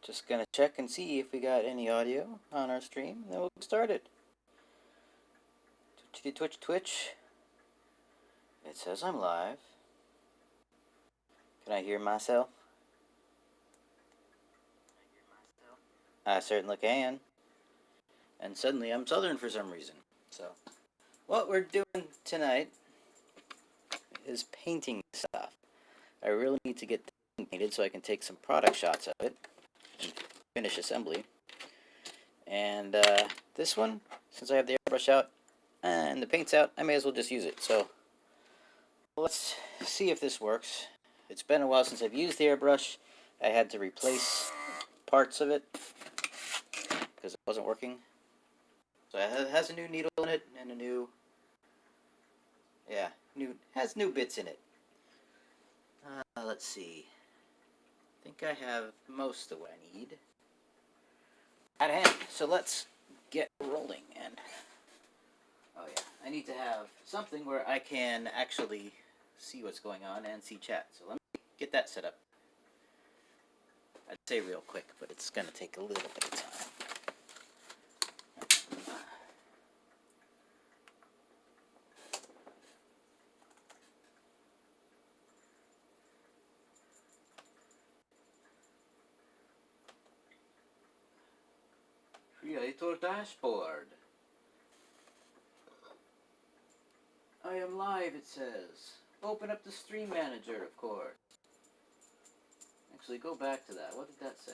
Just gonna check and see if we got any audio on our stream, then we'll get started. Twitch, Twitch. It says I'm live. Can I hear myself? I certainly can. And suddenly I'm Southern for some reason. So, what we're doing tonight is painting stuff. I really need to get the thing painted so I can take some product shots of it and finish assembly. And this one, since I have the airbrush out and the paint's out, I may as well just use it. So let's see if this works. It's been a while since I've used the airbrush. I had to replace parts of it because it wasn't working. So it has a new needle in it and a new, has new bits in it. Let's see. I think I have most of what I need at hand. So let's get rolling. And oh yeah, I need to have something where I can actually see what's going on and see chat. So let me get that set up. I'd say real quick, but it's going to take a little bit of time. Creator dashboard. I am live, it says. Open up the stream manager, of course. Actually, go back to that. What did that say?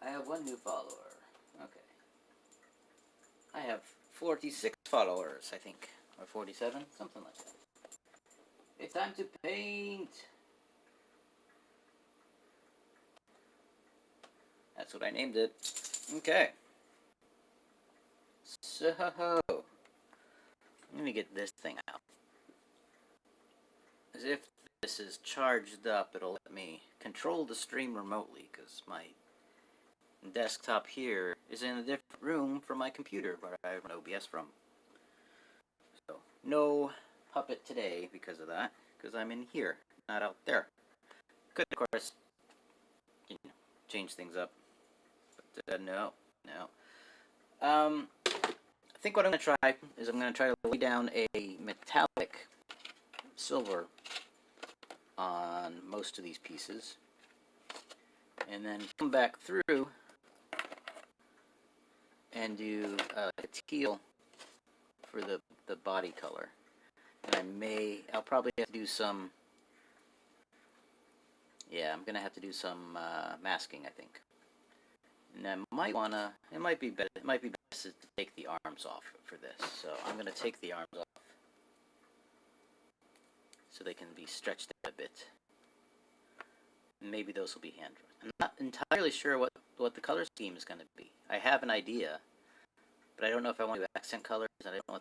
I have one new follower. Okay. I have 46 followers, I think. Or 47? Something like that. It's time to paint! That's what I named it. Okay. So, let me get this thing out. As if this is charged up, it'll let me control the stream remotely, because my desktop here is in a different room from my computer where I have an OBS from. So, no puppet today because of that, because I'm in here, not out there. Could, of course, change things up. But no. I think what I'm going to try is I'm going to try to lay down a metallic silver on most of these pieces. And then come back through and do a teal for the body color. And I'll probably have to do some, I'm going to have to do some masking, I think. And I it might be best to take the arms off for this. So I'm going to take the arms off so they can be stretched out a bit. And maybe those will be hand drawn. I'm not entirely sure what the color scheme is going to be. I have an idea, but I don't know if I want to do accent colors, and I don't know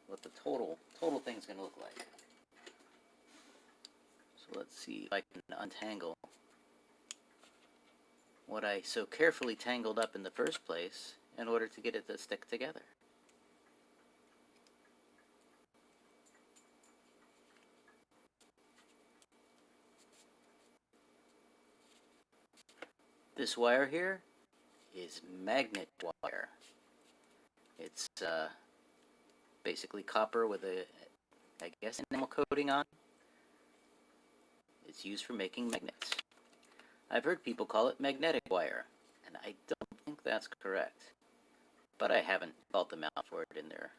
what the total thing is going to look like. So let's see if I can untangle what I so carefully tangled up in the first place in order to get it to stick together. This wire here is magnet wire. It's basically copper with I guess, enamel coating on. It's used for making magnets. I've heard people call it magnetic wire, and I don't think that's correct. But I haven't called them out for it in their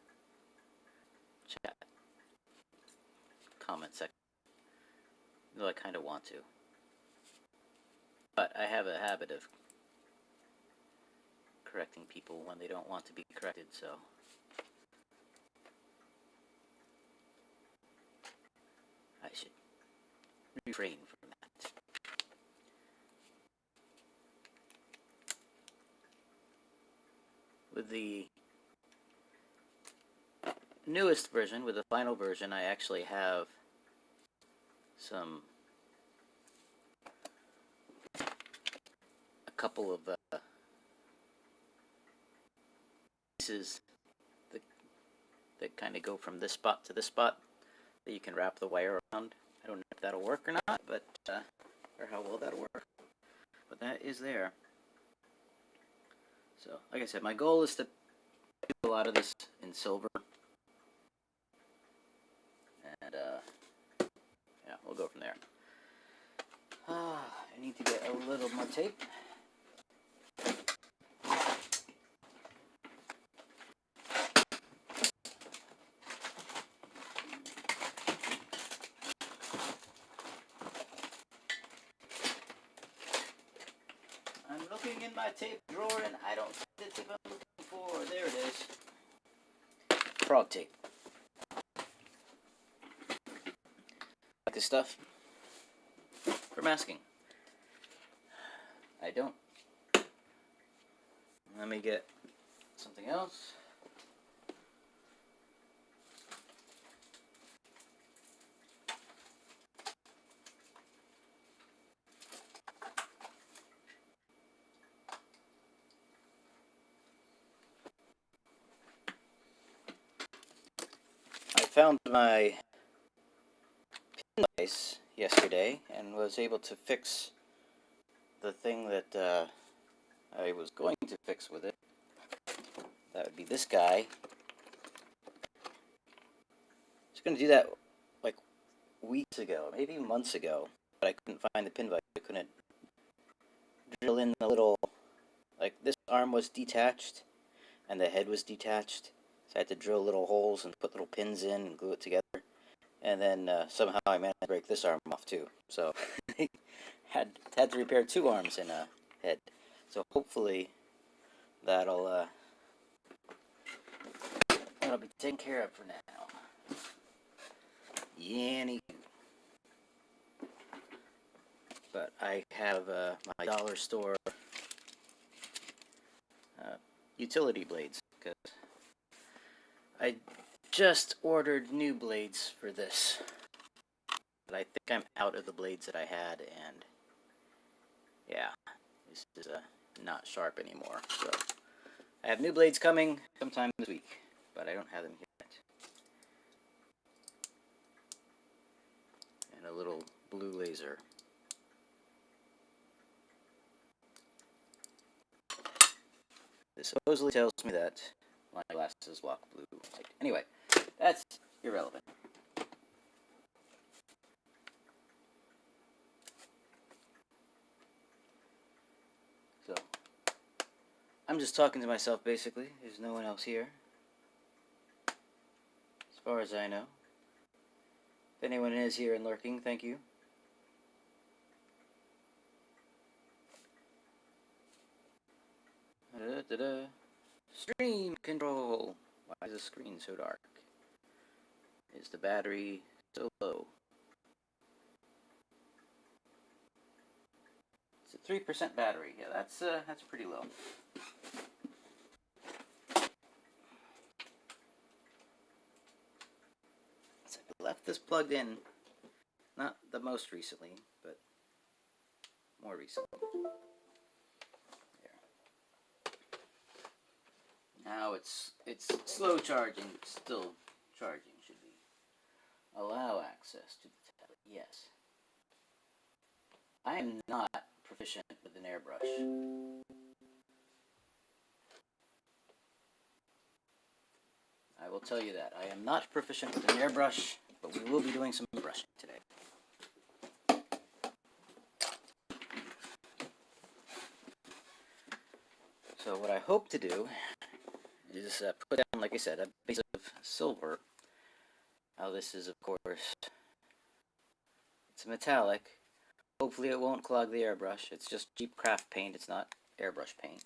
chat comment section. Though I kind of want to. But I have a habit of correcting people when they don't want to be corrected, so I should refrain from that. With the newest version, with the final version, I actually have a couple of pieces that kind of go from this spot to this spot that you can wrap the wire around. I don't know if that'll work or not, but or how well that'll work. but that is there. So, like I said, my goal is to do a lot of this in silver. And, yeah, we'll go from there. I need to get a little more tape. I'm looking in my tape drawer and I don't see the tape I'm looking for. There it is. Frog tape. Like this stuff for masking. I don't. Let me get something else. I found my pin device yesterday and was able to fix the thing that I was going to fix with it. That would be this guy. I was going to do that like weeks ago, maybe months ago, but I couldn't find the pin device. I couldn't drill in the little, like this arm was detached and the head was detached, so I had to drill little holes and put little pins in and glue it together. And then somehow I managed to break this arm off too. So had to repair 2 arms and a head. So hopefully that'll be taken care of for now. Yanny. But I have my dollar store utility blades because I just ordered new blades for this. But I think I'm out of the blades that I had, and yeah, this is not sharp anymore. So I have new blades coming sometime this week, but I don't have them yet. And a little blue laser. This supposedly tells me that my glasses block blue light. Anyway, that's irrelevant. So, I'm just talking to myself, basically. There's no one else here. As far as I know. If anyone is here and lurking, thank you. Stream control. Why is the screen so dark? Is the battery so low? It's a 3% battery. Yeah, that's pretty low. So I left this plugged in, not the most recently, but more recently. Now it's slow charging, but still charging should be. Allow access to the tablet. Yes. I am not proficient with an airbrush. I will tell you that. I am not proficient with an airbrush, but we will be doing some brushing today. So what I hope to do is put down, like I said, a base of silver. Now this is, of course, it's metallic. Hopefully it won't clog the airbrush. It's just cheap craft paint. It's not airbrush paint.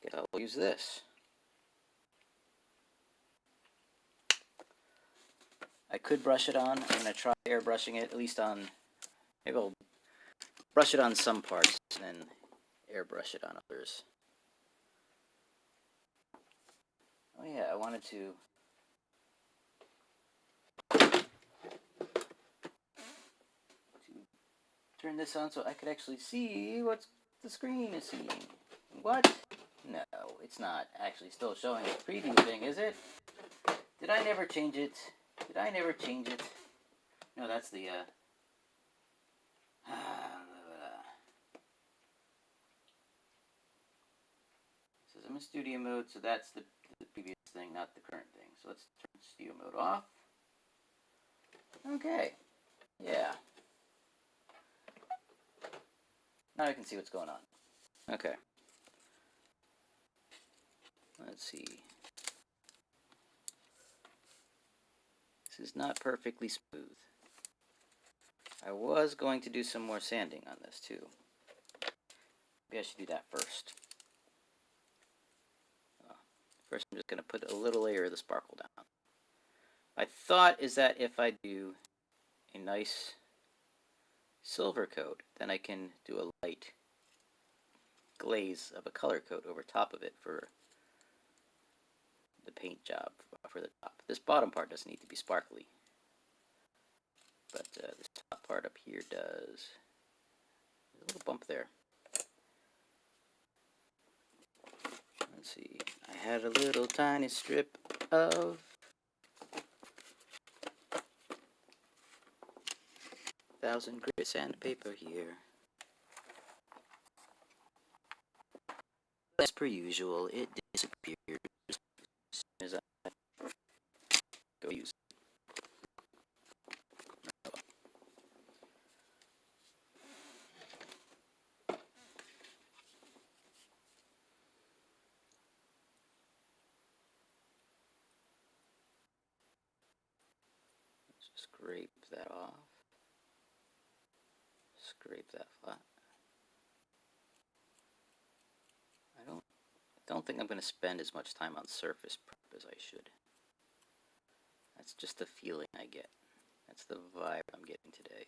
Guess I'll use this. I could brush it on. I'm going to try airbrushing it, at least on, maybe I'll brush it on some parts and then airbrush it on others. Oh yeah, I wanted to turn this on so I could actually see what the screen is seeing. What? No, it's not actually still showing the preview thing, is it? Did I never change it? Did I never change it? No, that's the studio mode, so that's the previous thing, not the current thing. So let's turn studio mode off. Okay, yeah. Now I can see what's going on. Okay. Let's see. This is not perfectly smooth. I was going to do some more sanding on this too. Maybe I should do that first. First I'm just going to put a little layer of the sparkle down. My thought is that if I do a nice silver coat, then I can do a light glaze of a color coat over top of it for the paint job for the top. This bottom part doesn't need to be sparkly, but this top part up here does. There's a little bump there. Let's see, I had a little tiny strip of thousand grit sandpaper here. As per usual, it disappears as soon as I go use it. Let's just scrape that off. Scrape that flat. I don't think I'm going to spend as much time on surface prep as I should. That's just the feeling I get. That's the vibe I'm getting today.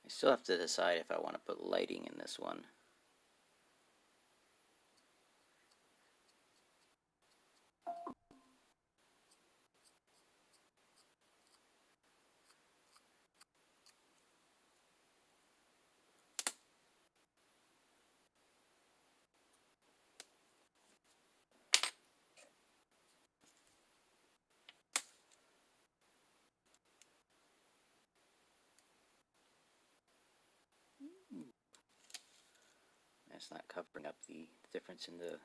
I still have to decide if I want to put lighting in this one. It's not covering up the difference in the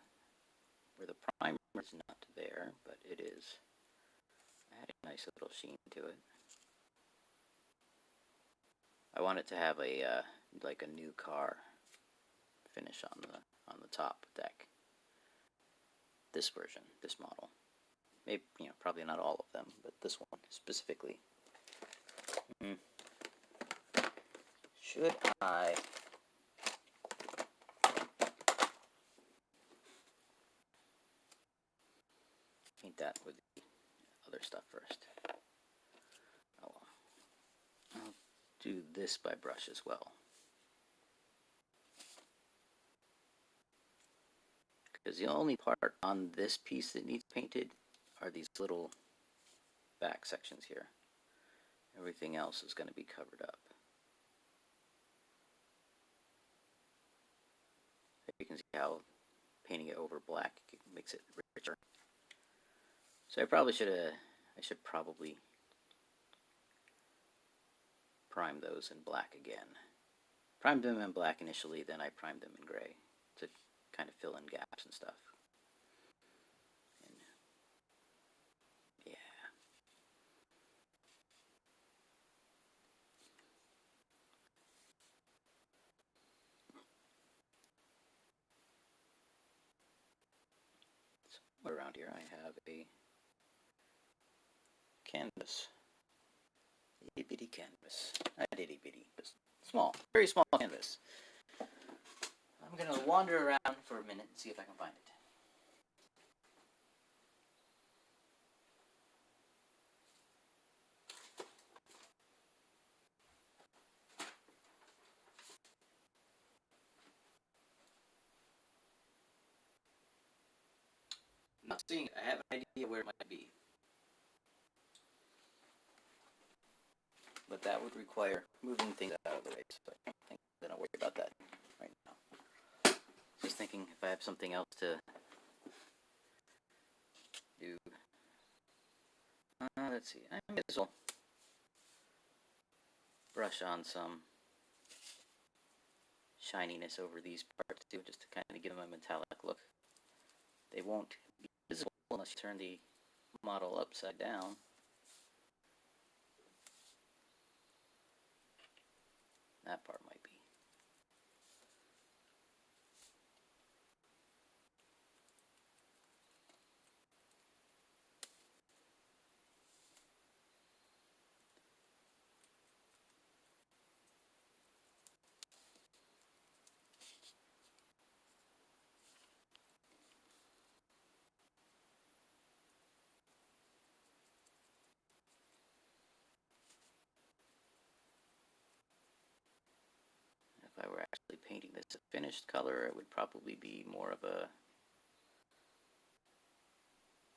where the primer is not there, but it is adding a nice little sheen to it. I want it to have a like a new car finish on the top deck. This version, this model. Maybe, you know, probably not all of them, but this one specifically. Should I paint that with the other stuff first? Oh well. I'll do this by brush as well. Because the only part on this piece that needs painted are these little back sections here. Everything else is going to be covered up. You can see how painting it over black makes it richer. So I should probably prime those in black again. Primed them in black initially, then I primed them in gray to kind of fill in gaps and stuff. And yeah. Somewhere around here I have a canvas. Itty bitty canvas. Not itty bitty, but small. Very small canvas. I'm going to wander around for a minute and see if I can find it. Not seeing it. I have an idea where it might be. But that would require moving things out of the way, so I don't think I'm going to worry about that right now. Just thinking if I have something else to do. Let's see. I might as well brush on some shininess over these parts too, just to kind of give them a metallic look. They won't be visible unless you turn the model upside down. That part might be. If I were actually painting this a finished color, it would probably be more of a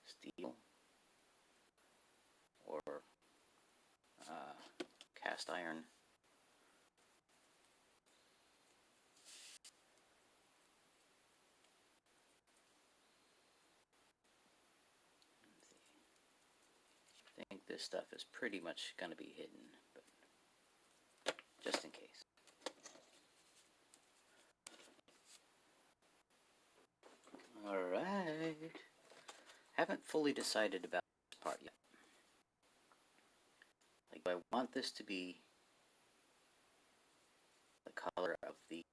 steel or cast iron. I think this stuff is pretty much going to be hidden, but just in case. Alright. Haven't fully decided about this part yet. Like, do I want this to be the color of the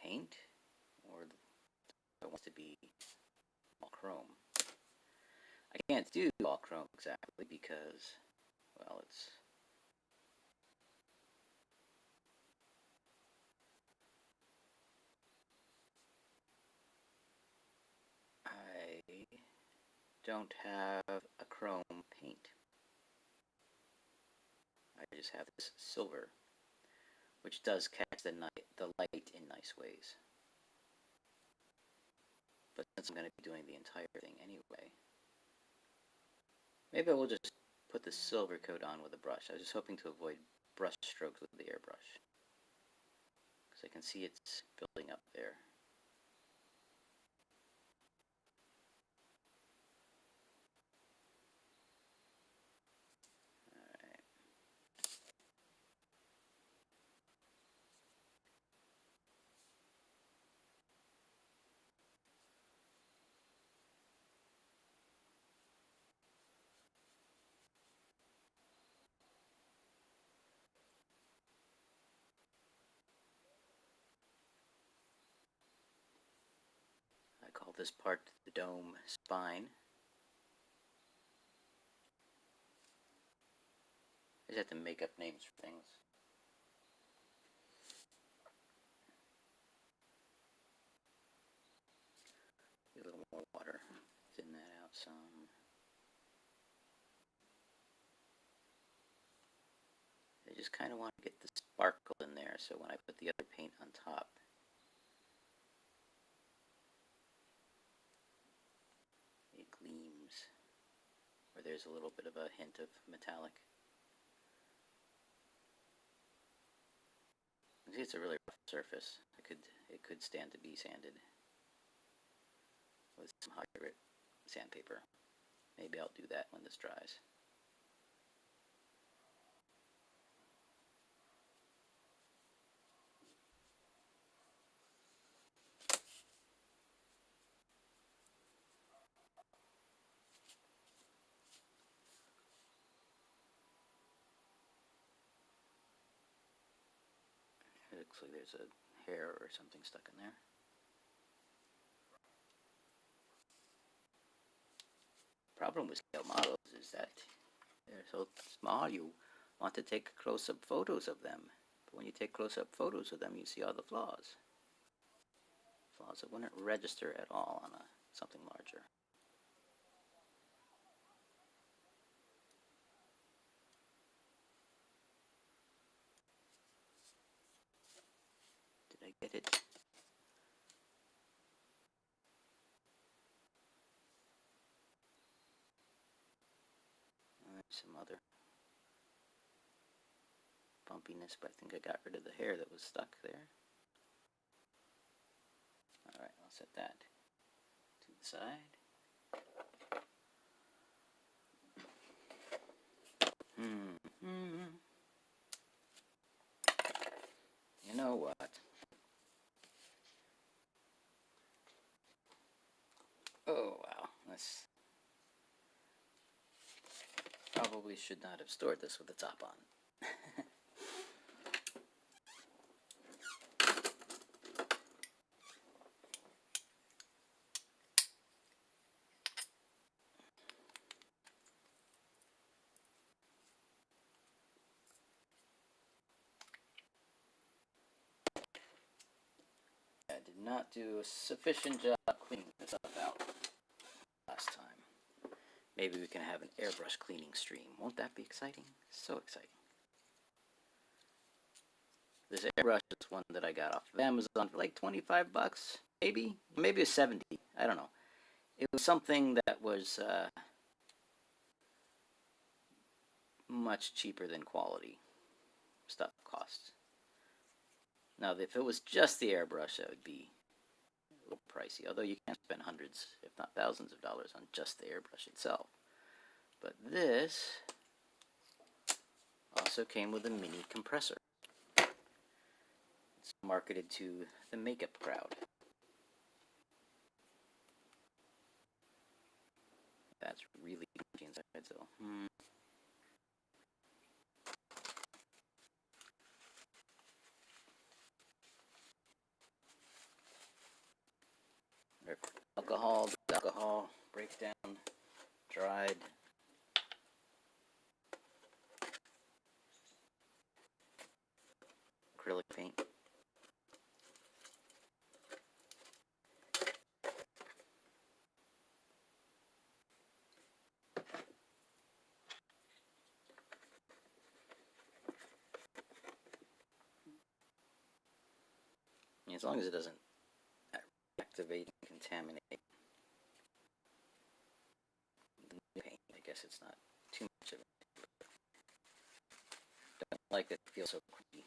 paint, or do I want it to be all chrome? I can't do all chrome exactly because, well, it's... I don't have a chrome paint. I just have this silver, which does catch the light in nice ways. But since I'm going to be doing the entire thing anyway, maybe I will just put the silver coat on with a brush. I was just hoping to avoid brush strokes with the airbrush, because I can see it's building up there. Alright. I call this part the dome spine. I just have to make up names for things. Get a little more water. Thin that out some. I just kind of want to get the sparkle in there, so when I put the other paint on top, it gleams, or there's a little bit of a hint of metallic. See, it's a really rough surface. It could stand to be sanded with some high grit sandpaper. Maybe I'll do that when this dries. It looks like there's a hair or something stuck in there. Problem with scale models is that they're so small, you want to take close-up photos of them. But when you take close-up photos of them, you see all the flaws. Flaws that wouldn't register at all on something larger. Did I get it? Some other bumpiness, but I think I got rid of the hair that was stuck there. Alright, I'll set that to the side. probably should not have stored this with the top on. I did not do a sufficient job cleaning this up out last time. Maybe we can have an airbrush cleaning stream. Won't that be exciting? So exciting. This airbrush is one that I got off of Amazon for like 25 bucks, maybe? Maybe it was 70. I don't know. It was something that was much cheaper than quality stuff costs. Now, if it was just the airbrush, that would be a little pricey, although you can spend hundreds, if not thousands of dollars on just the airbrush itself. But this also came with a mini compressor. It's marketed to the makeup crowd. That's really much inside, so. Alcohol, breakdown, dried. Acrylic paint. As long as it doesn't activate and contaminate the paint, I guess it's not too much of it. Don't like that it feels so creepy.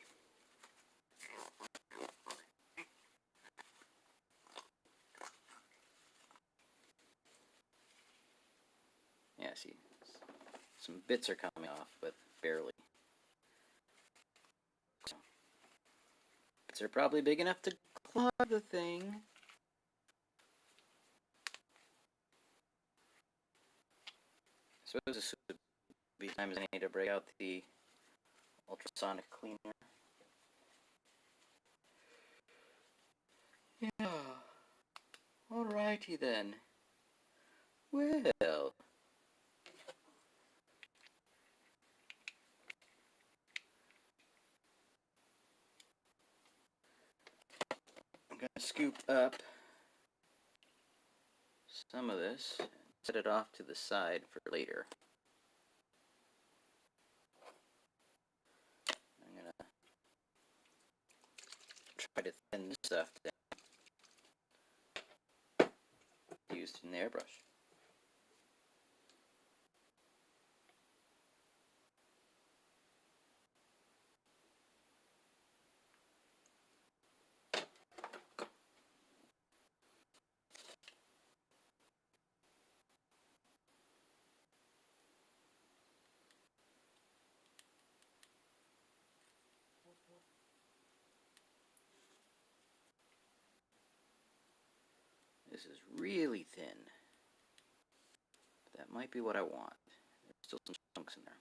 Yeah, see, some bits are coming off, but barely. Bits are probably big enough to clog the thing. I suppose this would be times I need to break out the ultrasonic cleaner. Yeah. Alrighty then. Well. I'm going to scoop up some of this and set it off to the side for later. I'm going to try to thin this stuff down. Used an airbrush. This is really thin. But that might be what I want. There's still some chunks in there.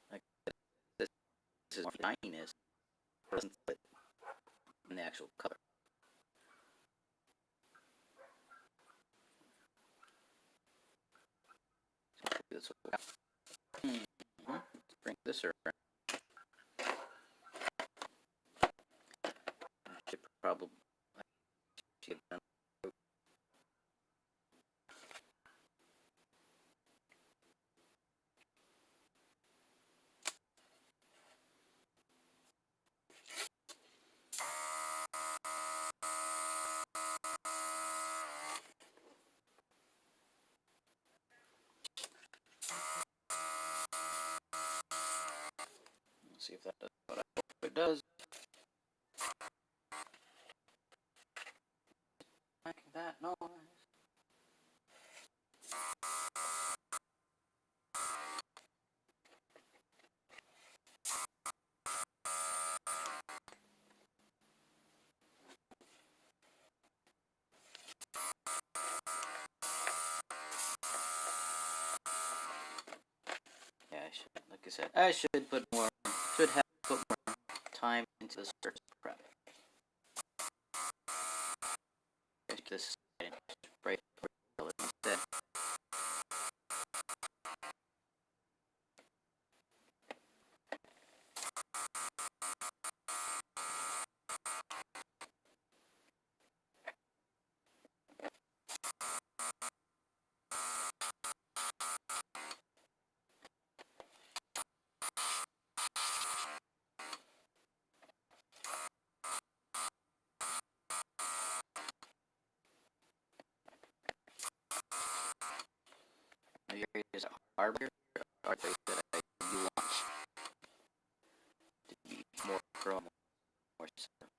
Like this is shininess in the actual color. This Let's bring this around. Should probably get done. See if that does what I hope it does. Like that noise. I said, I should have put more time into the surface prep. This bright color instead. The areas are areas that I do want to be more chrome, more silver.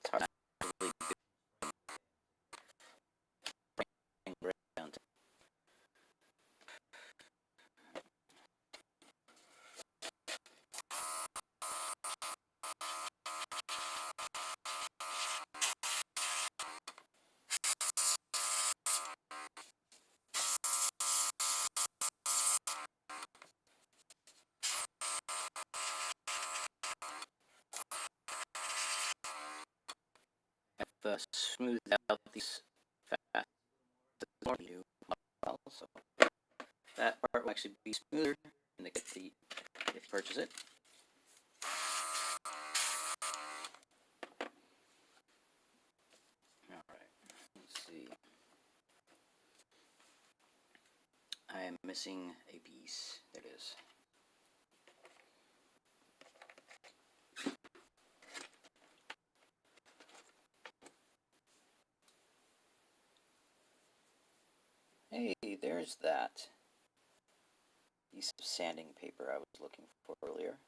It's hard to really bring down to. I've smoothed out these fast more new models, so that part will actually be smoother in the kit if you purchase it. Alright, let's see. I am missing a piece. There it is. Hey, there's that piece of sanding paper I was looking for earlier.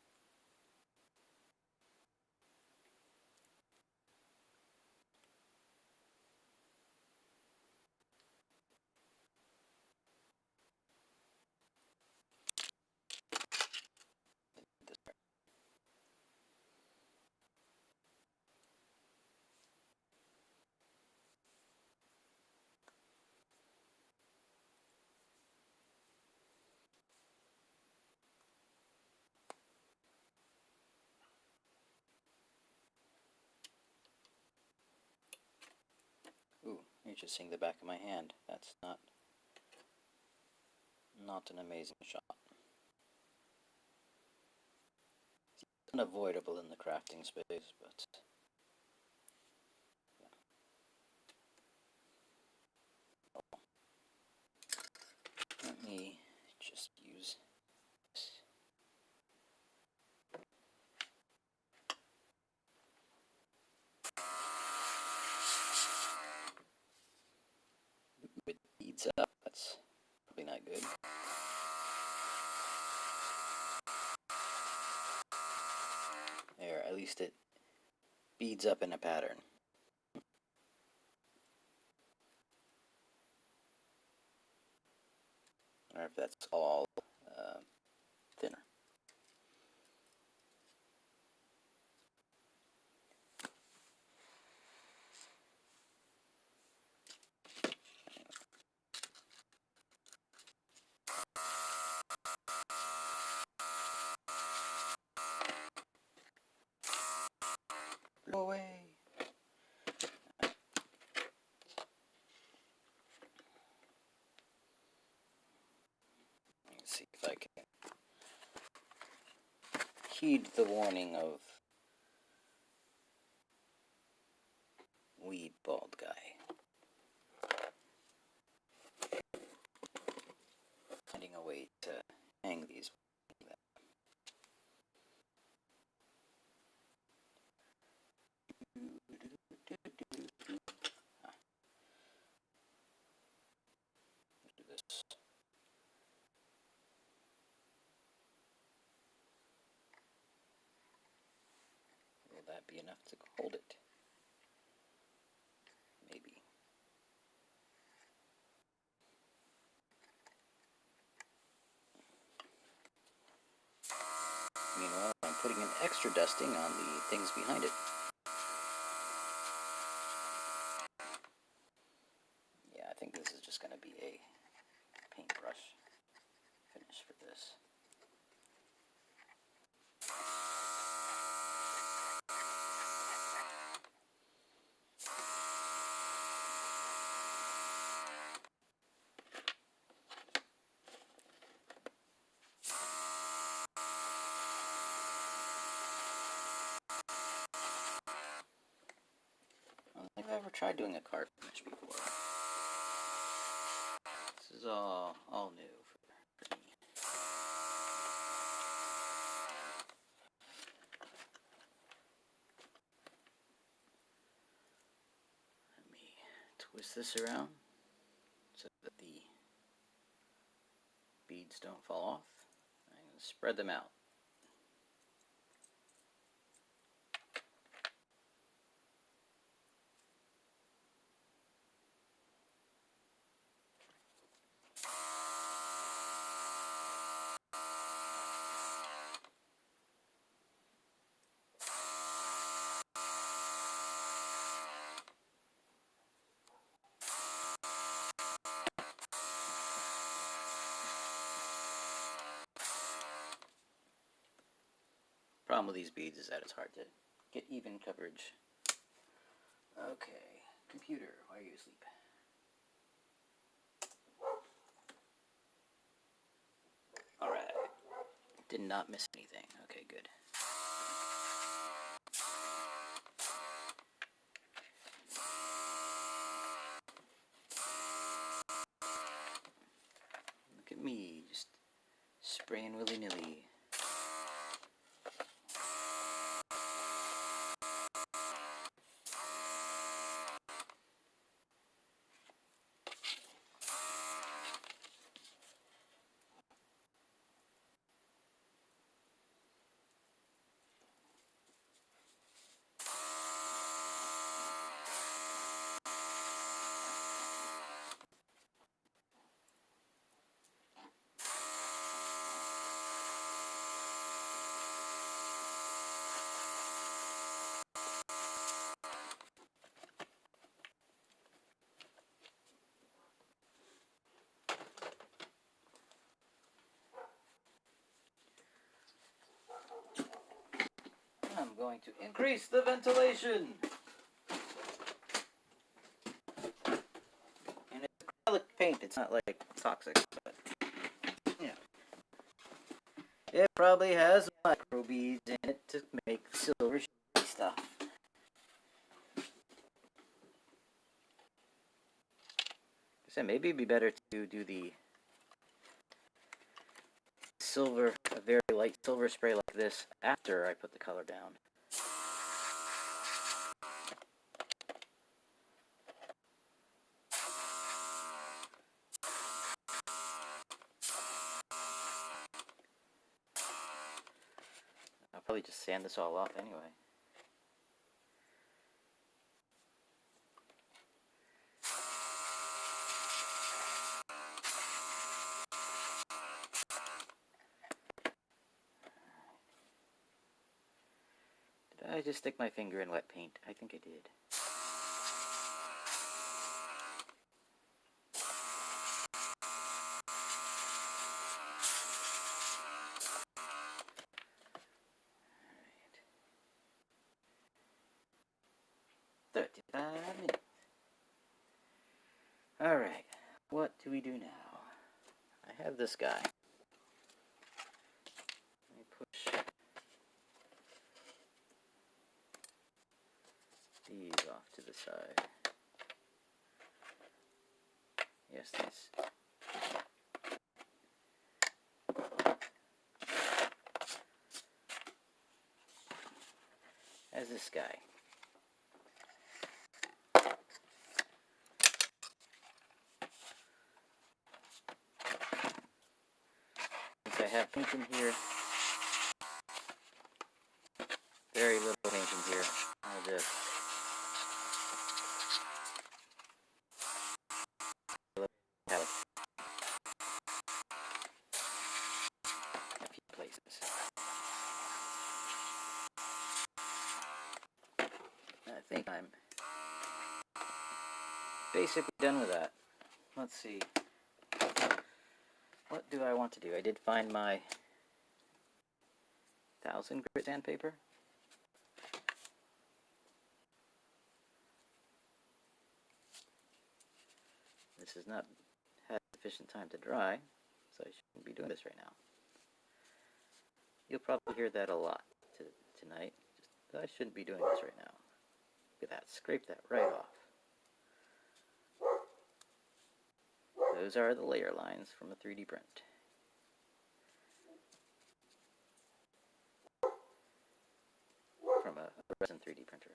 Ooh, you're just seeing the back of my hand. That's not an amazing shot. It's unavoidable in the crafting space, but yeah. Oh. Let me just use this. It beads up. That's probably not good. There, at least it beads up in a pattern. I don't know if that's all thinner. Go away. Let's see if I can heed the warning of weed bald guy. Finding a way to hang these. Do this. that be enough to hold it? Maybe. Meanwhile, I'm putting an extra dusting on the things behind it. Yeah, I think this is just going to be a paintbrush finish for this. I don't think I've ever tried doing a car finish before. This is all new for me. Let me twist this around so that the beads don't fall off. I'm going to spread them out. Problem with these beads is that it's hard to get even coverage. Okay, computer, why are you asleep? Alright, did not miss anything. Okay, good. Look at me, just spraying willy-nilly. I'm going to increase the ventilation. And it's acrylic paint, it's not like toxic, but yeah. It probably has microbeads in it to make silver shiny stuff. I said maybe it'd be better to do the silver, a very light silver spray like this after I put the color down. I'll probably just sand this all off anyway. Did I just stick my finger in wet paint? I think I did. Alright. 35 minutes. Alright, what do we do now? I have this guy. Let me push these off to the side. Yes, these. As this guy. Since I have paint in here, very little paint in here. I think I'm basically done with that. Let's see. What do I want to do? I did find my 1000 grit sandpaper. This has not had sufficient time to dry, so I shouldn't be doing this right now. You'll probably hear that a lot tonight. I shouldn't be doing this right now. Look at that. Scrape that right off. Those are the layer lines from a 3D print. From a resin 3D printer.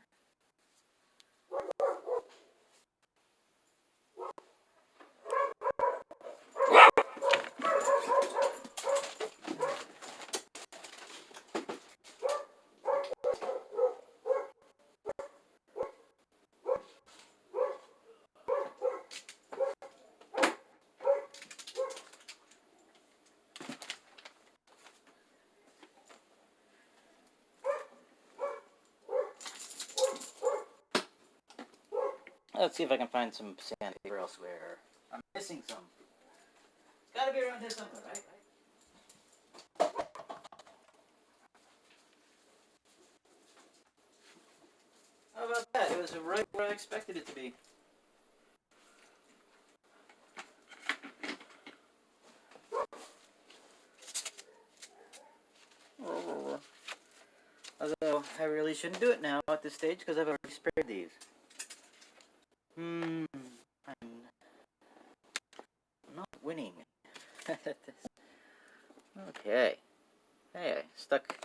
Let's see if I can find some sandpaper elsewhere. I'm missing some. It's gotta be around here somewhere, right? How about that? It was right where I expected it to be. Although, I really shouldn't do it now at this stage because I've already sprayed these. I'm not winning. Okay. Hey, I stuck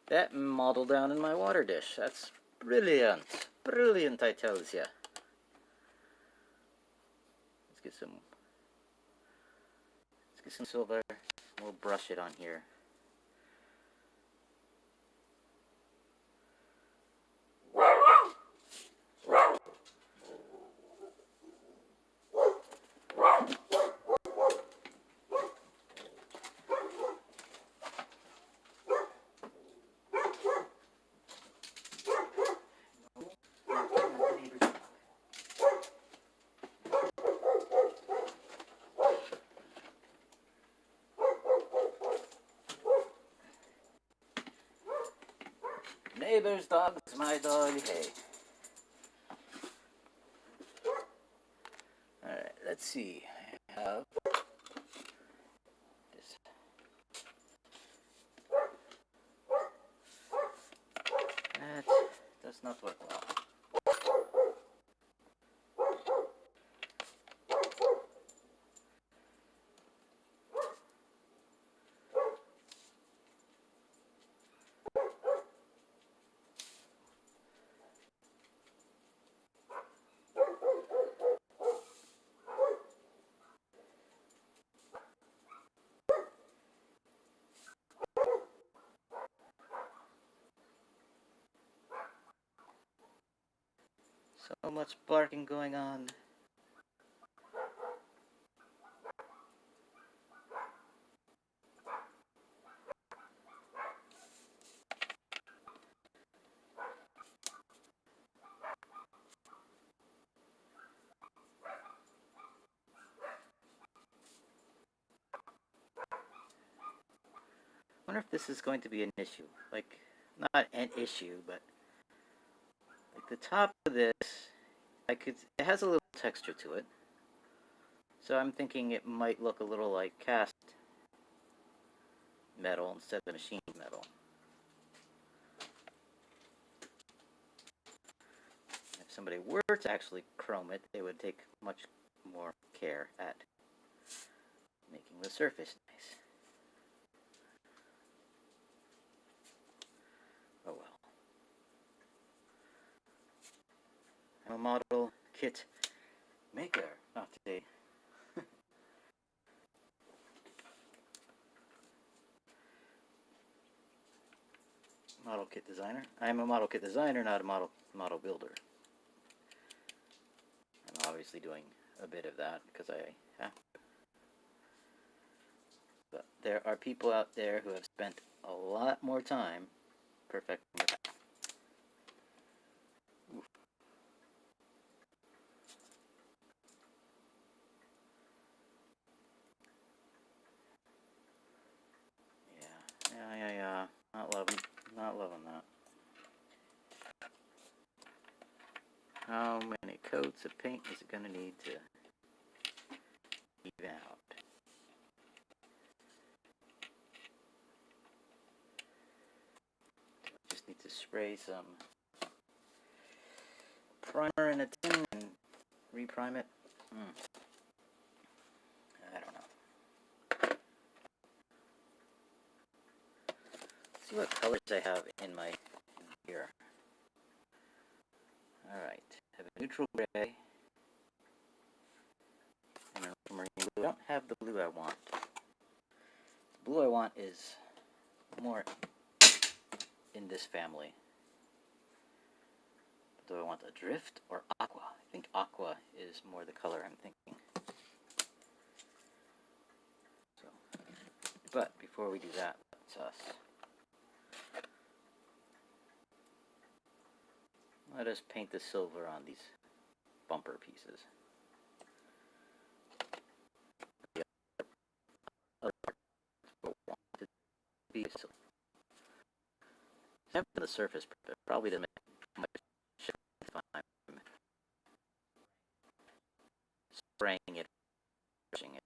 that model down in my water dish. That's brilliant. Brilliant, I tells ya. Let's get some silver. We'll brush it on here. Neighbor's dog is my dog, hey. Alright, let's see. I have this. That does not work well. So much barking going on. I wonder if this is going to be an issue. Like, not an issue, but like the top of this, it has a little texture to it. So I'm thinking it might look a little like cast metal instead of machined metal. If somebody were to actually chrome it, they would take much more care at making the surface nice. Oh well. I'm a model kit maker, not today. Model kit designer. I'm a model kit designer, not a model builder. I'm obviously doing a bit of that because I have to. But there are people out there who have spent a lot more time perfecting the path. Oof. Yeah. Not loving that. How many coats of paint is it gonna need to even out? Just need to spray some primer in a tin and reprime it. I don't know. Let's see what colors I have in my here. Alright, I have a neutral gray and an ultramarine blue. I don't have the blue I want. The blue I want is more in this family. Do I want a drift or aqua? I think aqua is more the color I'm thinking. So, but before we do that, let us paint the silver on these bumper pieces. The other part will want to be silver. Except for the surface, probably doesn't make much difference if I'm spraying it, brushing it.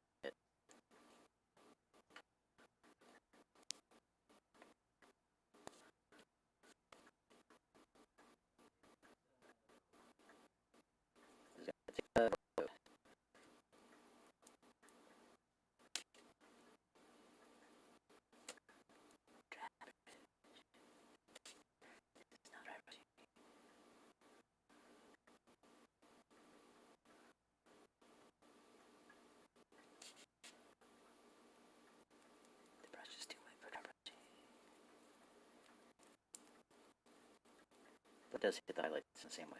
But it does hit the highlights in the same way.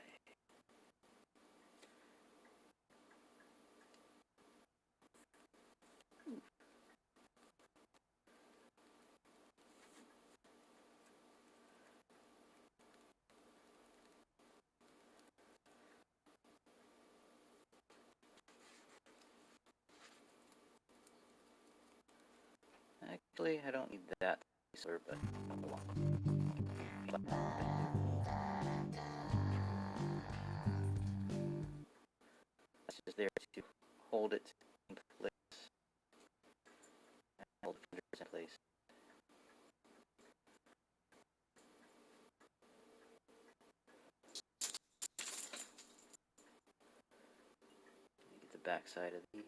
Actually, I don't need that silver, but I want. It's just there to hold it in place. Hold it in place. Get the back side of these.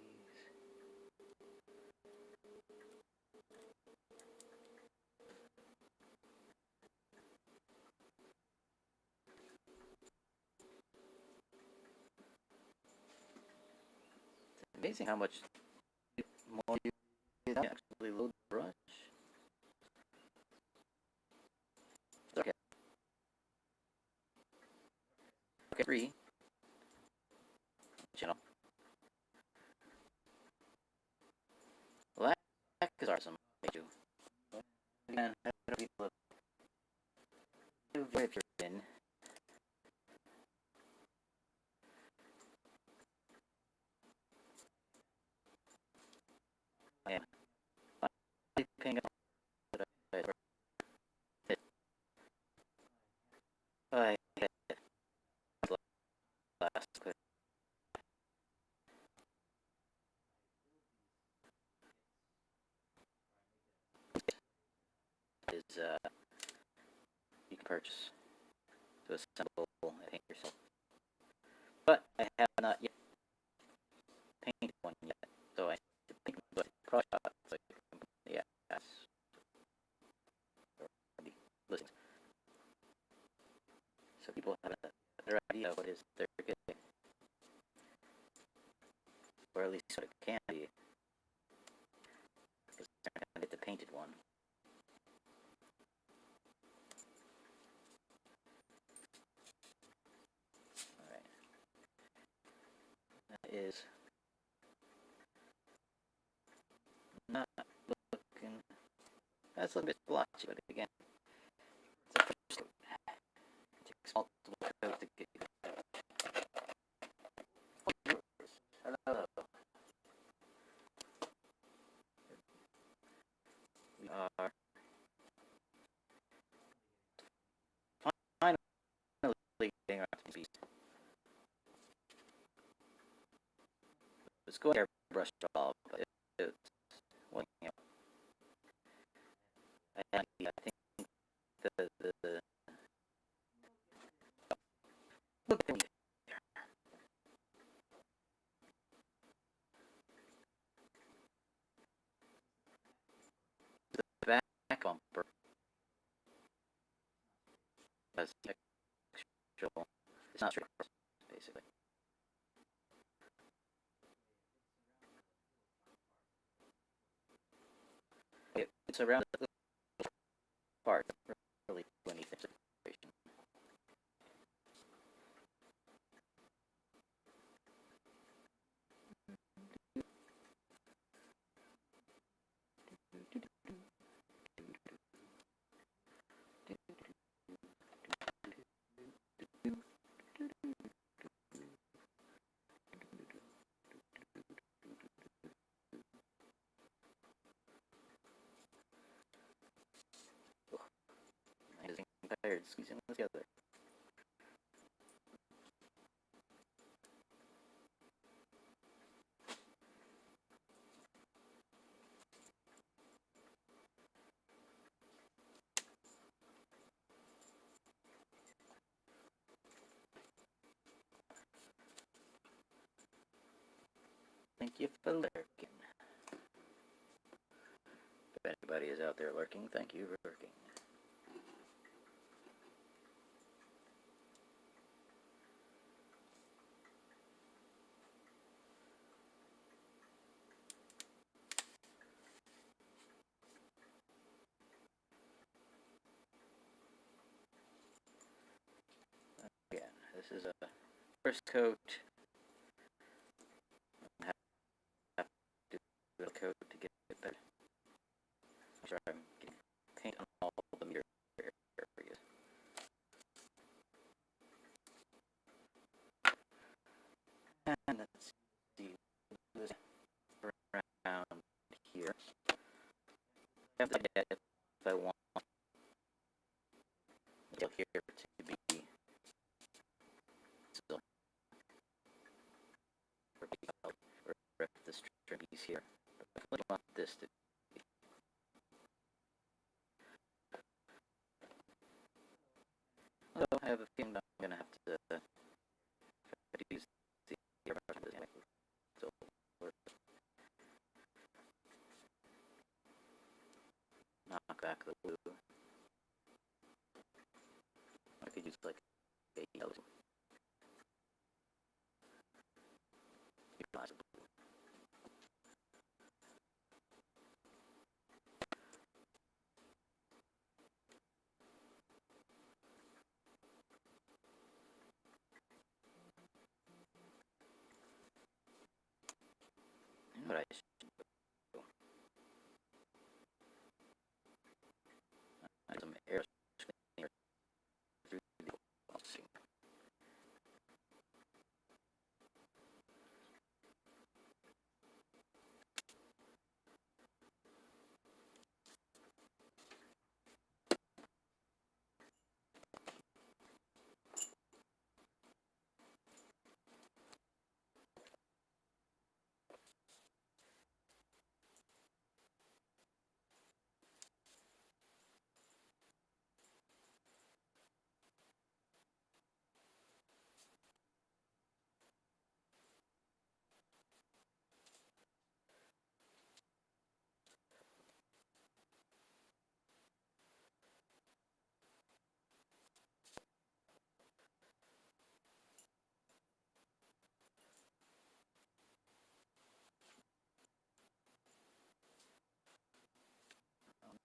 It's amazing how much more you actually load the brush. Okay. Okay, 3. Channel. Black is awesome. Again, I don't know if you're in. I am. Pink up. I hit last clip. Is you can purchase to assemble and paint yourself. But I have not yet painted one yet, so I need to paint the cross shot so I can put the ass or the listings. So people have a better idea of what is they're getting. Or at least what it can be. Because they're not going to get the painted one. Alright. That is not looking That's a little bit splotchy, but again, it's a first coat. It takes multiple coats to get hello. We are finally getting around to speed. It's going to airbrush off, but it's well, you know, I think the look at me. The back bumper has textual. It's not straight, basically. It's around the part, really, when you think separation. I'm getting tired squeezing them together. Thank you for lurking. If anybody is out there lurking, thank you for lurking. Again, this is a first coat. Have to do a coat to get it better. I'm sure I'm getting paint on all the mirror areas. And let's see this around here. I have to get if I want here to be silver or if this trim piece here. But I want this to be. Although I have a feeling I'm going to have to use the airbrush this way. So knock back the blue. I could use like a yellow. What I should do. Some air cleaner through the embossing.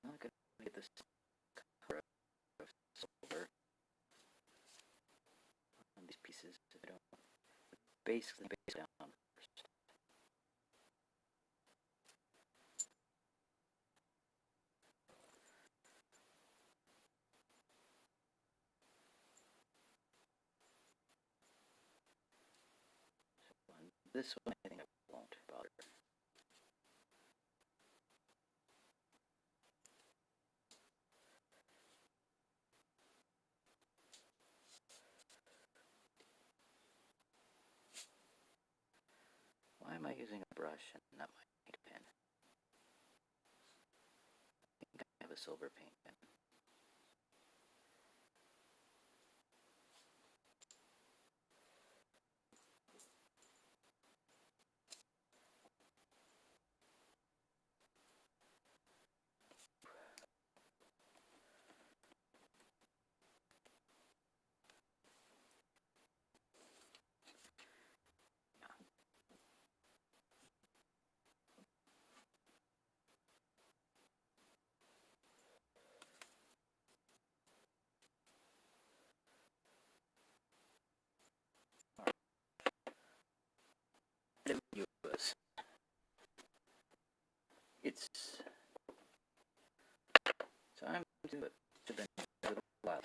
I'm not going to get this color of silver on these pieces if I don't basically base down first. this one I think I won't bother. Why am I using a brush and not my paint pen? I think I have a silver paint pen. It's time to do it. It's been a little while.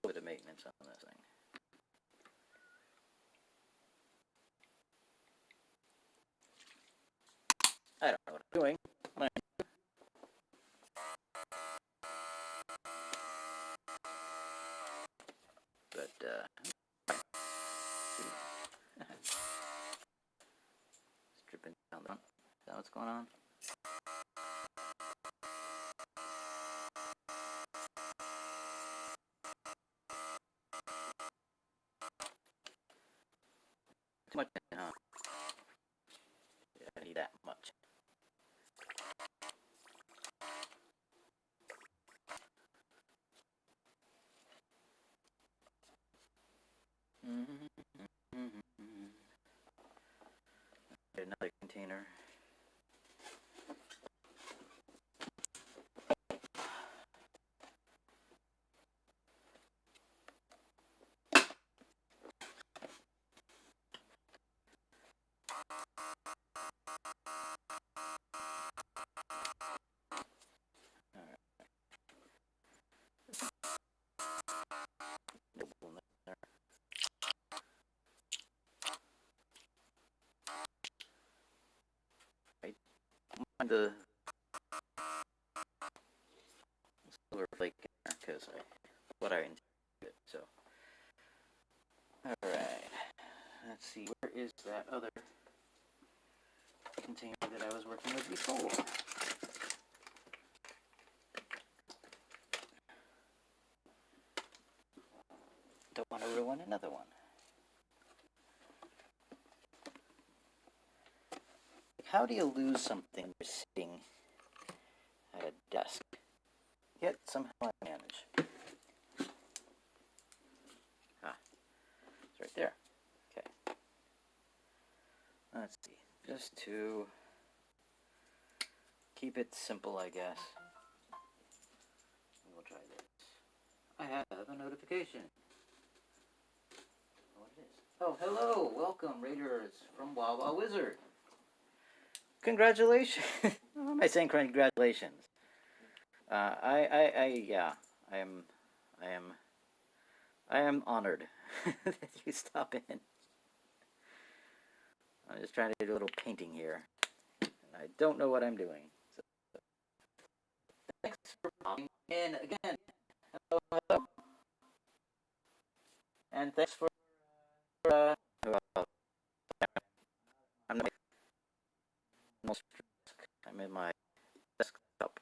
A bit of maintenance on this thing. I don't know what I'm doing. But, it's dripping down. Is that what's going on? Too much, huh? Yeah, I need that much. Another container. The silver flake because what I intended it. So, all right. Let's see. Where is that other container that I was working with before? Don't want to ruin another one. How do you lose something when you're sitting at a desk? Yet somehow I manage. Ah, it's right there. Okay. Let's see. Just to keep it simple, I guess. We'll try this. I have a notification. What it is? Oh, hello! Welcome, Raiders from Wawa Wizard. Congratulations! Why am I saying congratulations? Yeah, I am honored that you stop in. I'm just trying to do a little painting here. I don't know what I'm doing. So, thanks for popping in again. Hello, hello. And thanks for, I'm not, I'm in my desktop,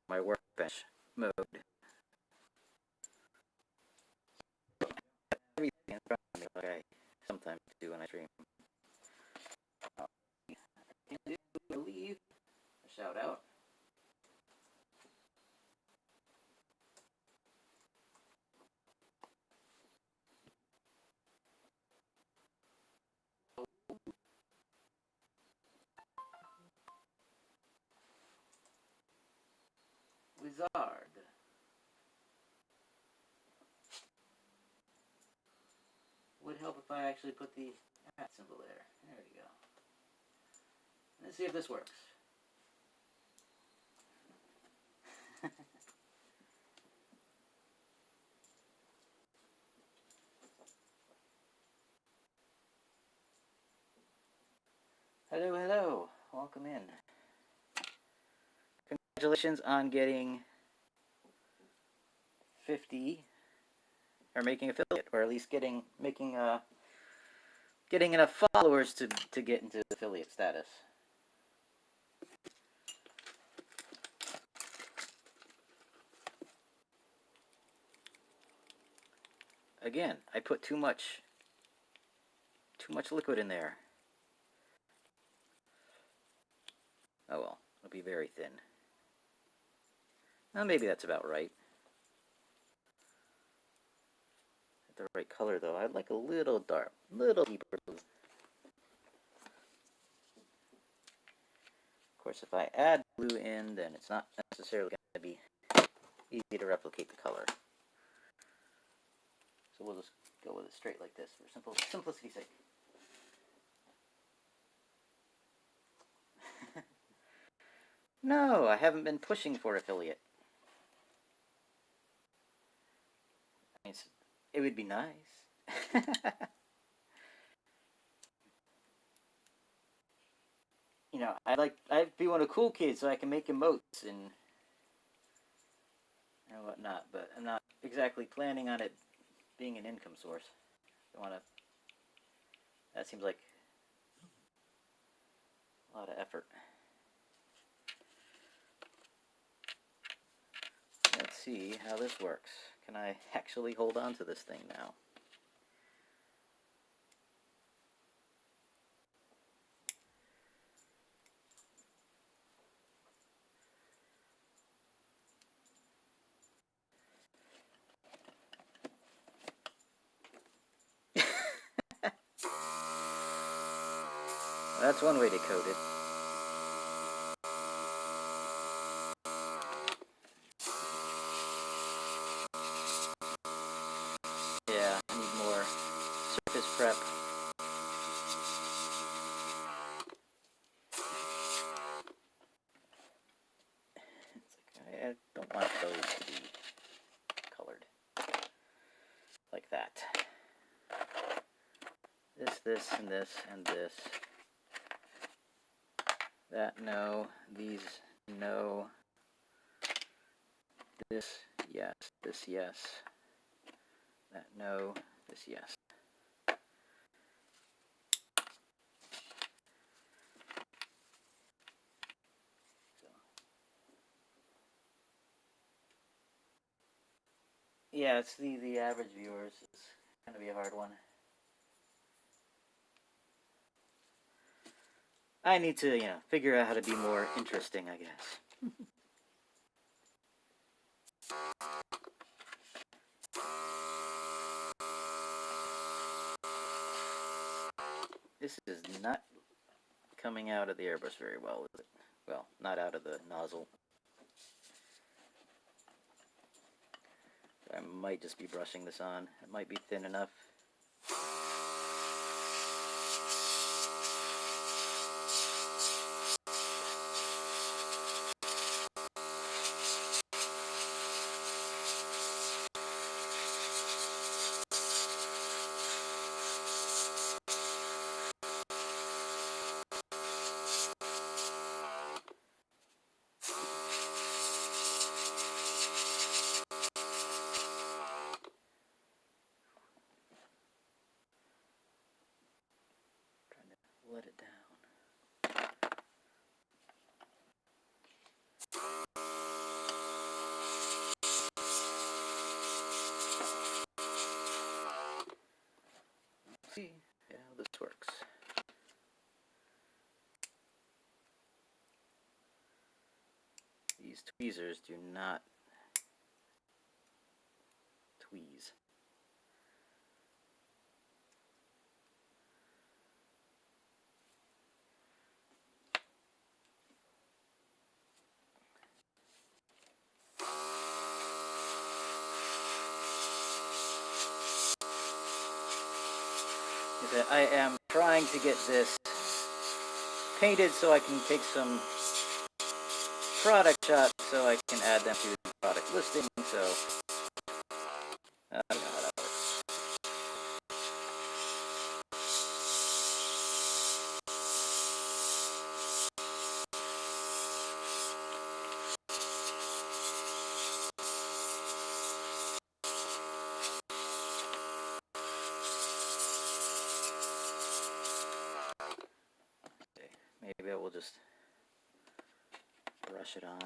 my workbench mode. Everything in front of me, like I sometimes do when I stream. I believe a shout out. Wizard. Would help if I actually put the @ symbol there. There we go. Let's see if this works. Hello, hello. Welcome in. Congratulations on getting 50, or making affiliate, or at least making enough followers to get into affiliate status. Again, I put too much liquid in there. Oh well, it'll be very thin. Well, maybe that's about right. The right color though. I'd like a little dark, little deeper blue. Of course, if I add blue in, then it's not necessarily going to be easy to replicate the color. So we'll just go with it straight like this for simplicity's sake. No, I haven't been pushing for affiliate. I mean, it would be nice. You know, I'd be one of the cool kids so I can make emotes and whatnot, but I'm not exactly planning on it being an income source. I want to. That seems like a lot of effort. Let's see how this works. Can I actually hold on to this thing now? That's one way to code it. Yeah, I need more surface prep. I don't want those to be colored like that. This, and this, and this. That, no. These, no. This, yes. This, yes. That, no. This, yes. So. Yeah, it's the average viewers. It's going to be a hard one. I need to, figure out how to be more interesting, I guess. This is not coming out of the airbrush very well, is it? Well, not out of the nozzle. I might just be brushing this on. It might be thin enough. Let it down. Let's see how this works. These tweezers do not tweeze. I am trying to get this painted so I can take some product shots so I can add them to the product listing. So I don't know how that works. Maybe I will just brush it on.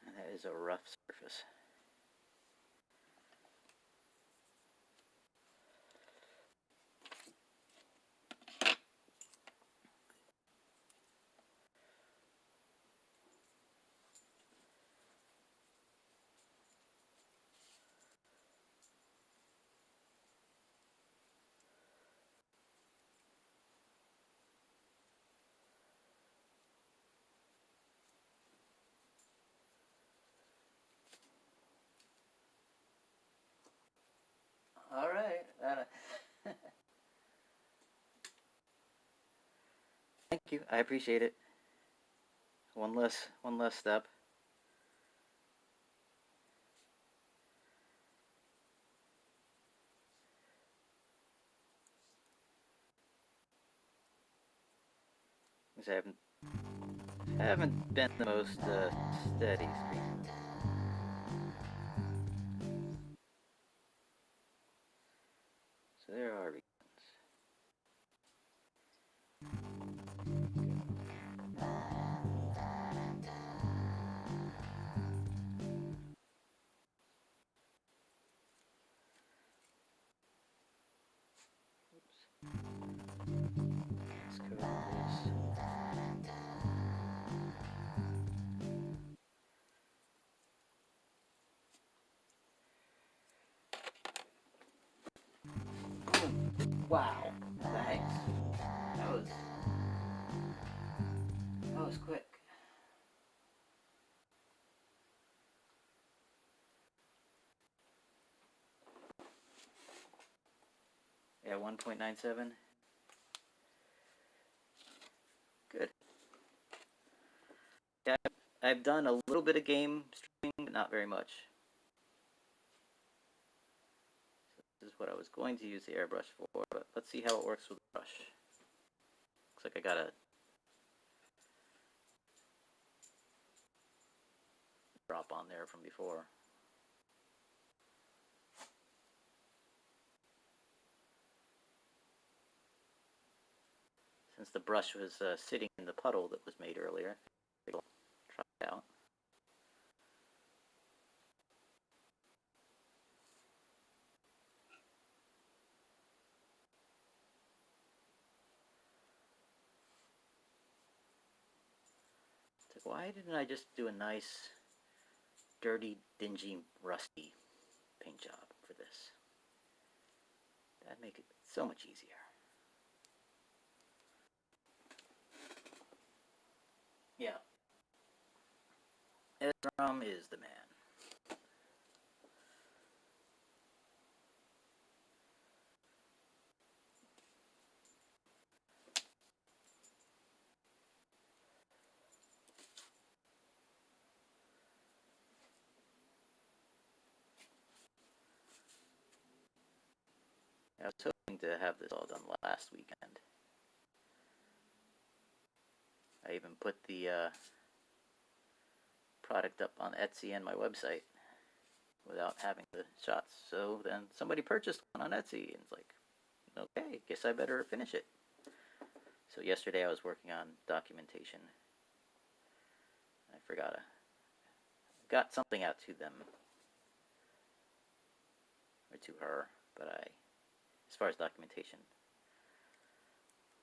And that is a rough surface. All right. Thank you. I appreciate it. One less step. Because I haven't been the most steady stream. So there are reasons. Let's cover this. Wow. Thanks. That was quick. Yeah, 1.97. Good. Yeah, I've done a little bit of game streaming, but not very much. So this is what I was going to use the airbrush for, but let's see how it works with the brush. Looks like I got a drop on there from before. Since the brush was sitting in the puddle that was made earlier, I'll try it out. It's like, why didn't I just do a nice, dirty, dingy, rusty paint job for this? That'd make it so much easier. Yeah. Ezram is the man. I was hoping to have this all done last weekend. I even put the product up on Etsy and my website without having the shots. So then somebody purchased one on Etsy, and it's like, okay, guess I better finish it. So yesterday I was working on documentation. I forgot. I got something out to them, or to her, as far as documentation,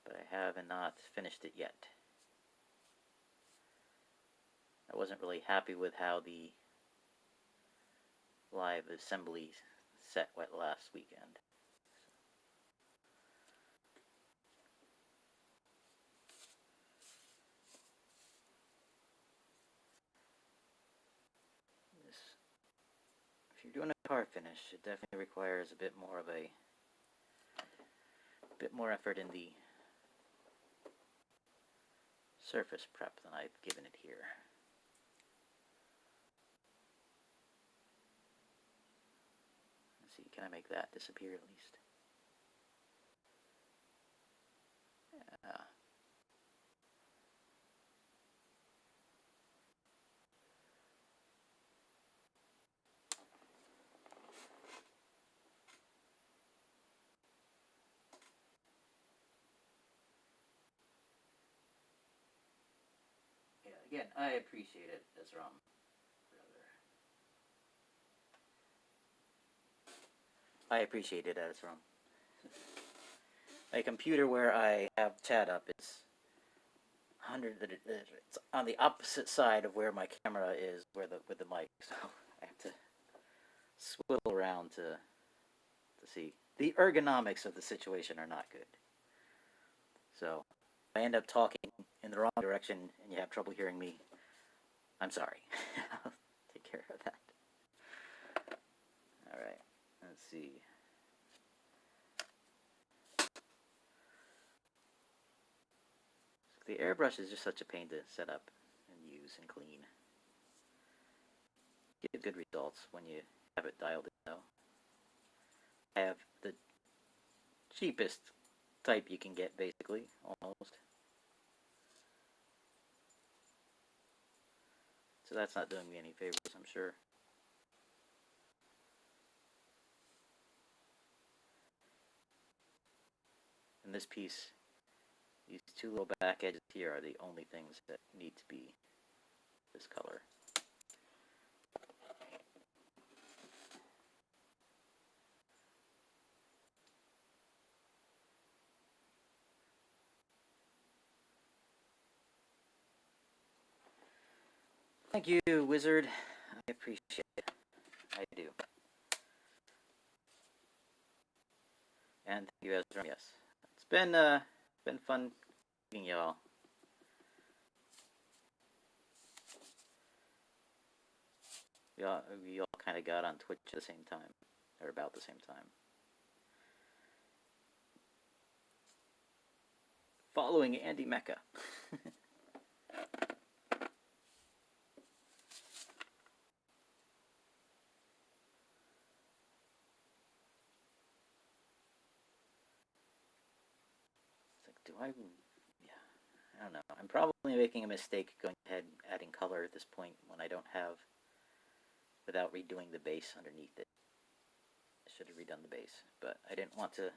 but I have not finished it yet. I wasn't really happy with how the live assembly set went last weekend. you're doing a car finish, it definitely requires a bit more effort in the surface prep than I've given it here. Let's see, can I make that disappear at least? Yeah. Again, I appreciate it, Ezram. I appreciate it, Ezram. My computer where I have chat up is 100. It's on the opposite side of where my camera is, with the mic. So I have to swivel around to see. The ergonomics of the situation are not good. So if I end up talking in the wrong direction and you have trouble hearing me, I'm sorry. I'll take care of that. All right. Let's see. The airbrush is just such a pain to set up and use and clean. You get good results when you have it dialed in, though. I have the cheapest type you can get, basically, almost. So that's not doing me any favors, I'm sure. And this piece, these two little back edges here are the only things that need to be this color. Thank you, Wizard. I appreciate it. I do. And thank you, Ezra. Yes. It's been fun meeting y'all. We all kind of got on Twitch at the same time, or about the same time. Following Andy Mecca. Do I? Yeah, I don't know. I'm probably making a mistake going ahead and adding color at this point when I don't have, without redoing the base underneath it. I should have redone the base, but I didn't want to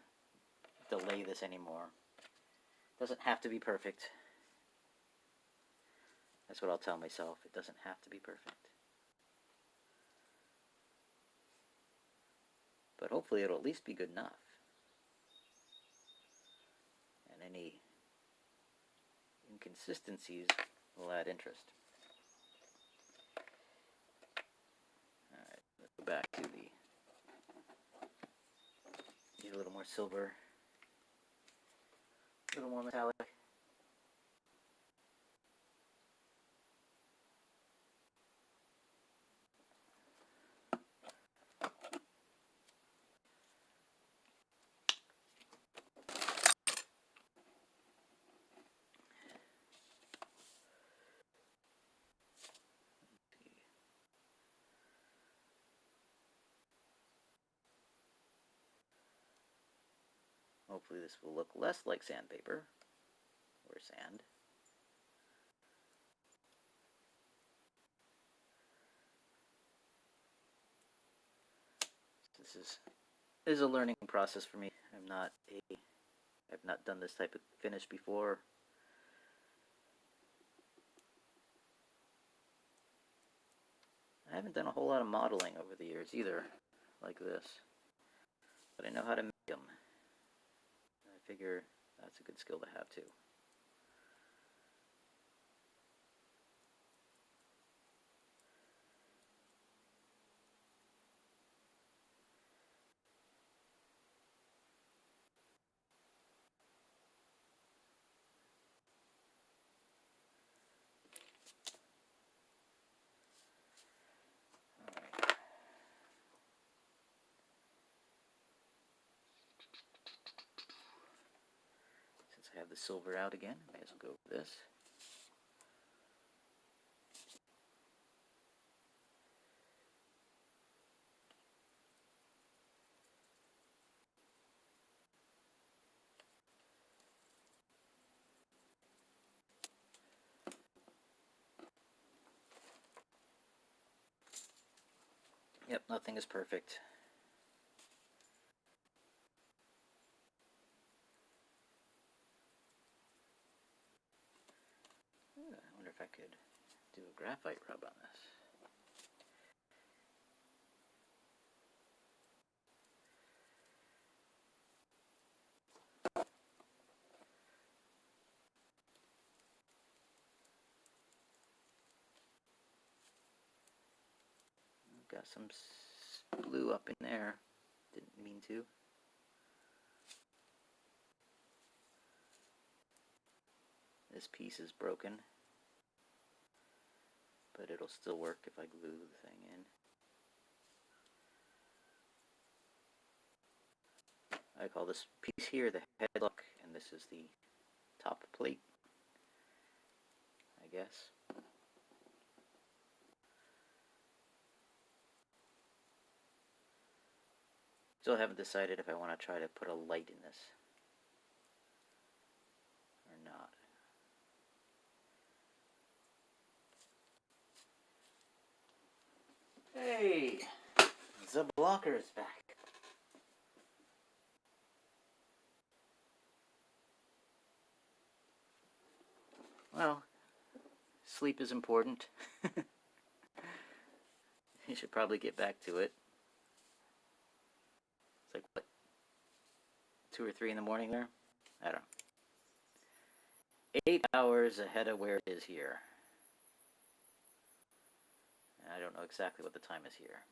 delay this anymore. It doesn't have to be perfect. That's what I'll tell myself. It doesn't have to be perfect. But hopefully it'll at least be good enough. And any inconsistencies will add interest. Alright, let's go back to the... Need a little more silver. A little more metallic. Hopefully this will look less like sandpaper, or sand. This is a learning process for me. I've not done this type of finish before. I haven't done a whole lot of modeling over the years either, like this. But I know how to make them. I figure that's a good skill to have too. the silver out again. May as well go with this. Yep, nothing is perfect. I wonder if I could do a graphite rub on this. Got some blue up in there. Didn't mean to. This piece is broken, but it'll still work if I glue the thing in. I call this piece here the headlock, and this is the top plate, I guess. Still haven't decided if I want to try to put a light in this or not. Hey, the blocker is back. Well, sleep is important. You should probably get back to it. It's like, what, 2 or 3 in the morning there? I don't know. 8 hours ahead of where it is here. I don't know exactly what the time is here.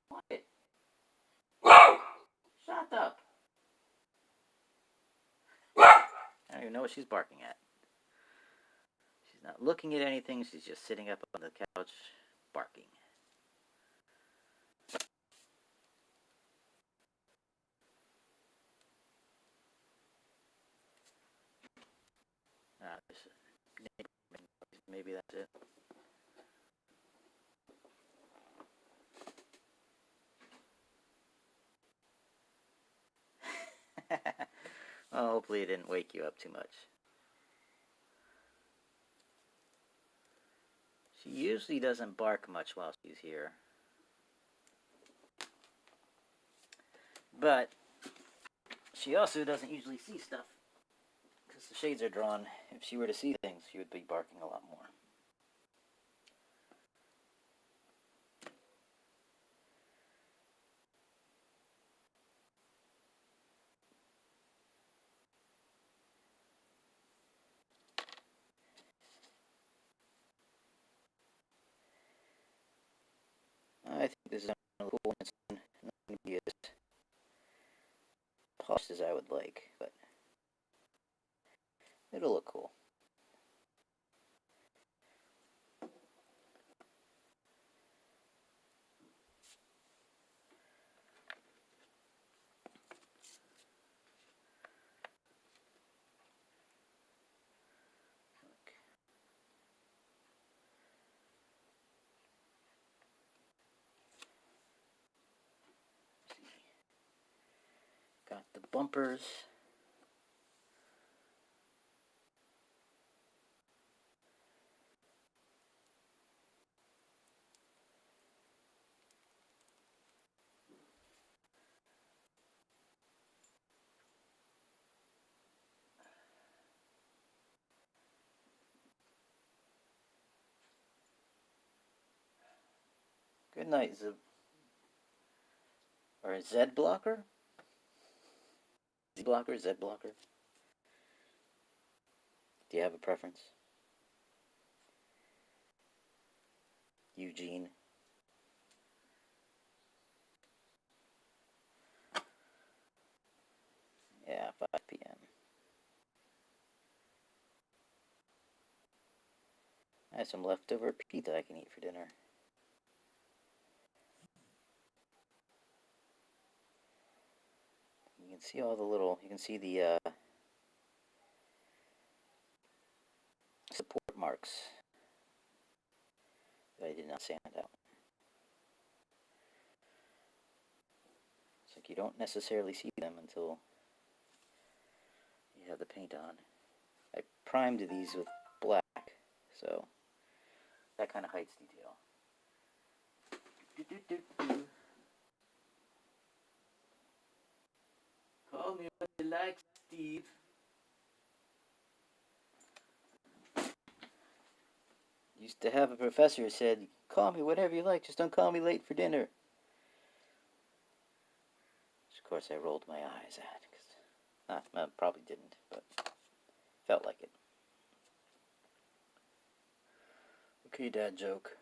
What? Shut up. I don't even know what she's barking at. She's not looking at anything. She's just sitting up on the couch barking. Maybe that's it. Well, hopefully it didn't wake you up too much. She usually doesn't bark much while she's here. But she also doesn't usually see stuff because the shades are drawn. If she were to see things, she would be barking a lot more. I think this is a cool one. It's not going to be as polished as I would like, but it'll look cool. Got the bumpers. Good night, or a Z blocker? Z blocker, Z blocker. Do you have a preference? Eugene. Yeah, 5 p.m. I have some leftover pizza I can eat for dinner. You can see all the little, you can see the support marks that I did not sand out. It's like you don't necessarily see them until you have the paint on. I primed these with black, so that kind of hides detail. Call me what you like, Steve. Used to have a professor who said, call me whatever you like, just don't call me late for dinner. Which, of course, I rolled my eyes at. I probably didn't, but felt like it. Okay, dad joke.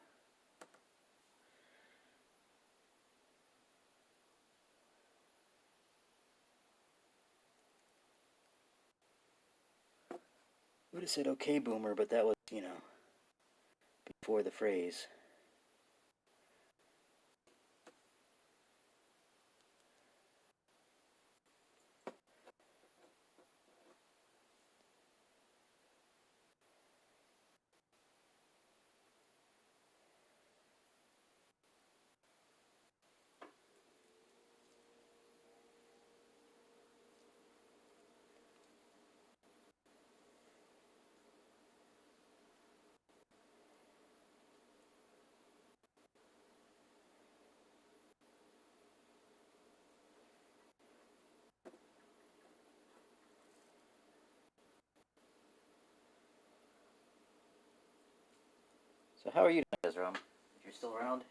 Would have said okay, boomer, but that was, before the phrase. So how are you doing, Ezra? If you're still around?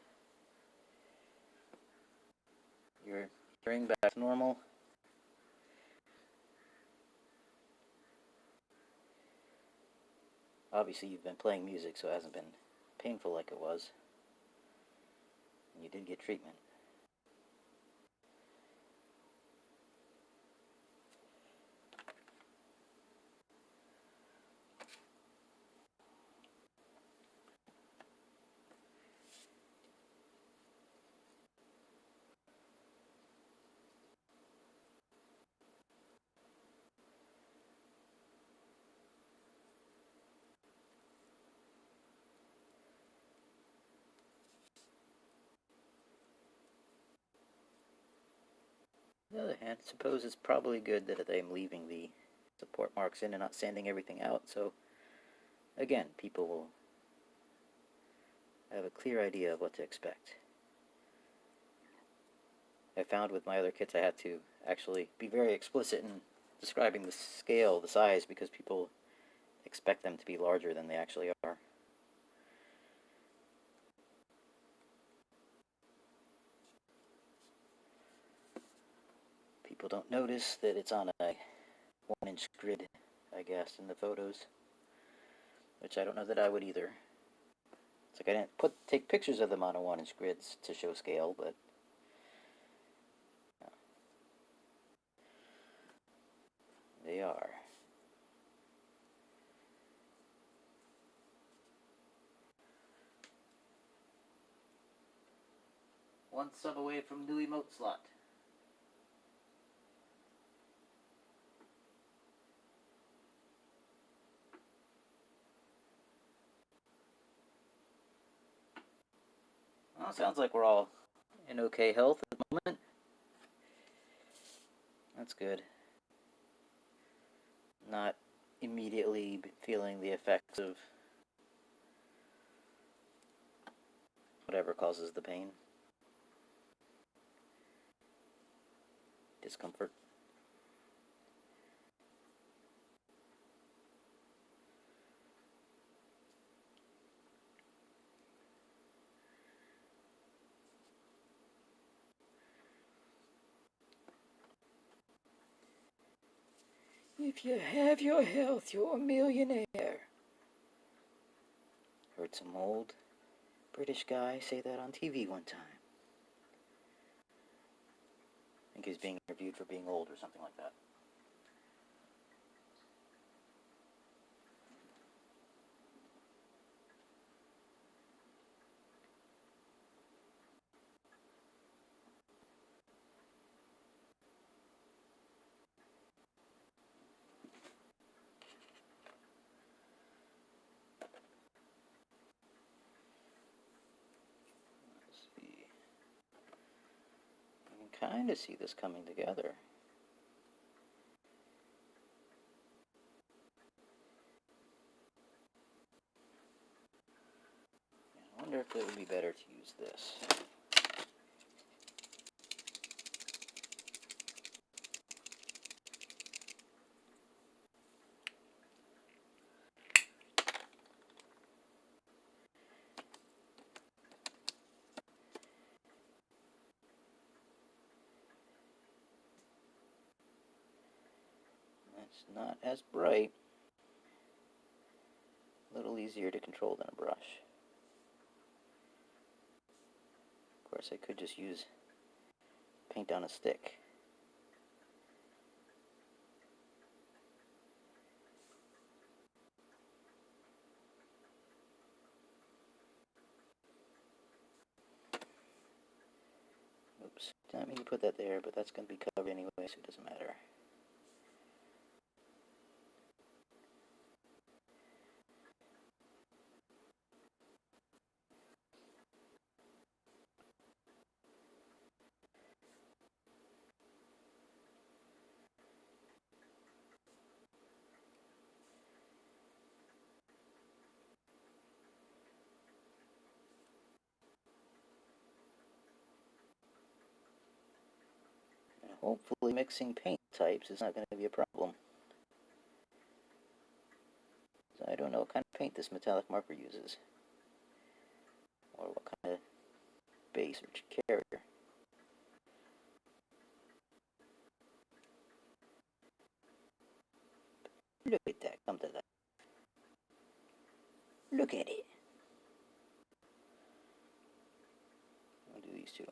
You're hearing back to normal? Obviously, you've been playing music, so it hasn't been painful like it was. And you did get treatment. On the other hand, I suppose it's probably good that I'm leaving the support marks in and not sanding everything out, so again, people will have a clear idea of what to expect. I found with my other kits I had to actually be very explicit in describing the scale, the size, because people expect them to be larger than they actually are. People don't notice that it's on a 1-inch grid, I guess, in the photos, which I don't know that I would either. It's like I didn't take pictures of them on a 1-inch grids to show scale, but they are. One sub away from new emote slot. Well, sounds like we're all in okay health at the moment. That's good. Not immediately feeling the effects of whatever causes the pain. Discomfort. If you have your health, you're a millionaire. Heard some old British guy say that on TV one time. I think he was being interviewed for being old or something like that. kind of see this coming together. I wonder if it would be better to use this. It's not as bright. A little easier to control than a brush. Of course, I could just use paint on a stick. Oops, didn't mean to put that there, but that's going to be covered anyway, so it doesn't matter. And hopefully mixing paint types is not going to be a problem. So I don't know what kind of paint this metallic marker uses, or what kind of base or carrier. Look at that, come to that. Look at it. I'll do these two.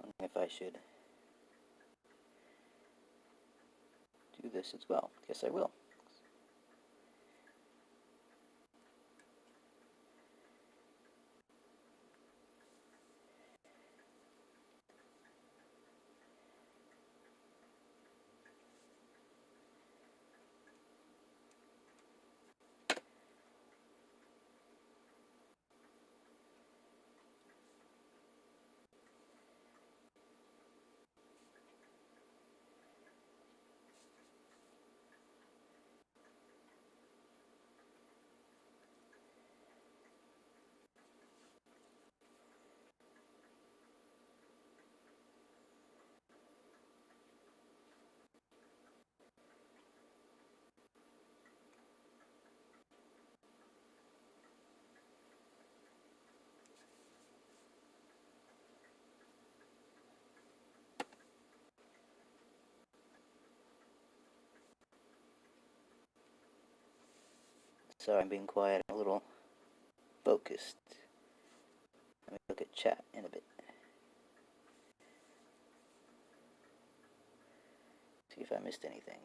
I wonder if I should do this as well. Guess I will. Sorry, I'm being quiet, I'm a little focused. Let me look at chat in a bit. See if I missed anything.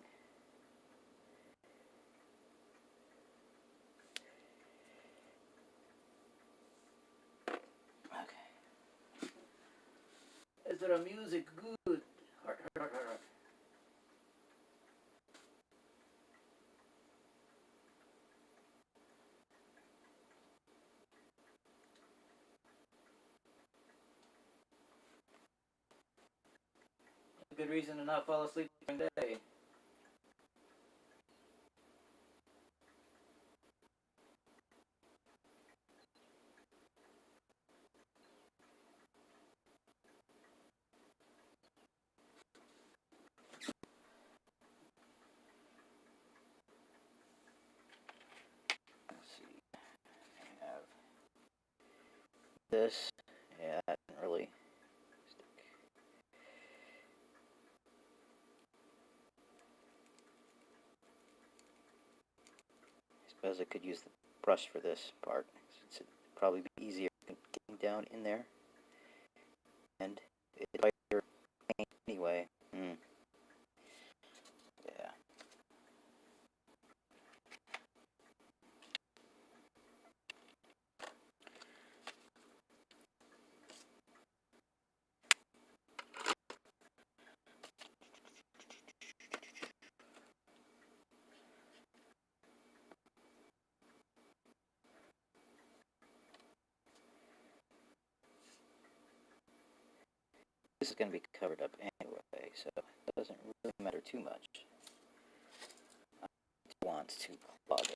Okay. Is there a music good? Heart, heart, heart, heart. A good reason to not fall asleep during the day. Let's see. I have this. Yeah, that didn't really stick. I suppose I could use the brush for this part. It'd probably be easier getting down in there. And it's lighter paint anyway. Yeah. this is going to be covered up anyway, so it doesn't really matter too much. I want to clog it.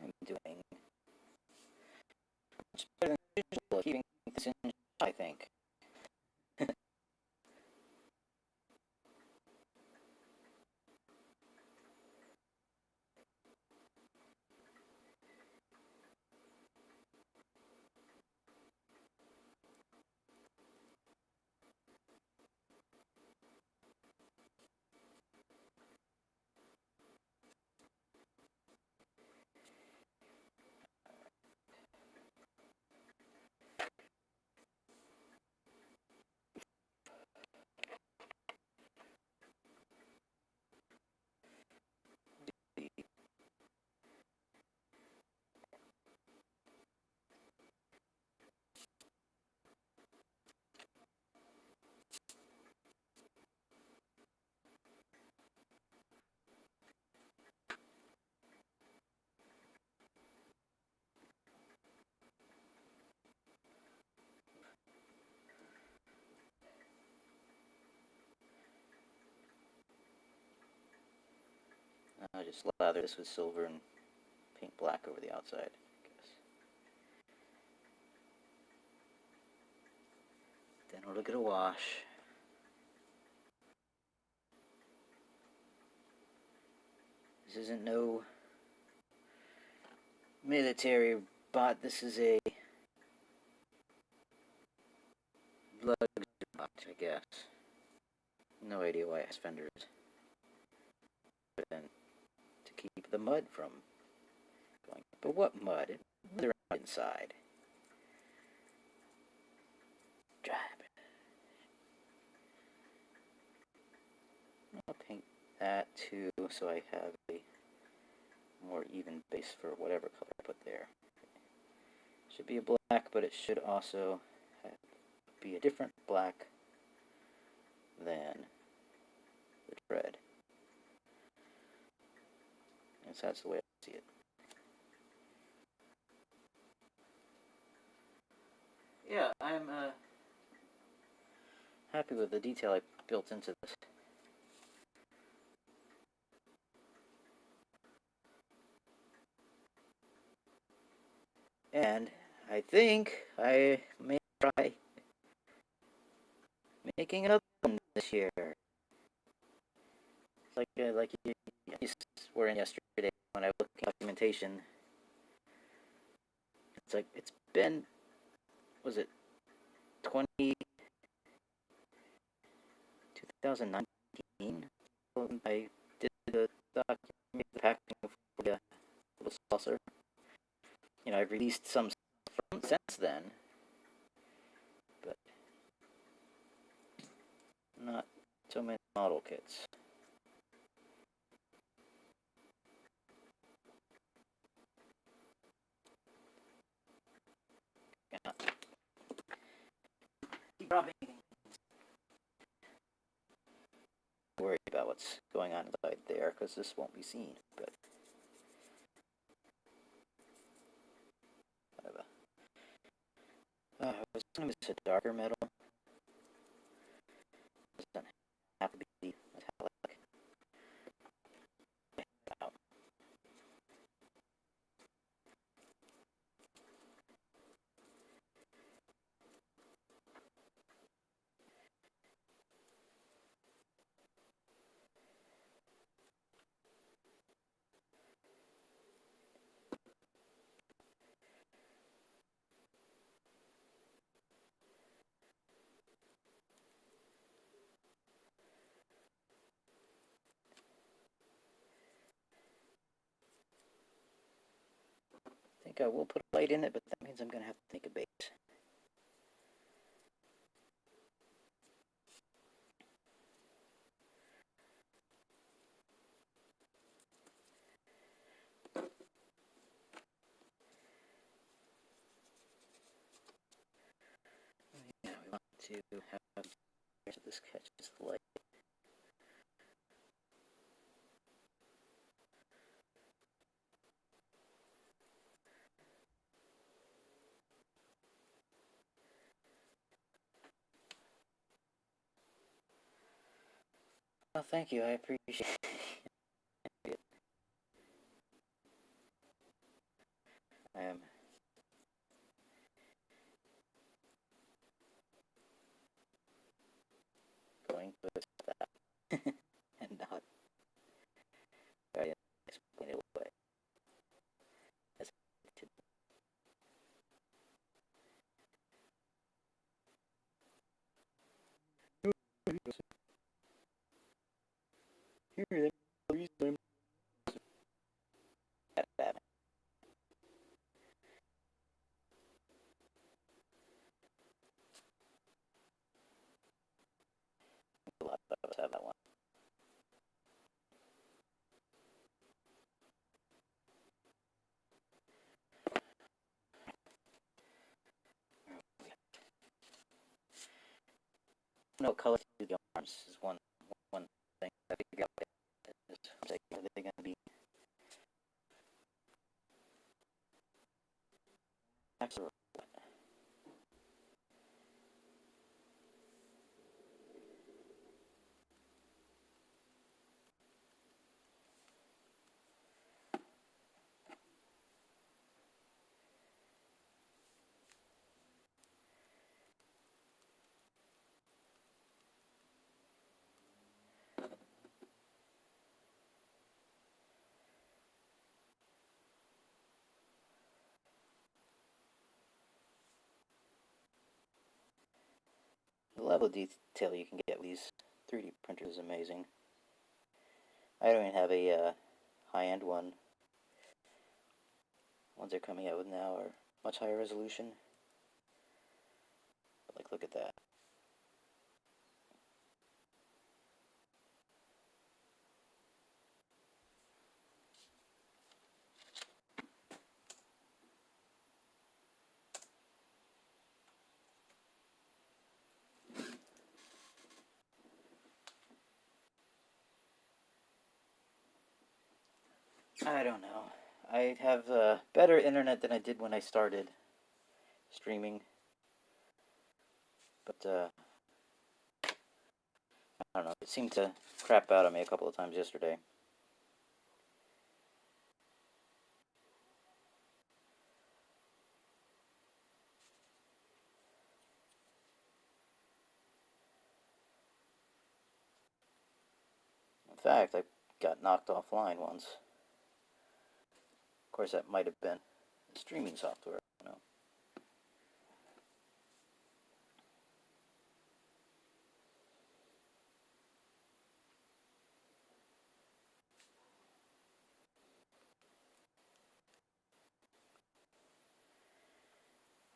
I'm doing much better than usual at keeping this in, I think. I'll just lather this with silver and paint black over the outside, I guess. Then it'll get a wash. This isn't no military bot, this is a blood bot, I guess. No idea why it has fenders. But then to keep the mud from going. But what mud? They're inside. Dry. I'll paint that too, so I have a more even base for whatever color I put there. Should be a black, but it should also be a different black than the tread. And so that's the way I see it. Yeah, I'm happy with the detail I built into this. And I think I may try making another one this year. It's like you were in yesterday when I looked at documentation. It's like it's been, was it 2019? I did the packing for the little saucer. You know, I've released some from since then, but not so many model kits. Yeah. Keep dropping. Worry about what's going on inside there because this won't be seen, but I was going to use a darker metal. It doesn't have to be metallic. I think I will put a light in it, but that means I'm going to have to make a base. to have this catches the light. Oh, thank you. I appreciate it. I am going to stop and not try to explain it away. As here, the reason I'm a lot of us have that one. No color to the arms is one thing I figure out. Are they going to be actually? The level of detail you can get with these 3D printers is amazing. I don't even have a high-end one. Ones they're coming out with now are much higher resolution. But like, look at that. I don't know. I have better internet than I did when I started streaming. But, I don't know. It seemed to crap out on me a couple of times yesterday. In fact, I got knocked offline once. Of course, that might have been streaming software. I don't know.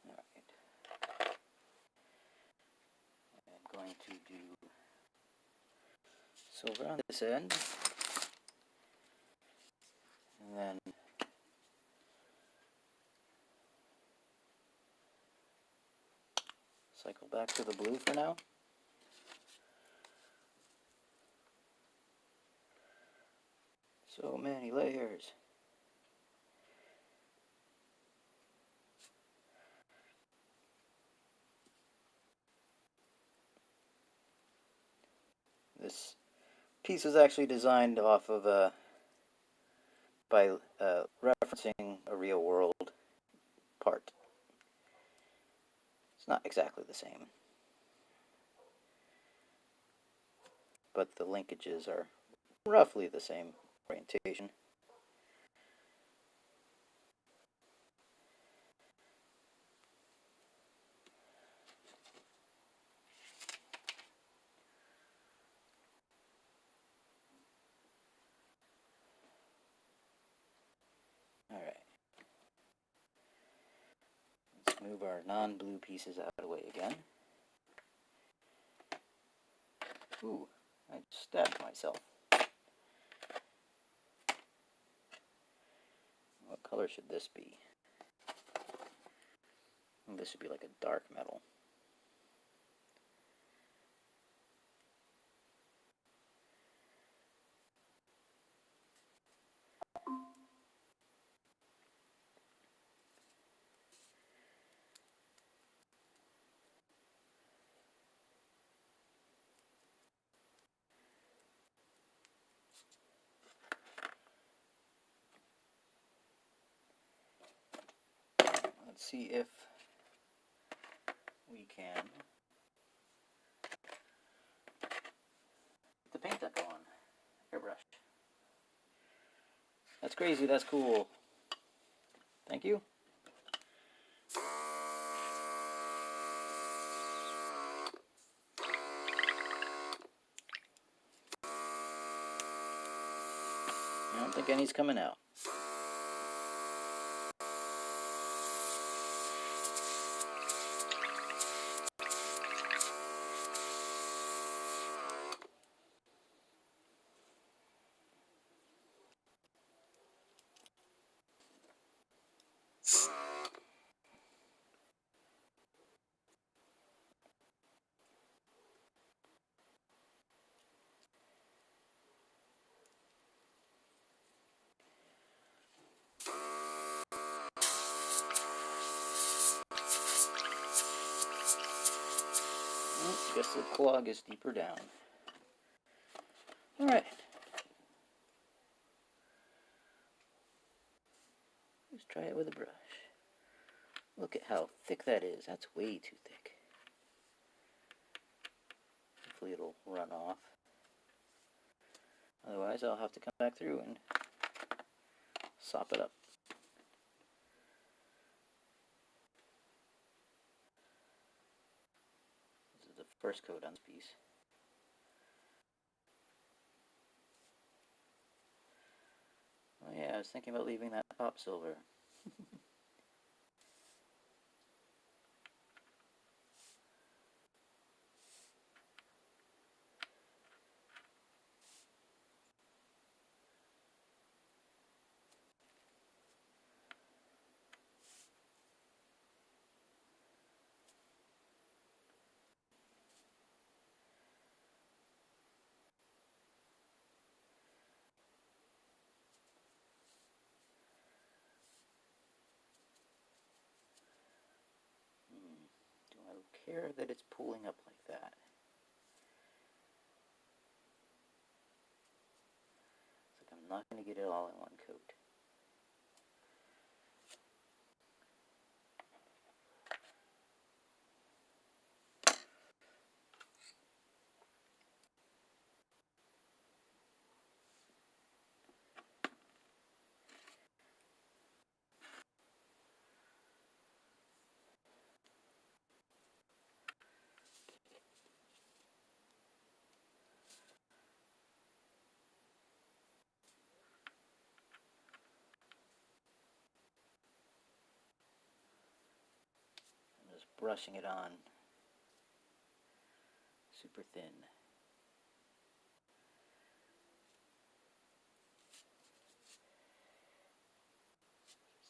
Alright. I'm going to do silver on this end. And then cycle back to the blue for now. So many layers. This piece was actually designed off of by referencing a real world part. It's not exactly the same, but the linkages are roughly the same orientation. Alright. Let's move our non-blue pieces out of the way again. Ooh, I just stabbed myself. What color should this be? This should be like a dark metal. Let's see if we can get the paint to go on. Airbrush. That's crazy, that's cool. Thank you. I don't think any's coming out. Guess the clog is deeper down. Alright. Let's try it with a brush. Look at how thick that is. That's way too thick. Hopefully it'll run off. Otherwise I'll have to come back through and sop it up. This is the first coat on this piece. Oh yeah, I was thinking about leaving that pop silver. Do I care that it's pulling up like that? It's like I'm not going to get it all in one coat. Just brushing it on super thin.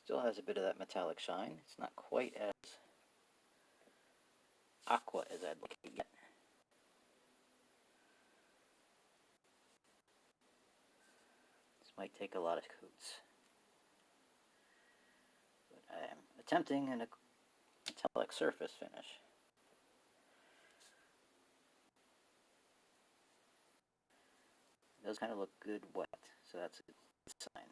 Still has a bit of that metallic shine. It's not quite as aqua as I'd like it yet. This might take a lot of coats. But I am attempting a metallic surface finish. It does kind of look good wet, so that's a good sign.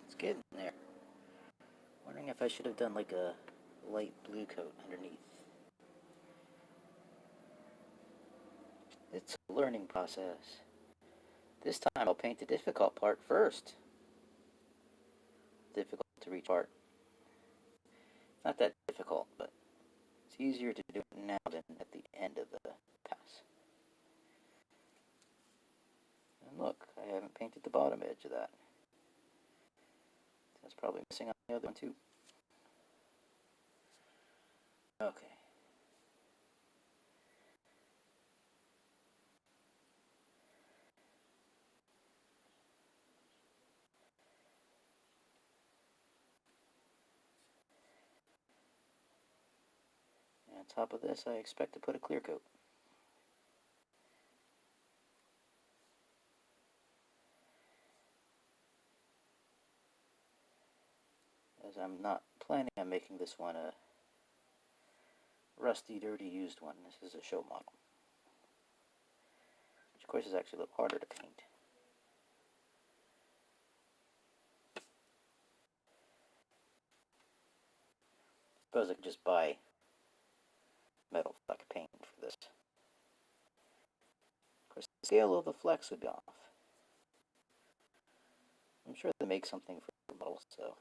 It's getting there. Wondering if I should have done like a light blue coat underneath. It's a learning process. This time I'll paint the difficult part first. Difficult to reach part. Not that difficult, but it's easier to do it now than at the end of the pass. And look, I haven't painted the bottom edge of that. That's probably missing on the other one too. Okay. And on top of this, I expect to put a clear coat. As I'm not planning on making this one a rusty, dirty, used one. This is a show model. Which, of course, is actually a little harder to paint. Suppose I could just buy metal fleck paint for this. Of course, the scale of the flecks would be off. I'm sure they make something for models, so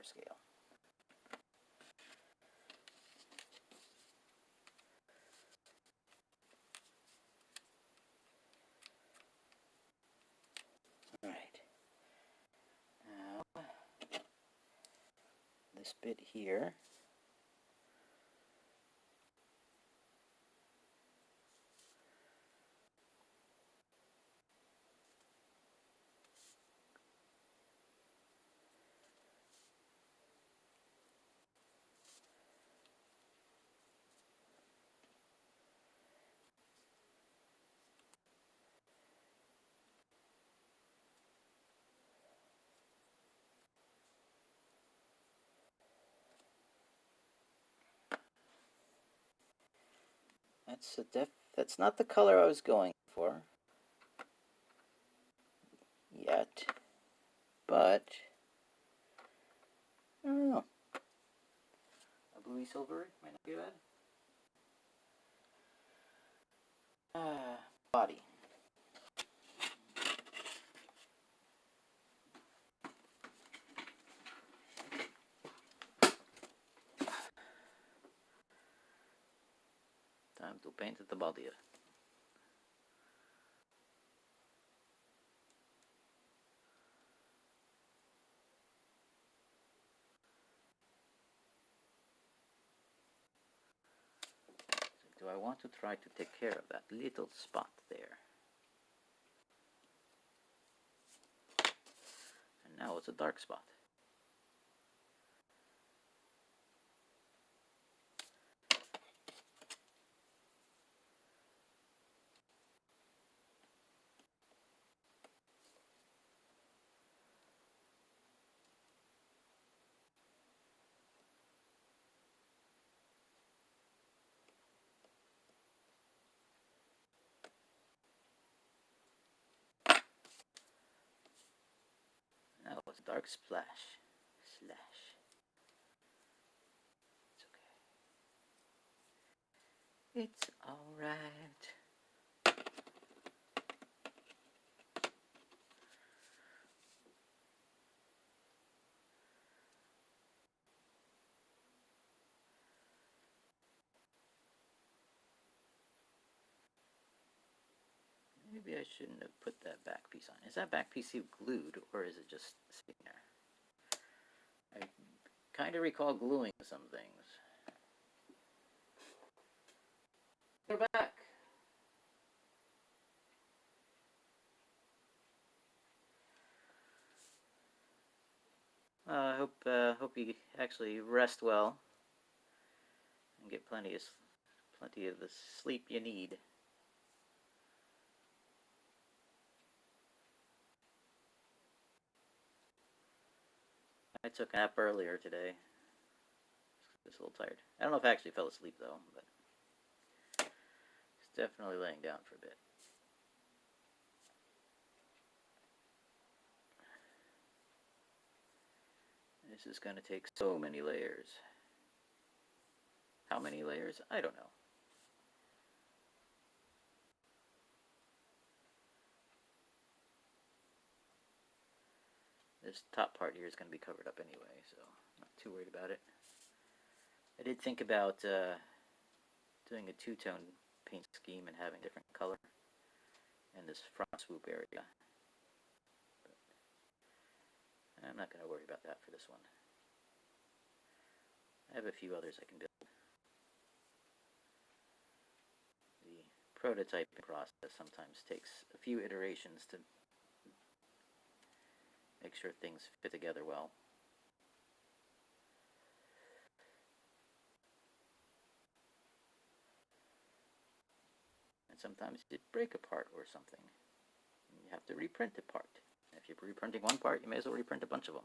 scale. All right. Now, this bit here. That's not the color I was going for yet, but I don't know. A bluey silver might not be bad. Body. Time to paint the body. So do I want to try to take care of that little spot there? And now it's a dark spot. Now it's a dark splash. Slash. It's okay. It's alright. Maybe I shouldn't have put that back piece on. Is that back piece glued, or is it just sitting there? I kind of recall gluing some things. We're back. I hope you actually rest well and get plenty of the sleep you need. I took a nap earlier today. Just a little tired. I don't know if I actually fell asleep though, but it's definitely laying down for a bit. This is going to take so many layers. How many layers? I don't know. This top part here is going to be covered up anyway, so I'm not too worried about it. I did think about doing a two-tone paint scheme and having different color in this front swoop area. But I'm not going to worry about that for this one. I have a few others I can build. The prototyping process sometimes takes a few iterations to make sure things fit together well. And sometimes it break apart or something. And you have to reprint a part. And if you're reprinting one part, you may as well reprint a bunch of them.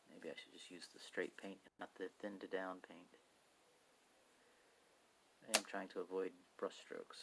Maybe I should just use the straight paint, not the thinned down paint. I am trying to avoid brush strokes.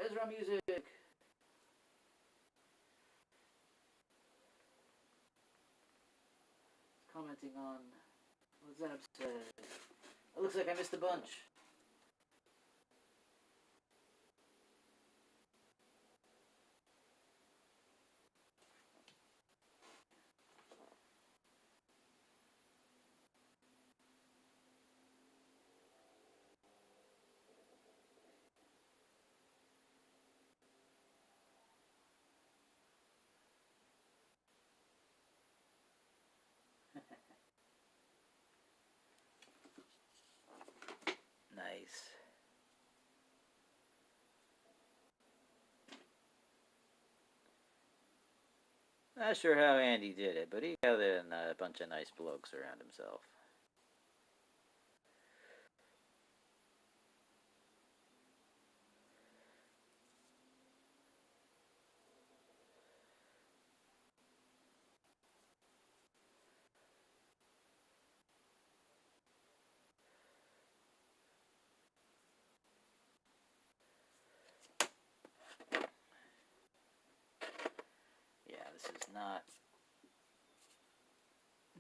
Ezra music! Commenting on what Zab said. It looks like I missed a bunch. Nice. Not sure how Andy did it, but he gathered a bunch of nice blokes around himself. Yeah, this is not...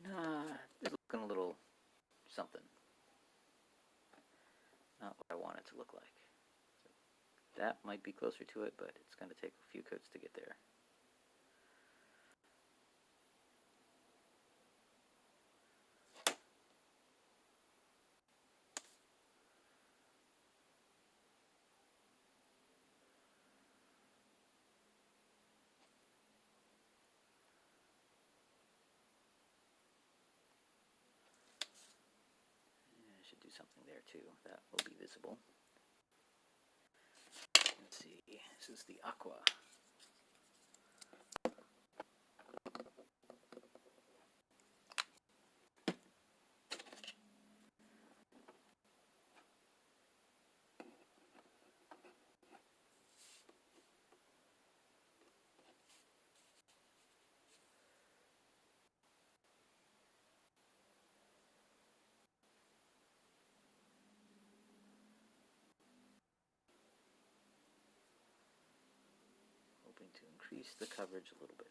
Nah, it's looking a little something. Not what I want it to look like. So that might be closer to it, but it's going to take a few coats to get there. I should do something there too. That will be visible. Let's see. This is the aqua. Hoping to increase the coverage a little bit.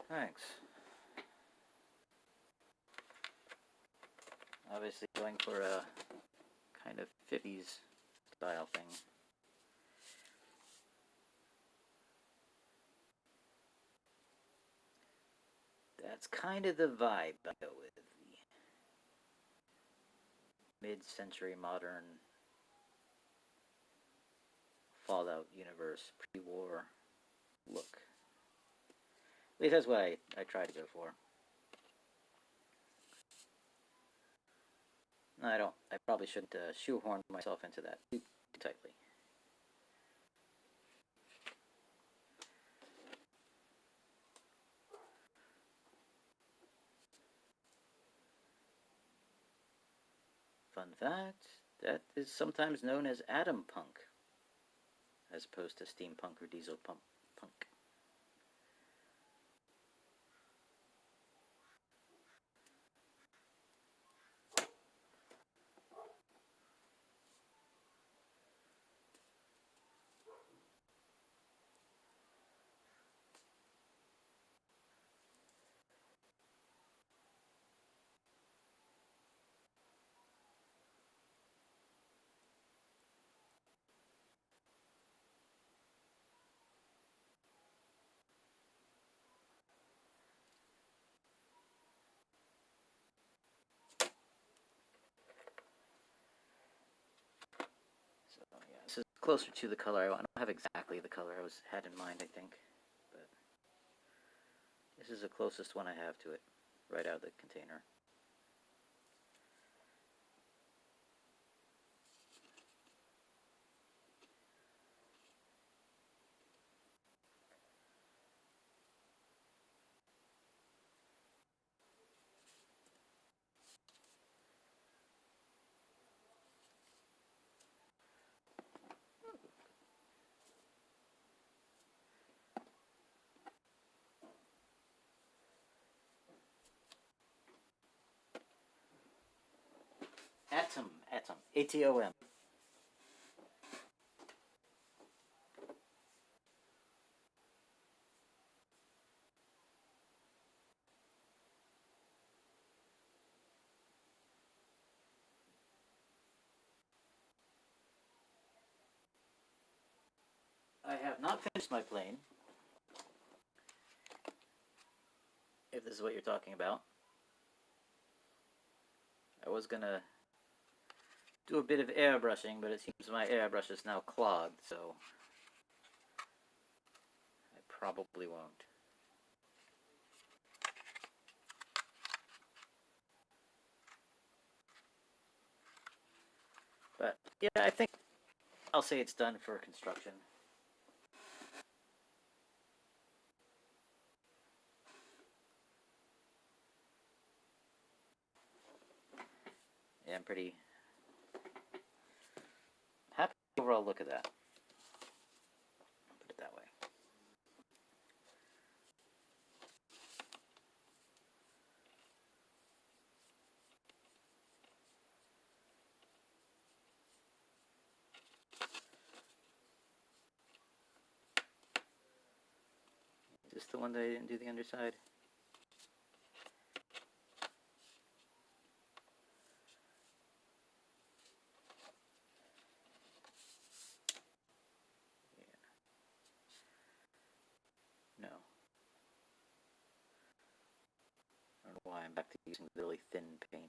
Thanks. Obviously going for a kind of 50s style thing. That's kind of the vibe I go with. The mid-century modern Fallout universe, pre-war look. At least that's what I try to go for. No, I don't. I probably shouldn't shoehorn myself into that too tightly. Fun fact, that is sometimes known as atom punk, as opposed to steampunk or diesel punk. So yeah, this is closer to the color I want. I don't have exactly the color I had in mind, I think, but this is the closest one I have to it, right out of the container. Atom, A-T-O-M. I have not finished my plane, if this is what you're talking about. I was gonna do a bit of airbrushing, but it seems my airbrush is now clogged, so I probably won't. But yeah, I think I'll say it's done for construction. Yeah, I'm pretty happy with the overall look of that. Put it that way. Is this the one that I didn't do the underside? No. I don't know why I'm back to using really thin paint.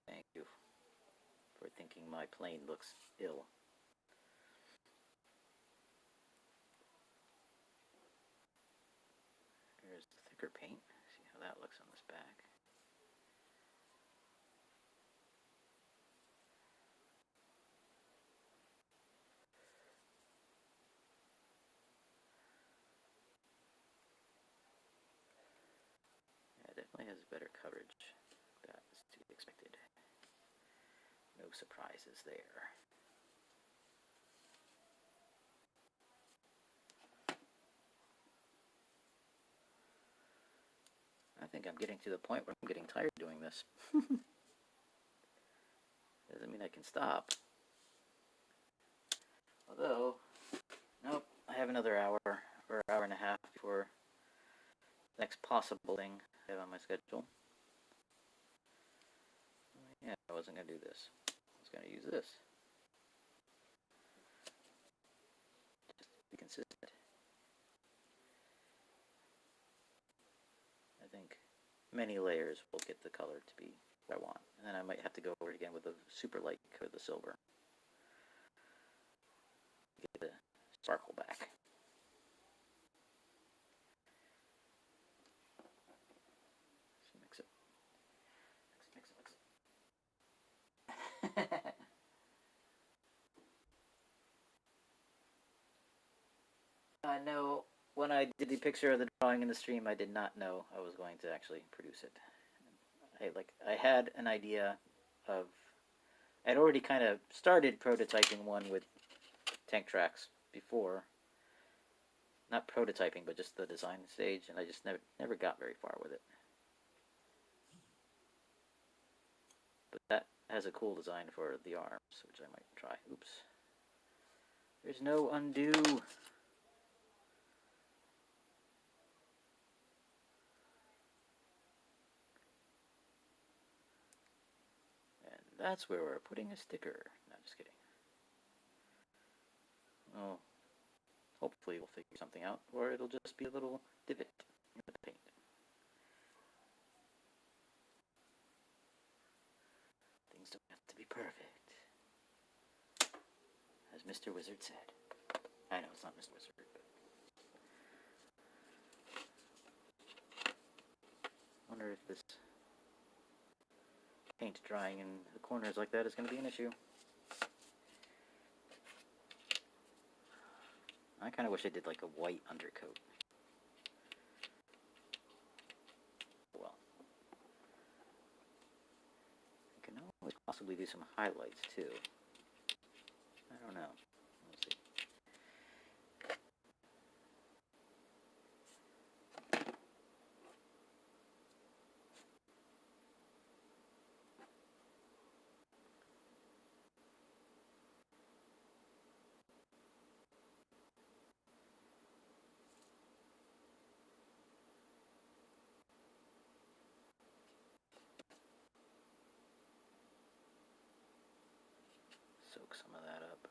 Thank you for thinking my plane looks ill. Here's the thicker paint. See how that looks on this back. has better coverage. That's to be expected. No surprises there. I think I'm getting to the point where I'm getting tired doing this. Doesn't mean I can stop. Although, nope, I have another hour or hour and a half before the next possible thing I have on my schedule. Yeah, I wasn't going to do this. I was going to use this. Just to be consistent. I think many layers will get the color to be what I want. And then I might have to go over it again with a super light coat of the silver. Get the sparkle back. Mix it. Mix it. No, when I did the picture of the drawing in the stream, I did not know I was going to actually produce it. I had an idea of, I'd already kind of started prototyping one with tank tracks before. Not prototyping, but just the design stage, and I just never got very far with it. But that has a cool design for the arms, which I might try. Oops. There's no undo. And that's where we're putting a sticker. No, just kidding. Oh, hopefully we'll figure something out, or it'll just be a little divot in the paint. Things don't have to be perfect, as Mr. Wizard said. I know it's not Mr. Wizard, but I wonder if this paint drying in the corners like that is going to be an issue. I kind of wish I did like a white undercoat. Well, I can always possibly do some highlights too. I don't know. We'll see. Soak some of that up.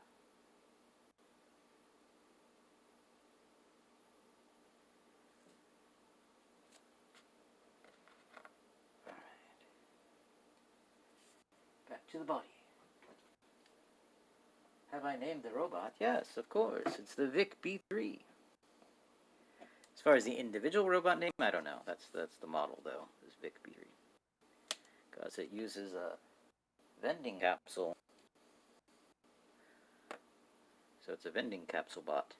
Alright. Back to the body. Have I named the robot? Yes, of course. It's the ViC B3. As far as the individual robot name, I don't know. That's the model, though, is ViC B3. Because it uses a vending capsule. So it's a vending capsule bot.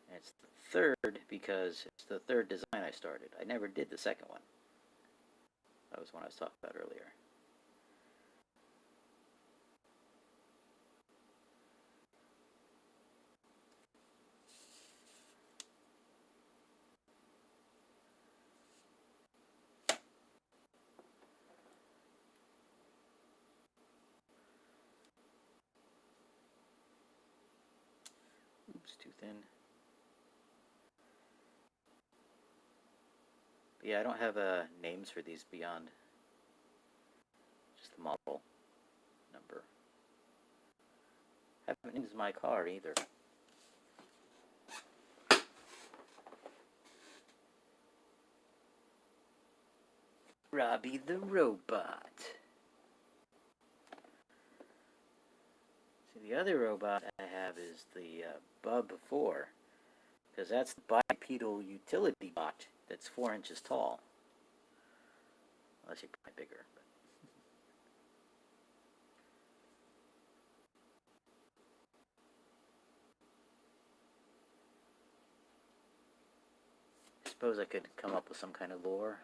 And it's the third because it's the third design I started. I never did the second one. That was one I was talking about earlier. Oops, too thin. But yeah, I don't have names for these beyond just the model number. I haven't named my car either. Robbie the Robot. See, the other robot I have is the Bub 4, because that's the bipedal utility bot that's 4 inches tall. Unless you're probably bigger. But. suppose I could come up with some kind of lore.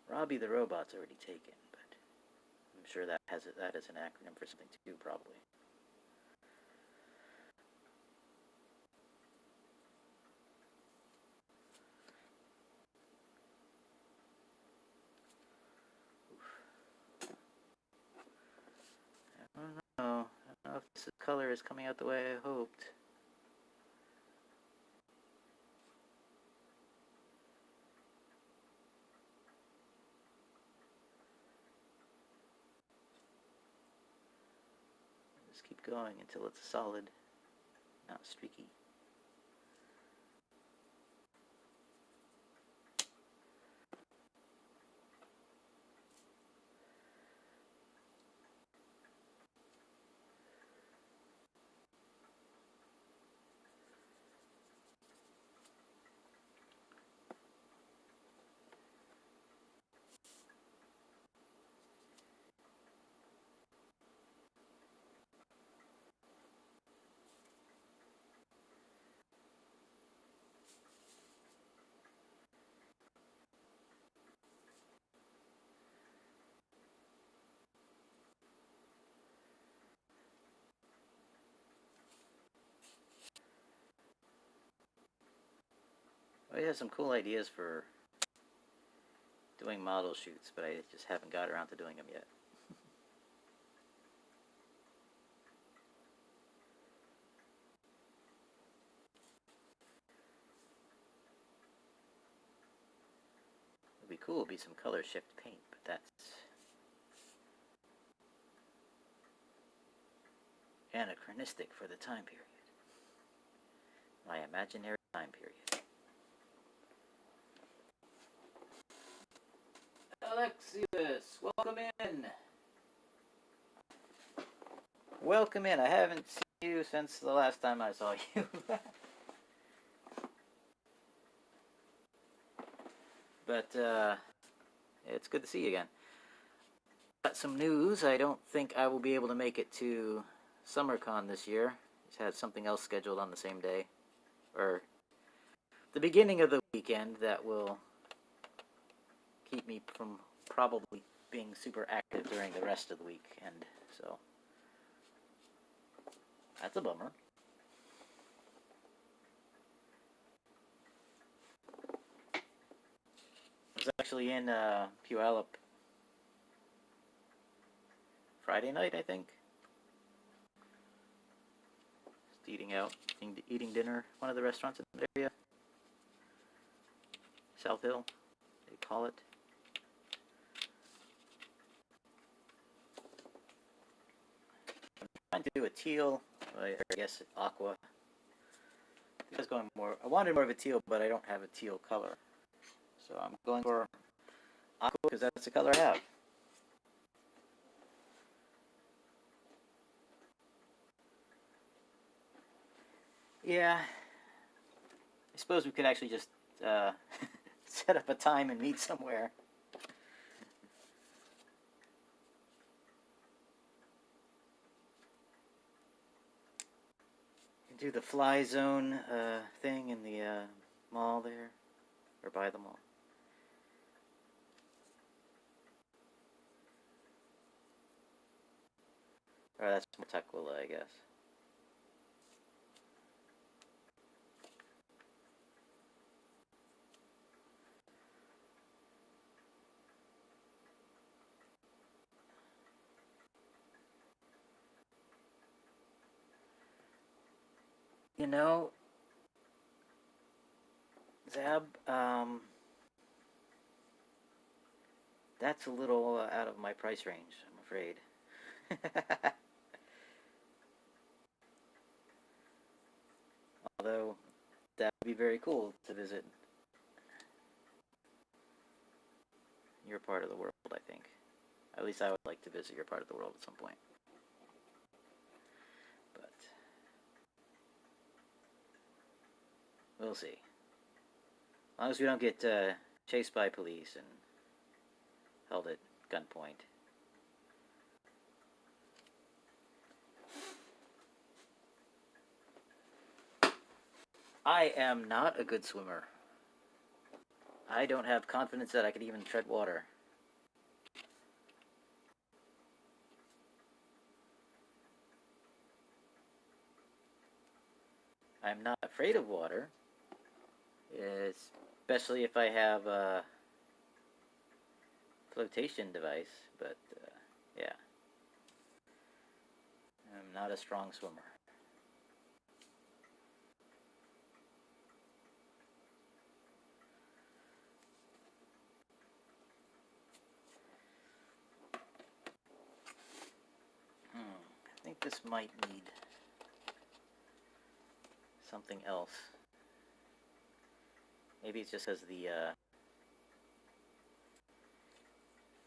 Robbie the Robot's already taken, but I'm sure that is an acronym for something too, probably. I don't know. I don't know if this color is coming out the way I hoped. Just keep going until it's solid, not streaky. I have some cool ideas for doing model shoots, but I just haven't got around to doing them yet. It'd be cool, it'd be some color shift paint, but that's anachronistic for the time period. My imaginary time period. Alexius, welcome in. Welcome in. I haven't seen you since the last time I saw you. But it's good to see you again. Got some news. I don't think I will be able to make it to SummerCon this year. Just had something else scheduled on the same day, or the beginning of the weekend, that will keep me from probably being super active during the rest of the weekend. So that's a bummer. I was actually in Puyallup Friday night, I think. Just eating out, eating dinner, one of the restaurants in the area. South Hill, they call it. I'm trying to do a teal, or I guess aqua. I was going more. I wanted more of a teal, but I don't have a teal color, so I'm going for aqua because that's the color I have. Yeah, I suppose we could actually just set up a time and meet somewhere. Do the fly zone thing in the mall there, or by the mall. Or that's more Tukwila, I guess. You know, Zab, that's a little out of my price range, I'm afraid. Although, that would be very cool to visit your part of the world, I think. At least I would like to visit your part of the world at some point. But we'll see. As long as we don't get chased by police and held at gunpoint. I am not a good swimmer. I don't have confidence that I could even tread water. I'm not afraid of water, especially if I have a flotation device, but yeah. I'm not a strong swimmer. I think this might need something else. Maybe it's just because the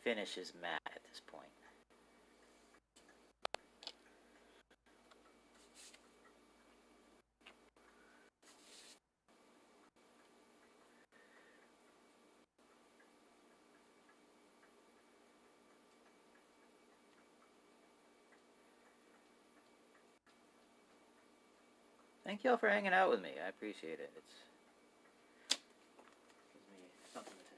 finish is matte at this point. Thank you all for hanging out with me. I appreciate it. It's gives me something to say.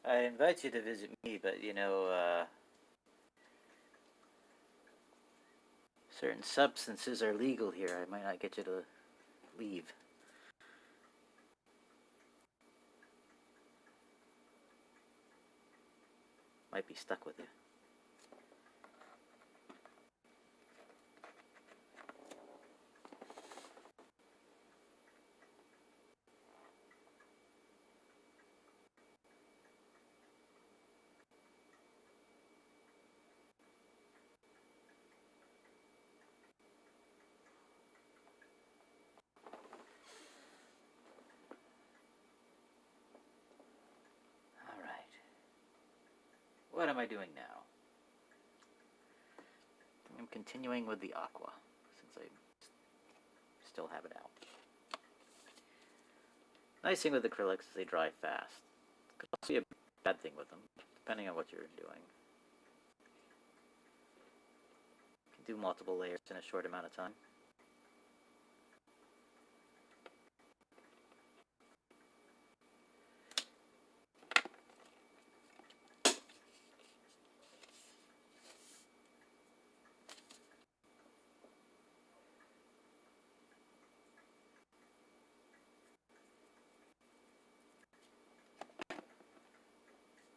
I invite you to visit me, but certain substances are legal here. I might not get you to leave. Might be stuck with you. Alright. What am I doing now? I'm continuing with the aqua, since I still have it out. Nice thing with acrylics is they dry fast. Could also be a bad thing with them, depending on what you're doing. You can do multiple layers in a short amount of time.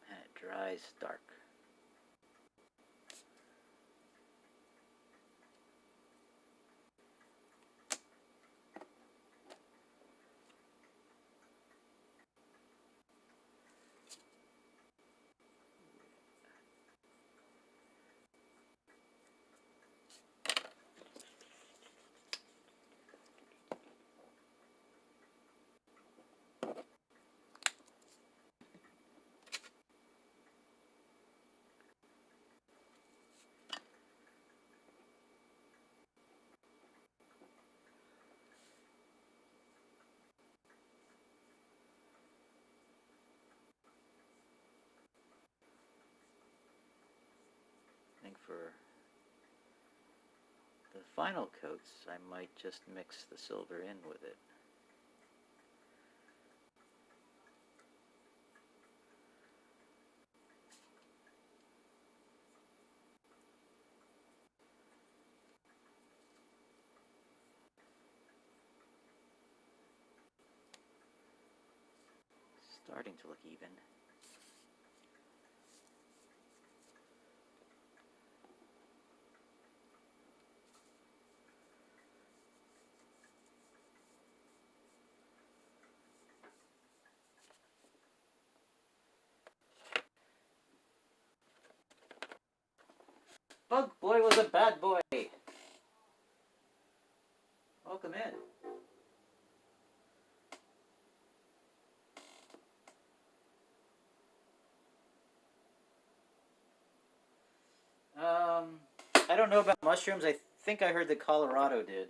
And it dries dark. I think for the final coats, I might just mix the silver in with it. Starting to look even. Pug Boy was a bad boy. Welcome in. I don't know about mushrooms. I think I heard that Colorado did.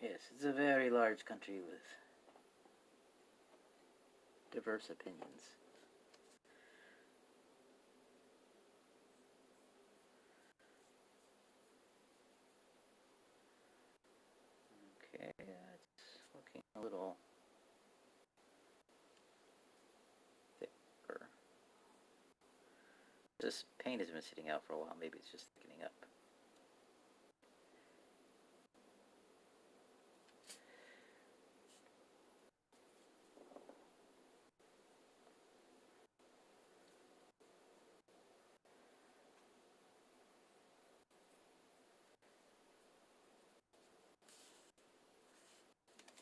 Yes, it's a very large country with diverse opinions. Okay, that's looking a little thicker. This paint has been sitting out for a while. Maybe it's just thickening up.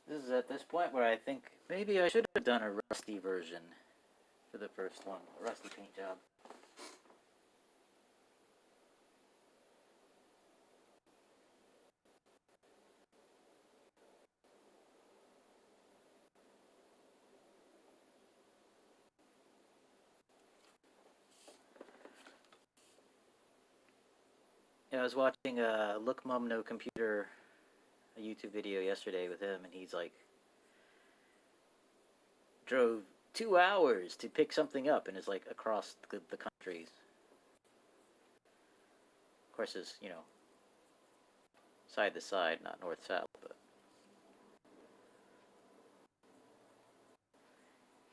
This is at this point where I think maybe I should have done a rusty version for the first one, a rusty paint job. Yeah, I was watching Look Mum No Computer, a YouTube video yesterday with him, and he's like, drove 2 hours to pick something up, and it's like across the country. Of course, it's, you know, side to side, not north south, but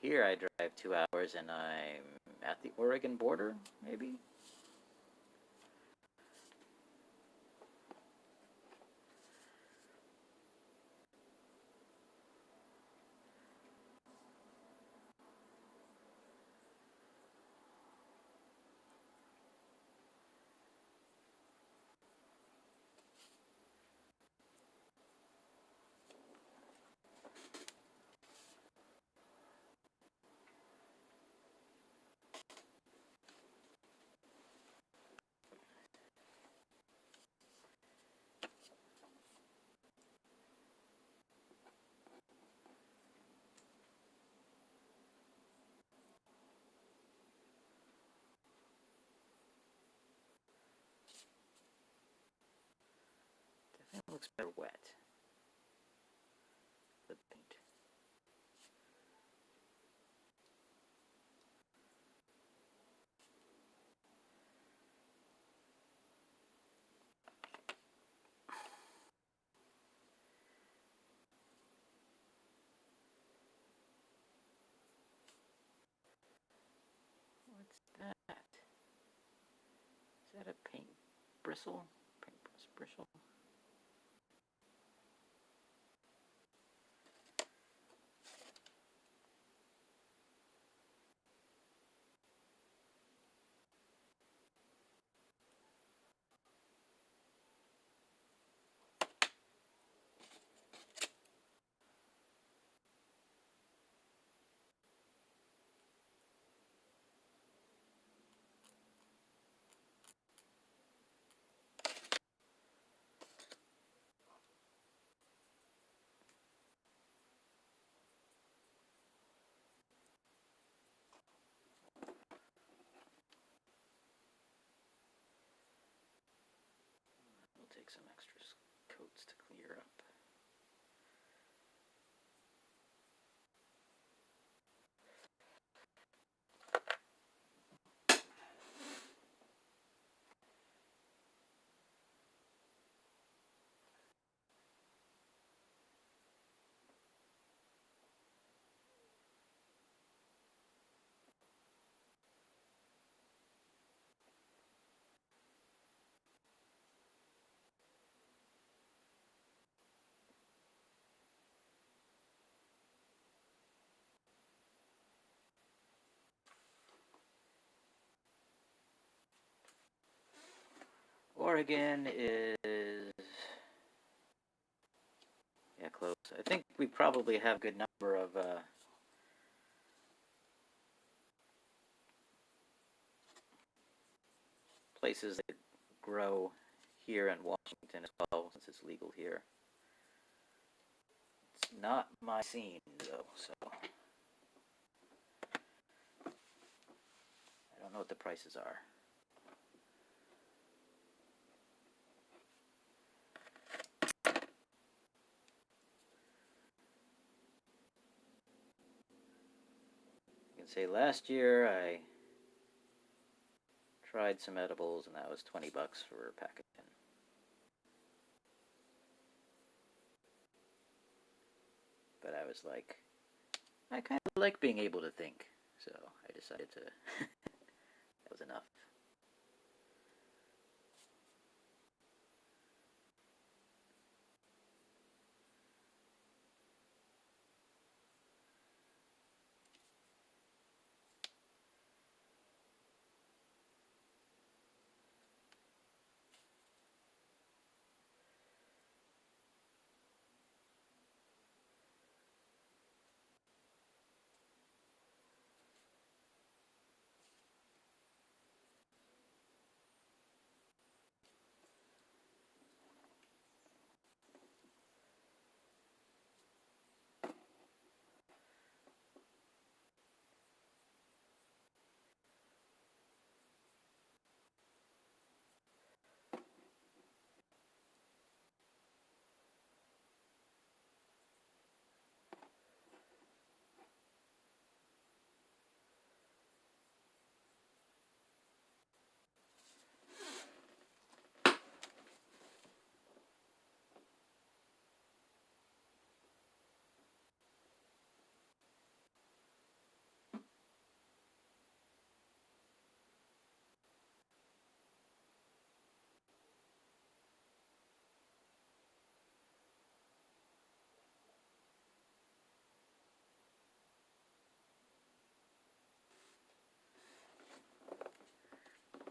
here I drive 2 hours and I'm at the Oregon border, maybe. Definitely looks better wet. The paint. What's that? Is that a paint bristle? Paintbrush bristle? We'll take some extra coats to clear up. Oregon is... yeah, close. I think we probably have a good number of places that grow here in Washington as well, since it's legal here. It's not my scene, though, so... I don't know what the prices are. You can say last year I tried some edibles and that was $20 for a pack of 10. But I was like, I kind of like being able to think, so I decided to... that was enough.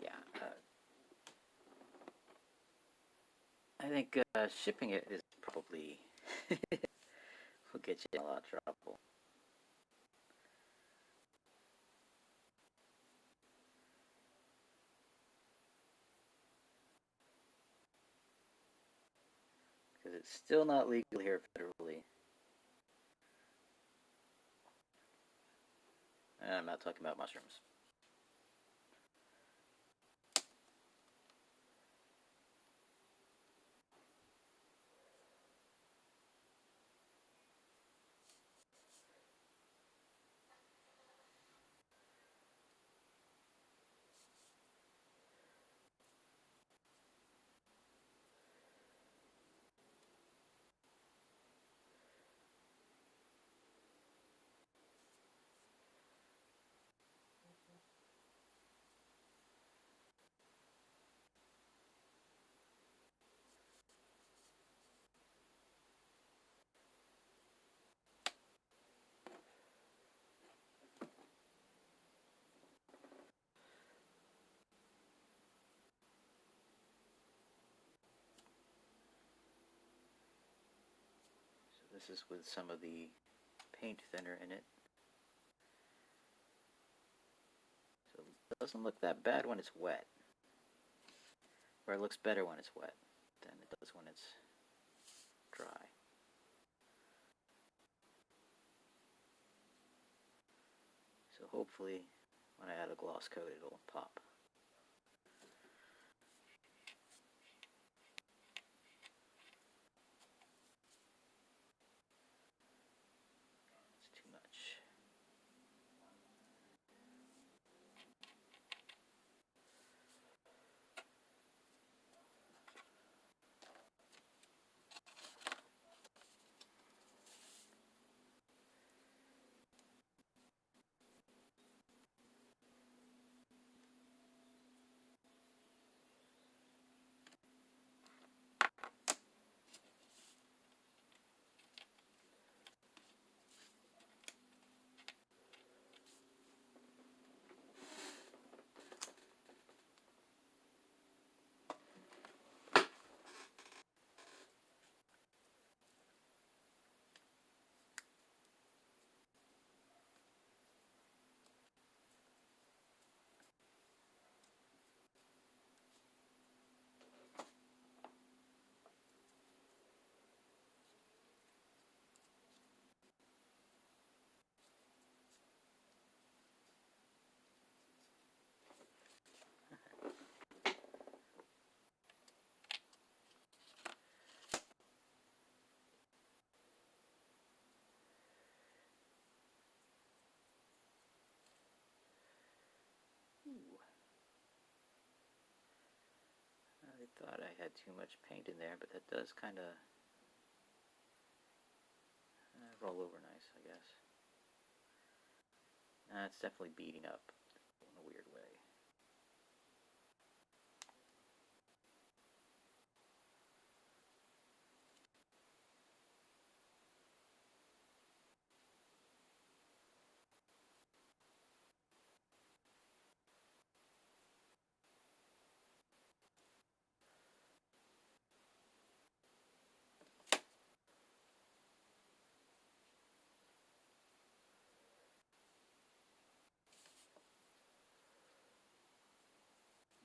Yeah, I think shipping it is probably... will get you in a lot of trouble. Because it's still not legal here federally. And I'm not talking about mushrooms. So this is with some of the paint thinner in it. So it doesn't look that bad when it's wet. Or it looks better when it's wet than it does when it's dry. So hopefully when I add a gloss coat it'll pop. It's too much. Ooh. I thought I had too much paint in there, but that does kind of roll over nice, I guess. It's definitely beating up in a weird way.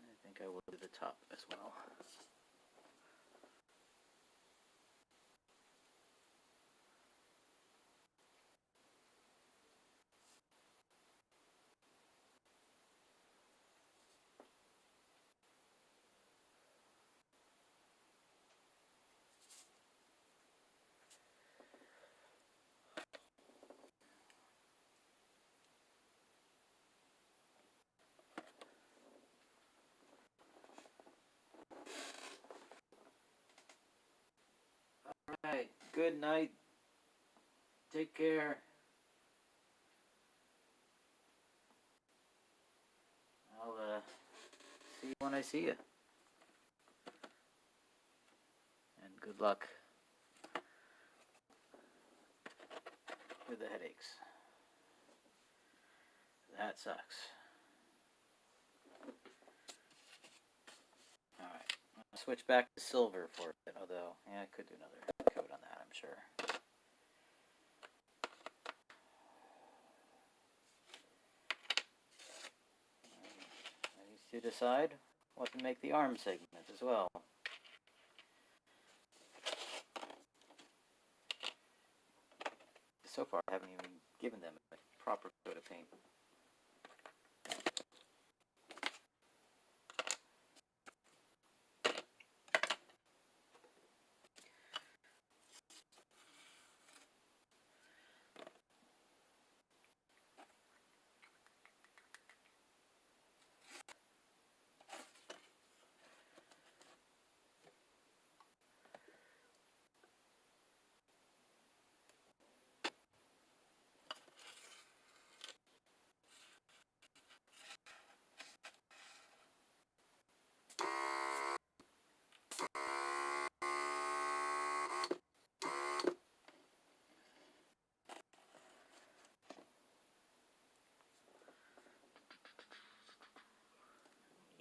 I think I will do the top as well. Alright, good night. Take care. I'll see you when I see you. And good luck with the headaches. That sucks. Alright, I'll switch back to silver for it, although, yeah, I could do another coat on that, I'm sure. I need to decide what to make the arm segment as well. So far, I haven't even given them a proper coat of paint.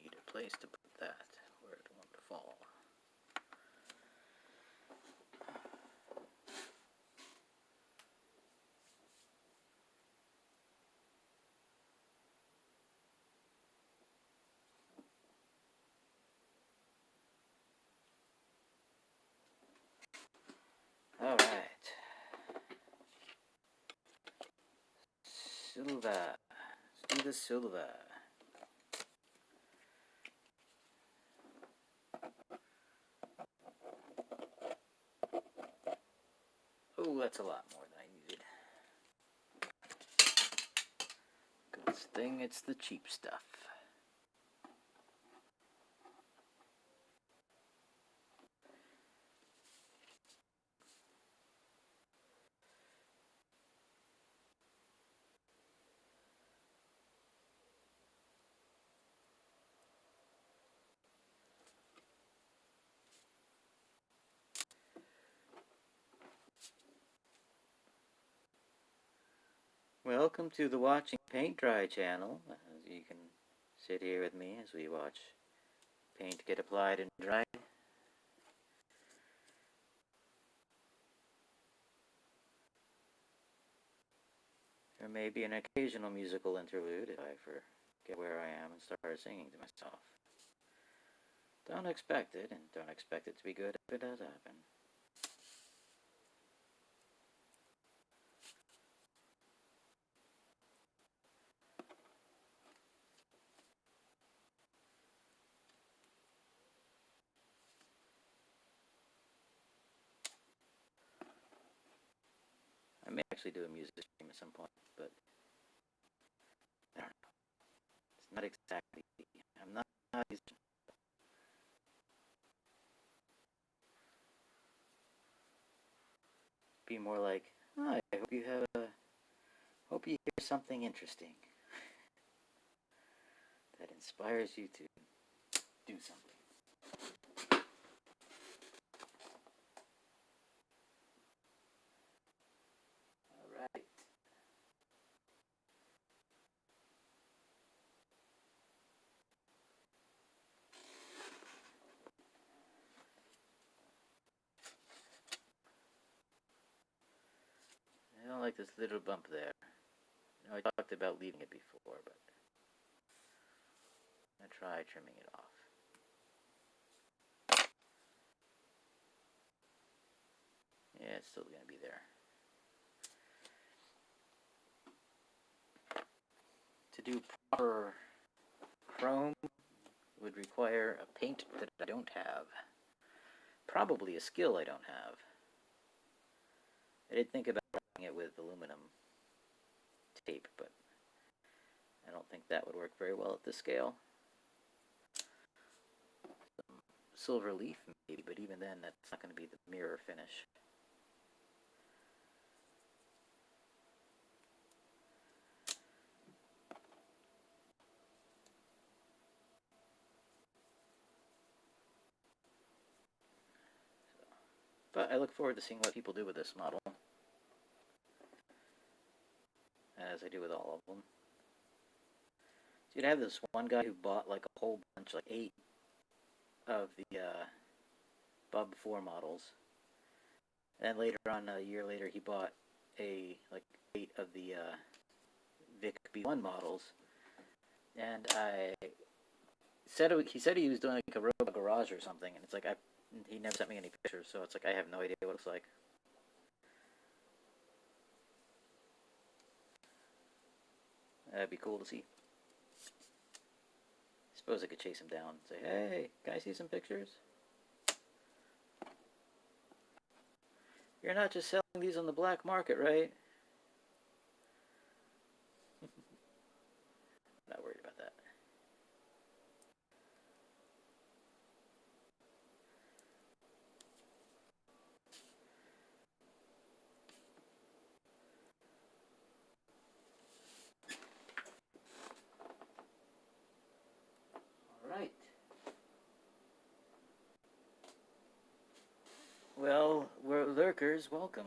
Need a place to put that where it won't fall. Alright. Silver. Let's do the silver. Oh, that's a lot more than I needed. Good thing it's the cheap stuff. Welcome to the Watching Paint Dry channel. You can sit here with me as we watch paint get applied and dried. There may be an occasional musical interlude if I forget where I am and start singing to myself. Don't expect it, and don't expect it to be good if it does happen. I may actually do a music stream at some point, but I don't know. not exactly. I'm not be more like, "Hi, I hope you hear something interesting that inspires you to do something." All right. I don't like this little bump there. You know, I talked about leaving it before, but I'm gonna try trimming it off. Yeah, it's still gonna be there. To do proper chrome would require a paint that I don't have. Probably a skill I don't have. I did think about doing it with aluminum tape, but I don't think that would work very well at this scale. Some silver leaf maybe, but even then that's not going to be the mirror finish. But I look forward to seeing what people do with this model, as I do with all of them. You'd have this one guy who bought like a whole bunch, like 8 of the Bub 4 models. And later on, a year later, he bought like 8 of the ViC B1 models. And he said he was doing like a robot garage or something, and it's like he never sent me any pictures, so it's like I have no idea what it looks like. That'd be cool to see. I suppose I could chase him down and say, "Hey, can I see some pictures? You're not just selling these on the black market, right?" Not worried about that. All right. Well, we're lurkers. Welcome.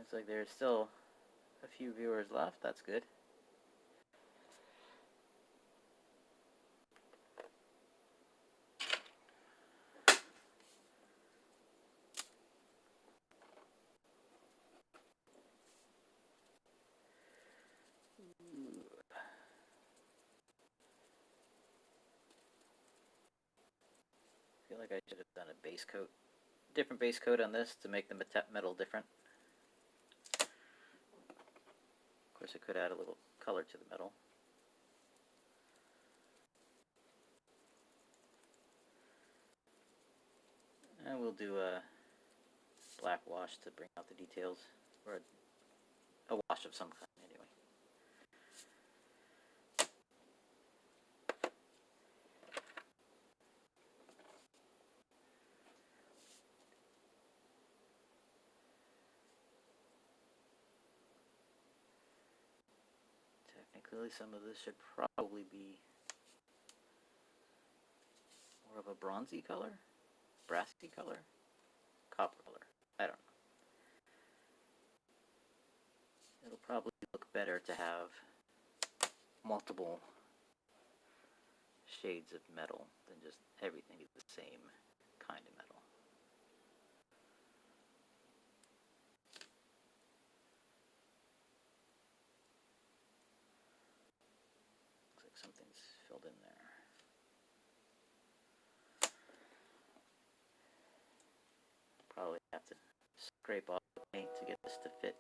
It's like there's still a few viewers left. That's good. I feel like I should have done a base coat, different base coat on this to make the metal different. Of course, I could add a little color to the metal. And we'll do a black wash to bring out the details, or a wash of some kind anyway. Technically, some of this should probably be more of a bronzy color, brassy color, copper color. I don't know. It'll probably look better to have multiple shades of metal than just everything is the same kind of metal. Looks like something's filled in there. Probably have to scrape off the paint to get this to fit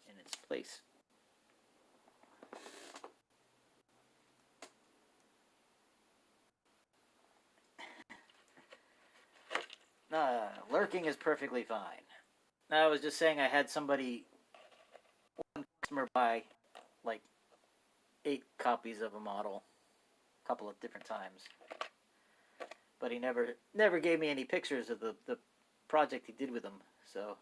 in its place. Lurking is perfectly fine. I was just saying I had one customer buy like 8 copies of a model a couple of different times. But he never gave me any pictures of the project he did with them. So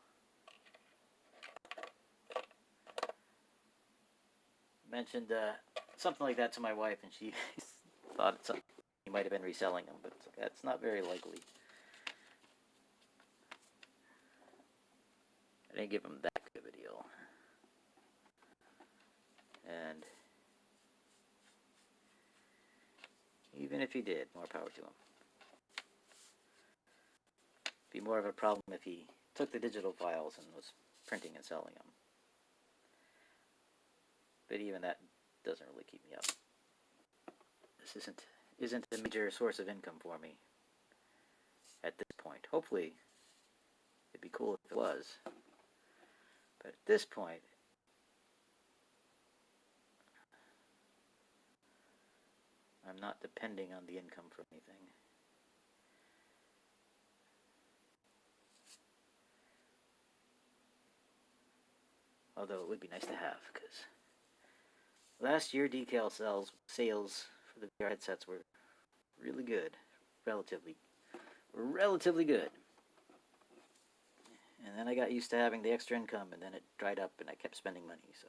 mentioned something like that to my wife, and she thought he might have been reselling them, but that's not very likely. I didn't give him that good of a deal. And even if he did, more power to him. Be more of a problem if he took the digital files and was printing and selling them. But even that doesn't really keep me up. This isn't a major source of income for me at this point. Hopefully, it'd be cool if it was. But at this point, I'm not depending on the income for anything. Although it would be nice to have, because last year decal sales for the VR headsets were really good, relatively good. And then I got used to having the extra income, and then it dried up, and I kept spending money. So,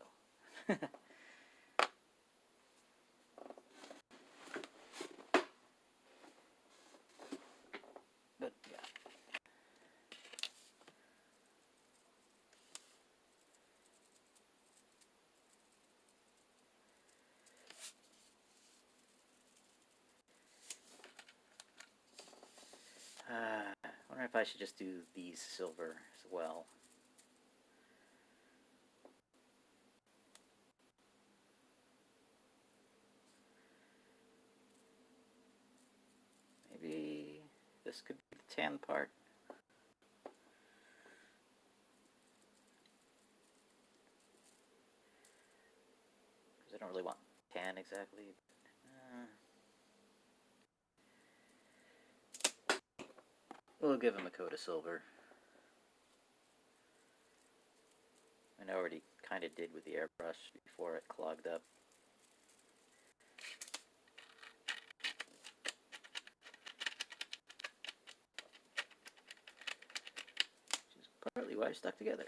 but yeah. I wonder if I should just do these silver as well. Maybe this could be the tan part. Because I don't really want tan exactly. We'll give him a coat of silver. I already kind of did with the airbrush before it clogged up. Which is partly why it's stuck together.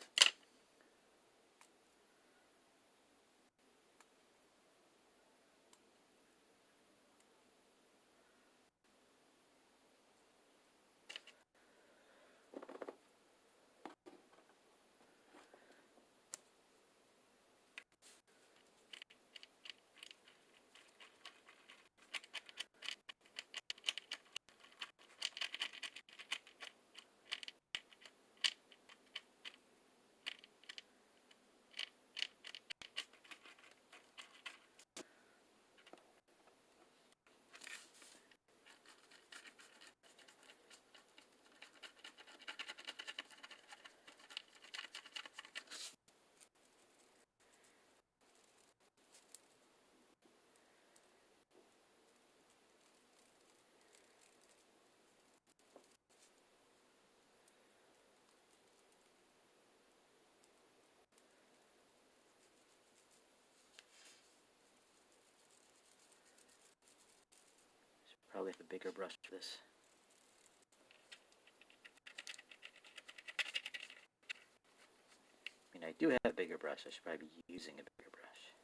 Probably have a bigger brush for this. I mean, I do have a bigger brush. I should probably be using a bigger brush.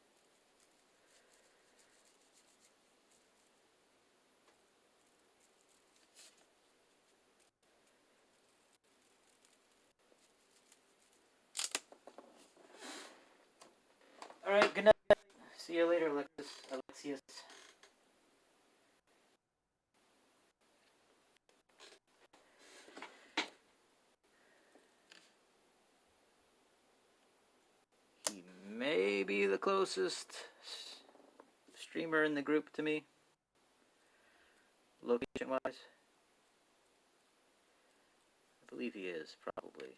Alright, good night. See you later, Alexius. He may be the closest streamer in the group to me, location-wise. I believe he is, probably.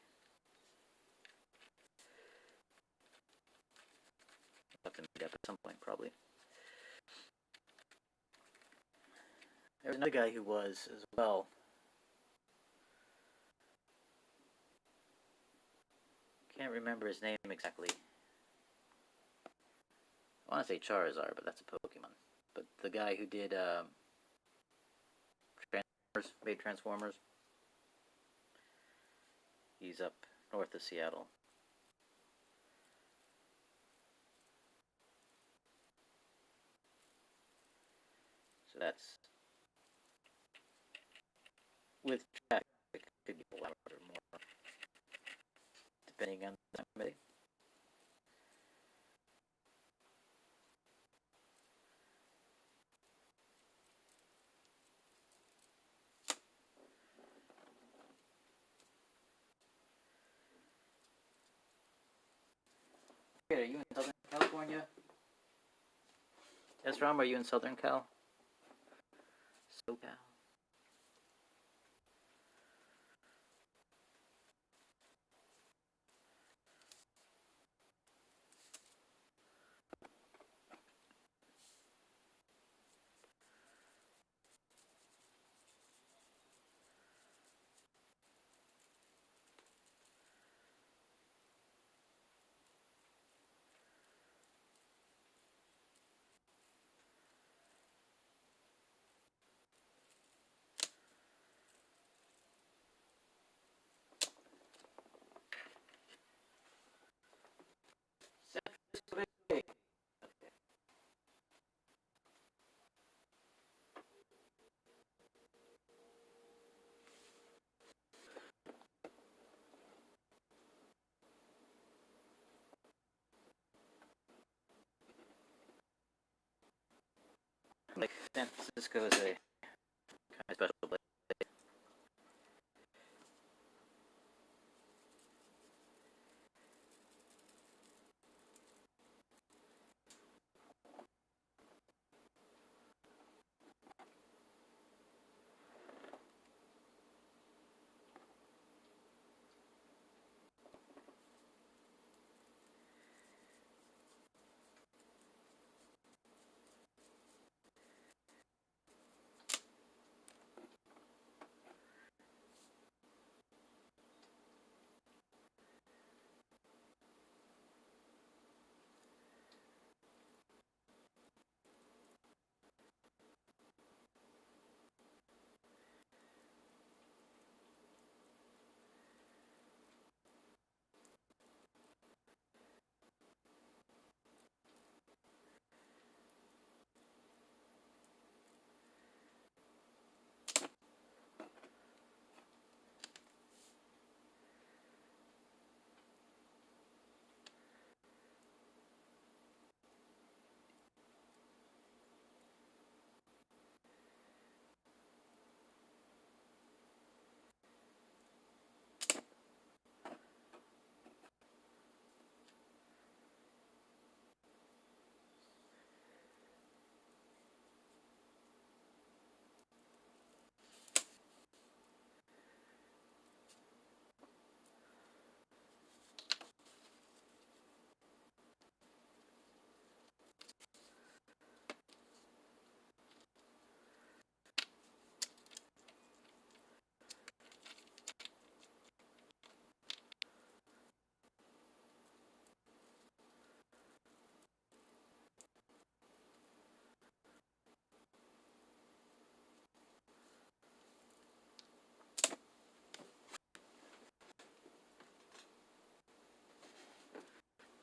I'll have to meet up at some point, probably. There's another guy who was as well. can't remember his name exactly. I want to say Charizard, but that's a Pokemon. But the guy who did made Transformers, he's up north of Seattle. So that's with traffic, it could be a lot or more, depending on the time of day. Are you in Southern California? Yes, Rom, are you in Southern Cal? SoCal? San Francisco Bay. Like San Francisco is a kind of special place.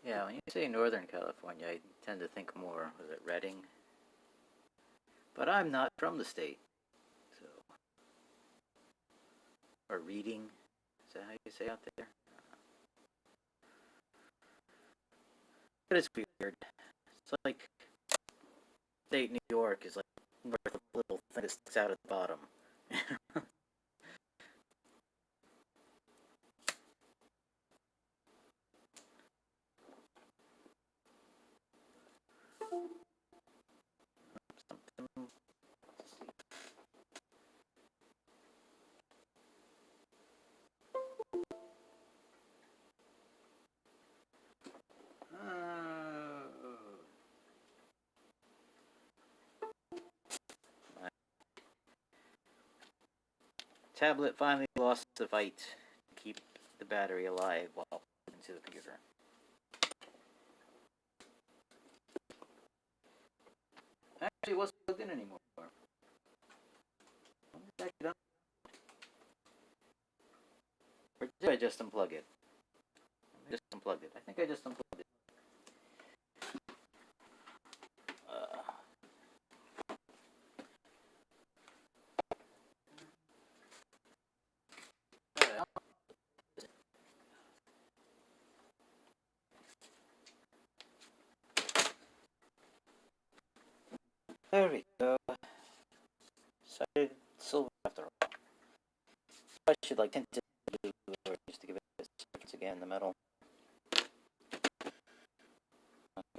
Yeah, when you say Northern California, I tend to think more, was it Redding? But I'm not from the state, so. Or Reading, is that how you say out there? But it's weird. It's like state New York is like worth a little thing that sticks out at the bottom. Tablet finally lost the fight to keep the battery alive while to the computer. Actually, it wasn't plugged in anymore. Or did I just unplug it? I just unplugged it. I think I just unplugged it. There we go. So silver after all. I should like tint it blue just to give it a difference again in the metal. Okay,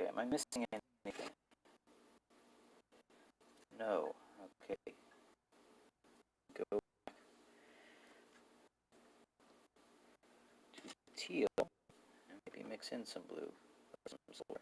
am I missing anything? No. Okay. Go to teal and maybe mix in some blue or some silver.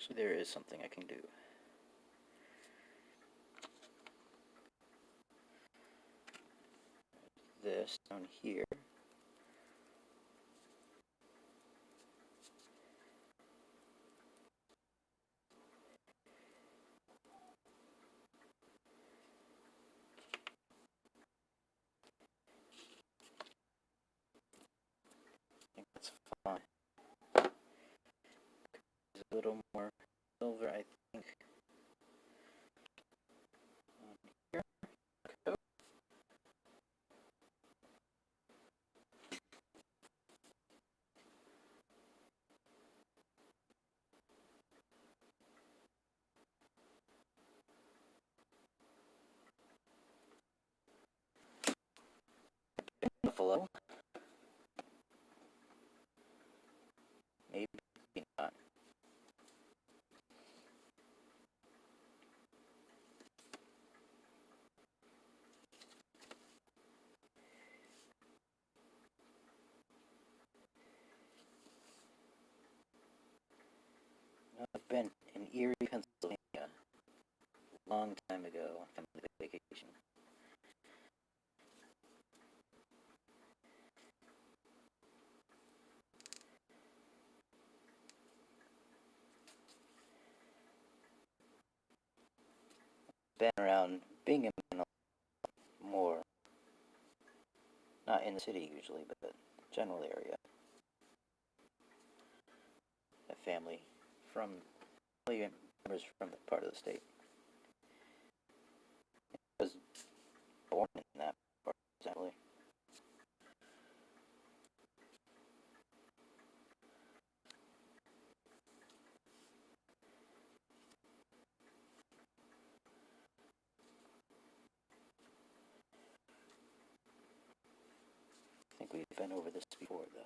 Actually, there is something I can do. This down here. I think that's fine. There's a little more silver, I think. Here. Okay. Buffalo. Maybe not. I've been in Erie, Pennsylvania a long time ago on family vacation. Been around Bingham more. Not in the city usually, but the general area. A family members from that part of the state. I was born in that part, exactly. I think we've been over this before, though.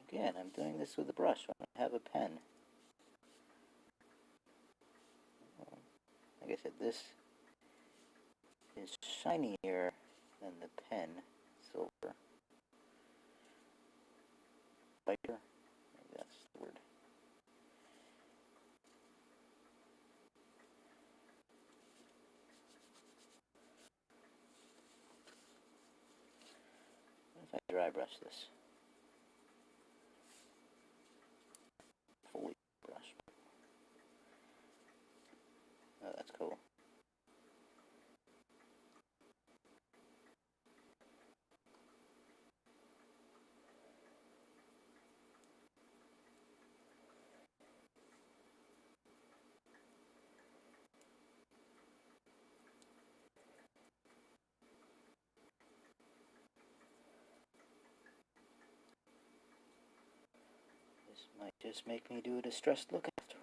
Again, I'm doing this with a brush when I have a pen. Like I said, this is shinier than the pen silver. Lighter? Maybe that's the word. What if I dry brush this? Fully brush. Oh, that's cool. This might just make me do a distressed look after all.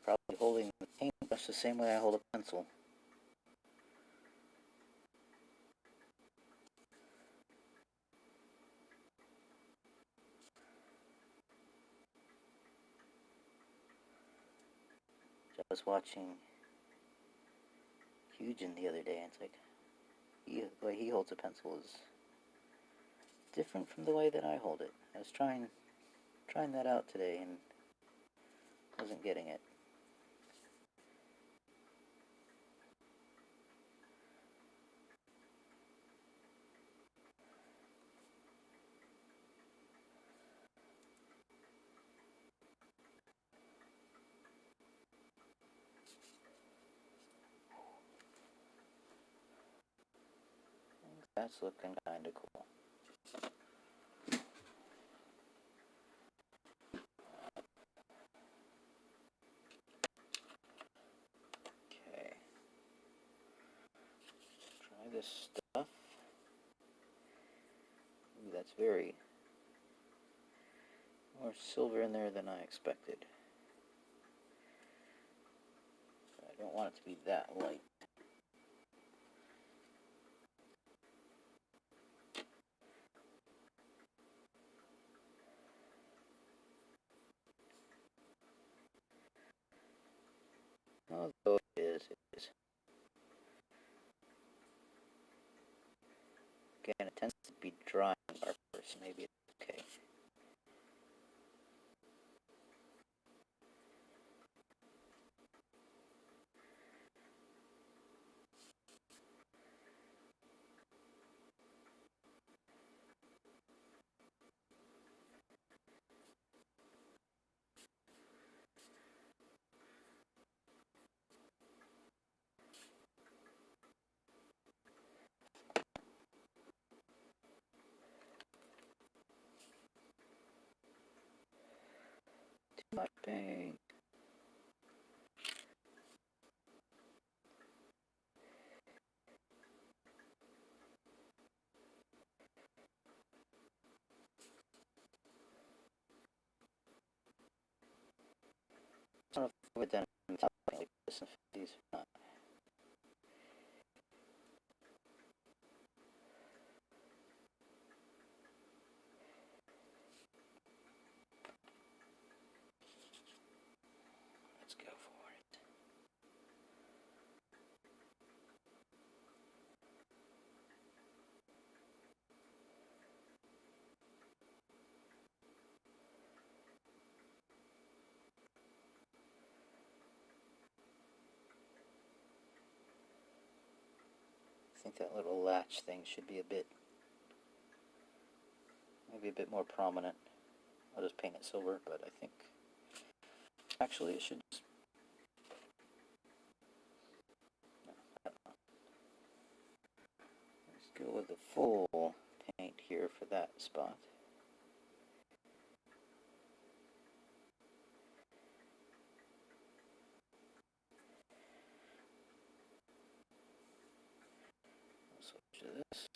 Probably holding the paintbrush the same way I hold a pencil. I was watching Hugin the other day, and it's like, the way he holds a pencil is different from the way that I hold it. I was trying that out today and wasn't getting it. That's looking kind of cool. Okay. Try this stuff. Ooh, that's very more silver in there than I expected. I don't want it to be that light. Although it is. Again, it tends to be dry and darker, so maybe it's okay. Too much paint. I don't know if we've done something like this in these or not. Let's go for it. I think that little latch thing should be maybe a bit more prominent. I'll just paint it silver, but I think actually it should just, no, I don't know. Let's go with the full paint here for that spot. Switch to this.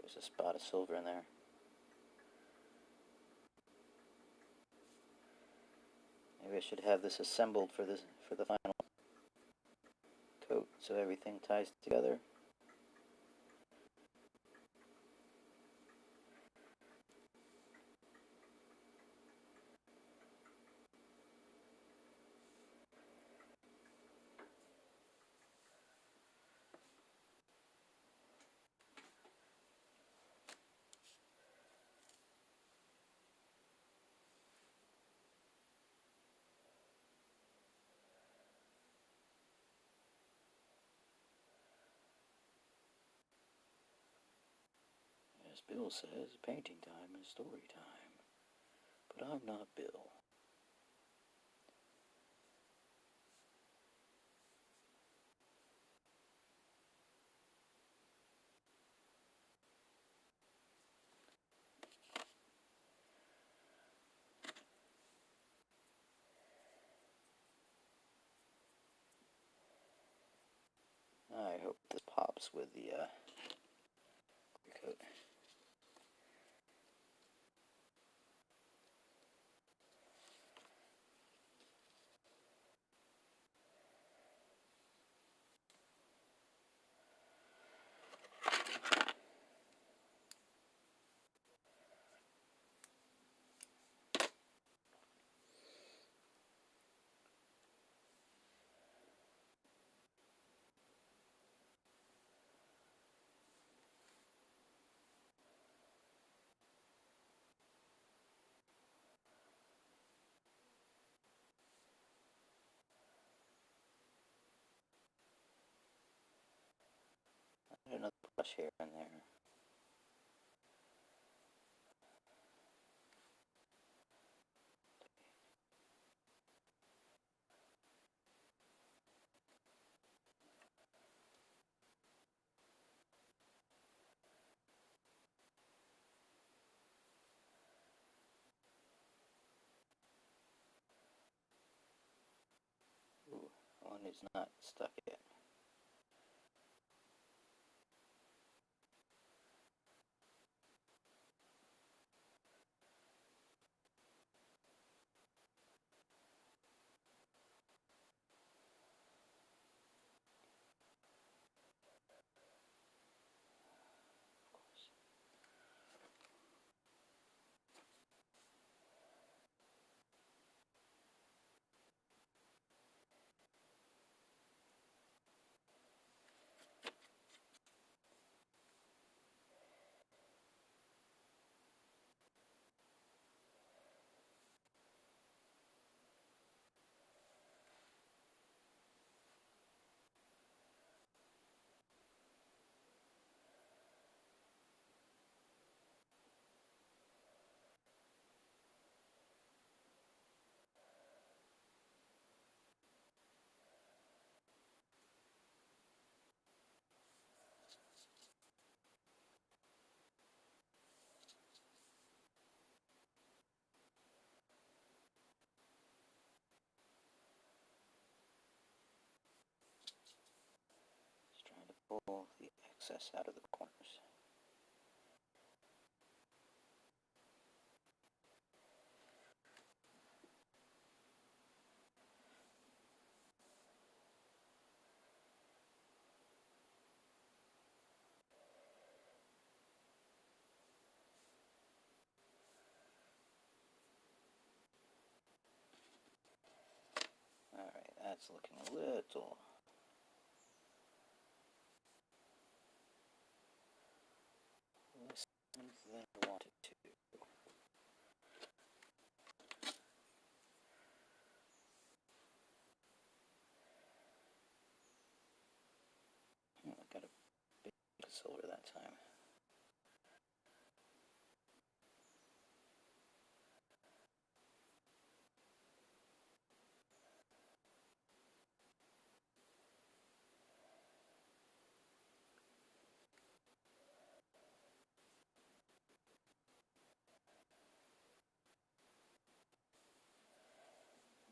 There's a spot of silver in there. Maybe I should have this assembled for the final coat so everything ties together. As Bill says, painting time is story time. But I'm not Bill. I hope this pops with the clear coat. Another brush here and there. Ooh, one is not stuck yet. Just trying to pull the excess out of the corners. Alright, that's looking a little less than I wanted to. I got a big silver that time.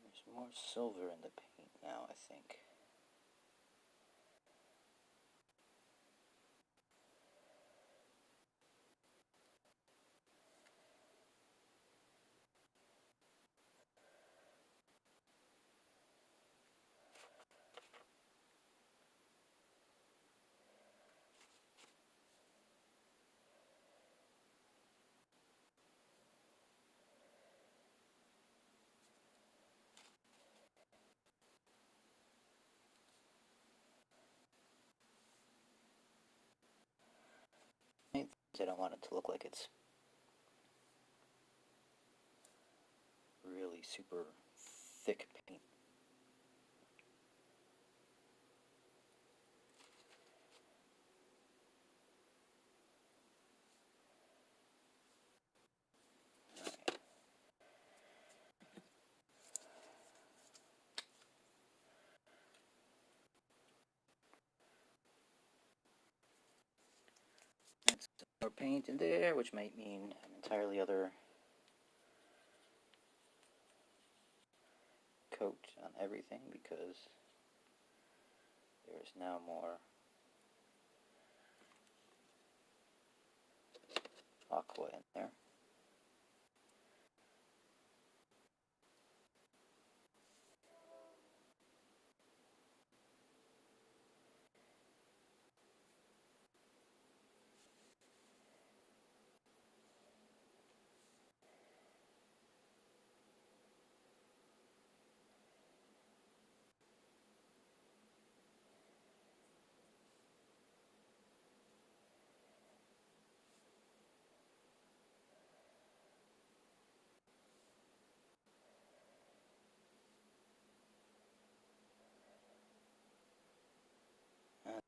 There's more silver in the paint now, I think. I don't want it to look like it's really super thick paint. Right. That's more paint in there, which might mean an entirely other coat on everything because there's now more aqua in there.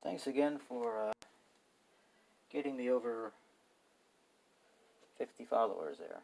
Thanks again for getting me over 50 followers there.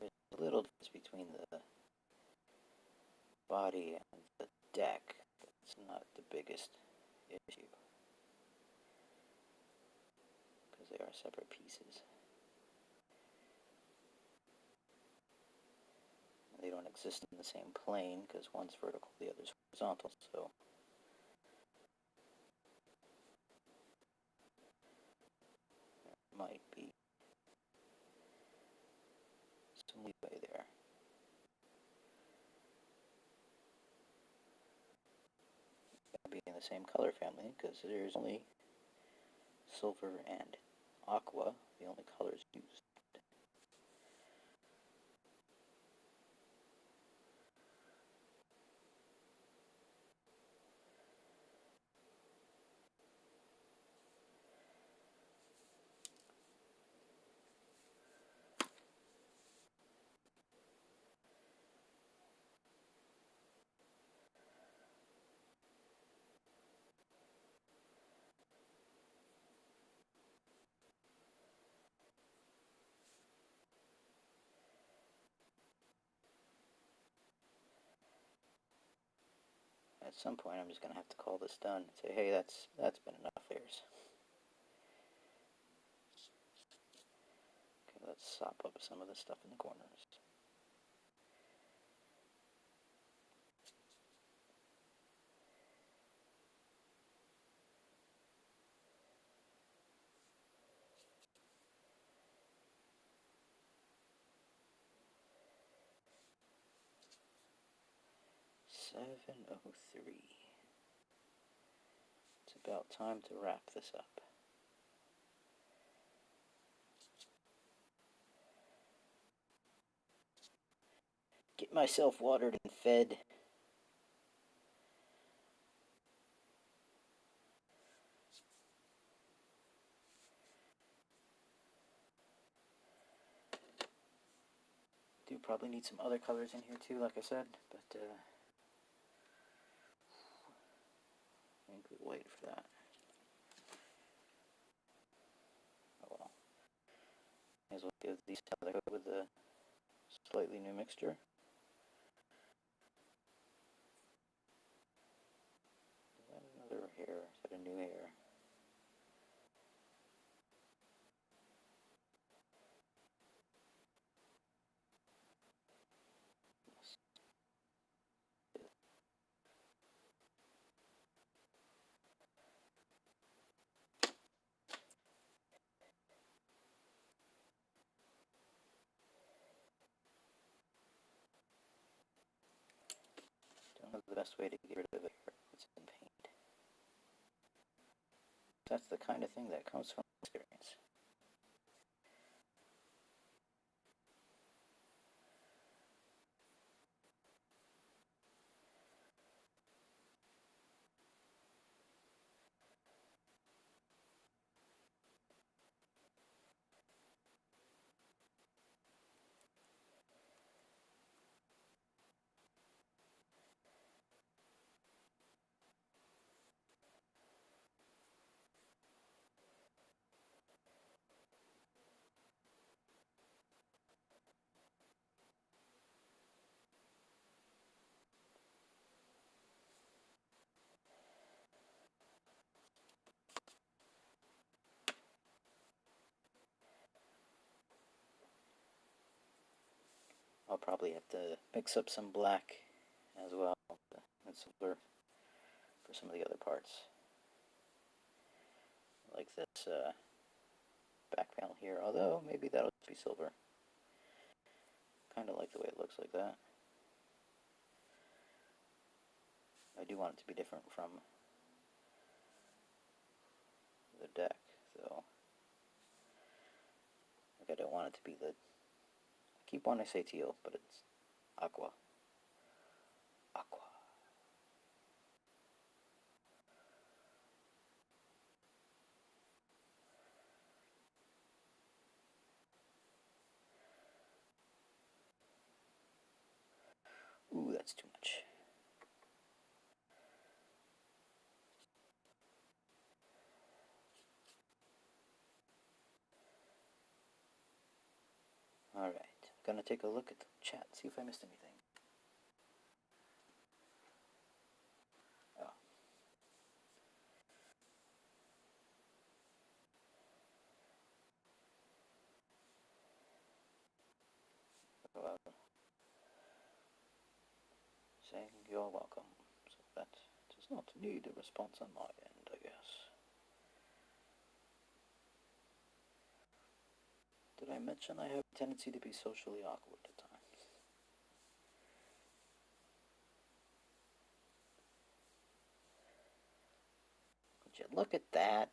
There's a little difference between the body and the deck. That's not the biggest issue, because they are separate pieces. They don't exist in the same plane, because one's vertical, the other's horizontal, so there might be some leeway there. Gotta be in the same color family, because there's only silver and aqua, the only colors used. At some point, I'm just going to have to call this done and say, hey, that's been enough layers. Okay, let's sop up some of the stuff in the corners. $7:03. It's about time to wrap this up. Get myself watered and fed. Do probably need some other colors in here too, like I said, but I think we'll wait for that. Oh well. May as well give these another coat with a slightly new mixture. Is that another hair? Is that a new hair? best way to get rid of it is in paint. That's the kind of thing that comes from experience. I'll probably have to mix up some black as well and silver for some of the other parts. Like this back panel here, although maybe that'll be silver. Kind of like the way it looks like that. I do want it to be different from the deck, though. Like I don't want it to be the... I keep wanting to say teal, but it's aqua. Aqua. Ooh, that's too much. Alright, gonna take a look at the chat, see if I missed anything. Oh. Saying you're welcome. So that does not need a response on my end, I guess. Did I mention I have a tendency to be socially awkward at times? Would you look at that?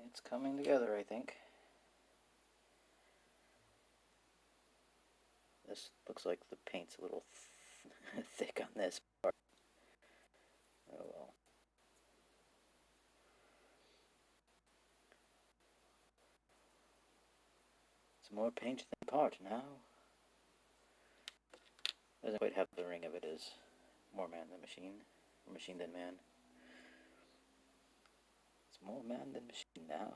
It's coming together, I think. This looks like the paint's a little thick on this part. Oh well. It's more paint than part now. Doesn't quite have the ring of it as more man than machine, or machine than man. It's more man than machine now.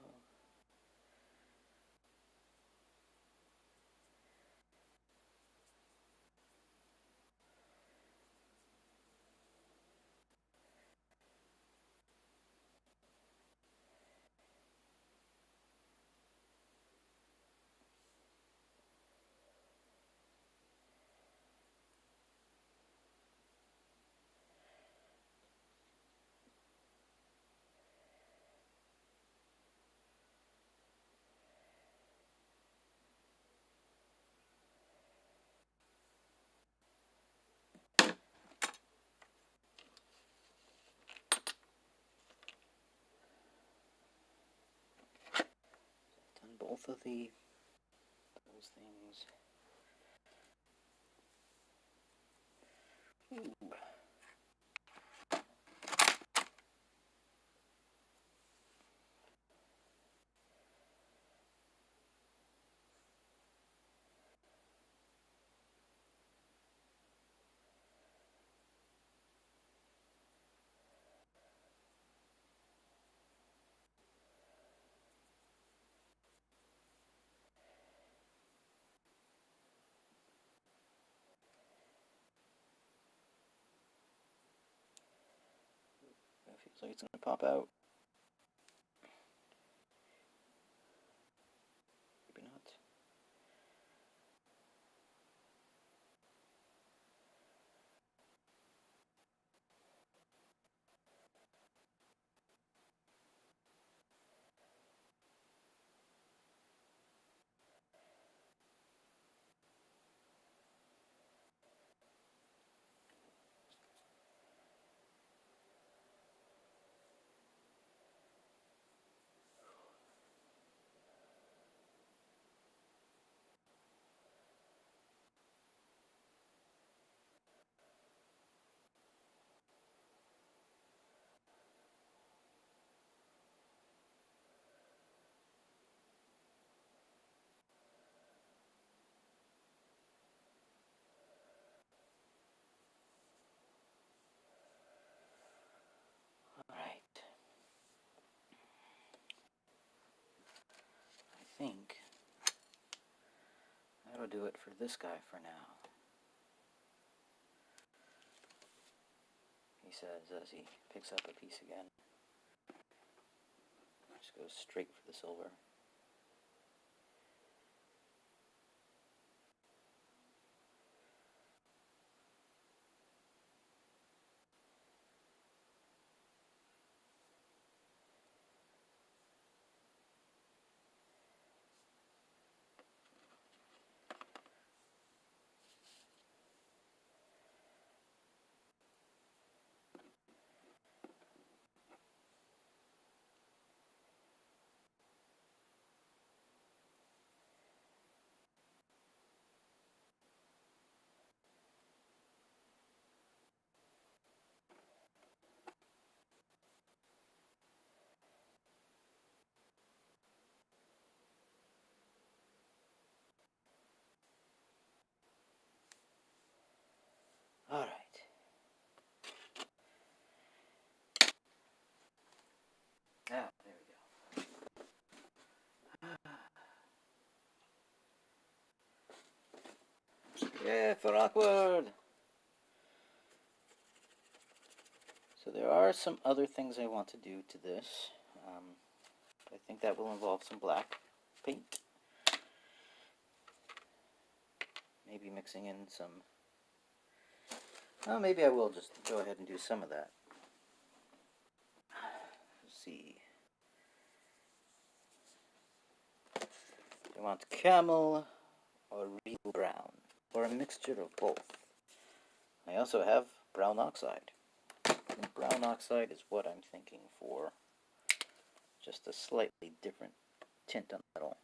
Done both of those things. Ooh. It feels like it's going to pop out. Maybe not. do it for this guy for now. He says as he picks up a piece again. Just goes straight for the silver. Alright. Now, there we go. Yeah, for awkward. So there are some other things I want to do to this. I think that will involve some black paint. Maybe mixing in some... Oh, maybe I will just go ahead and do some of that. Let's see. Do I want camel or real brown? Or a mixture of both? I also have brown oxide. And brown oxide is what I'm thinking for just a slightly different tint on metal.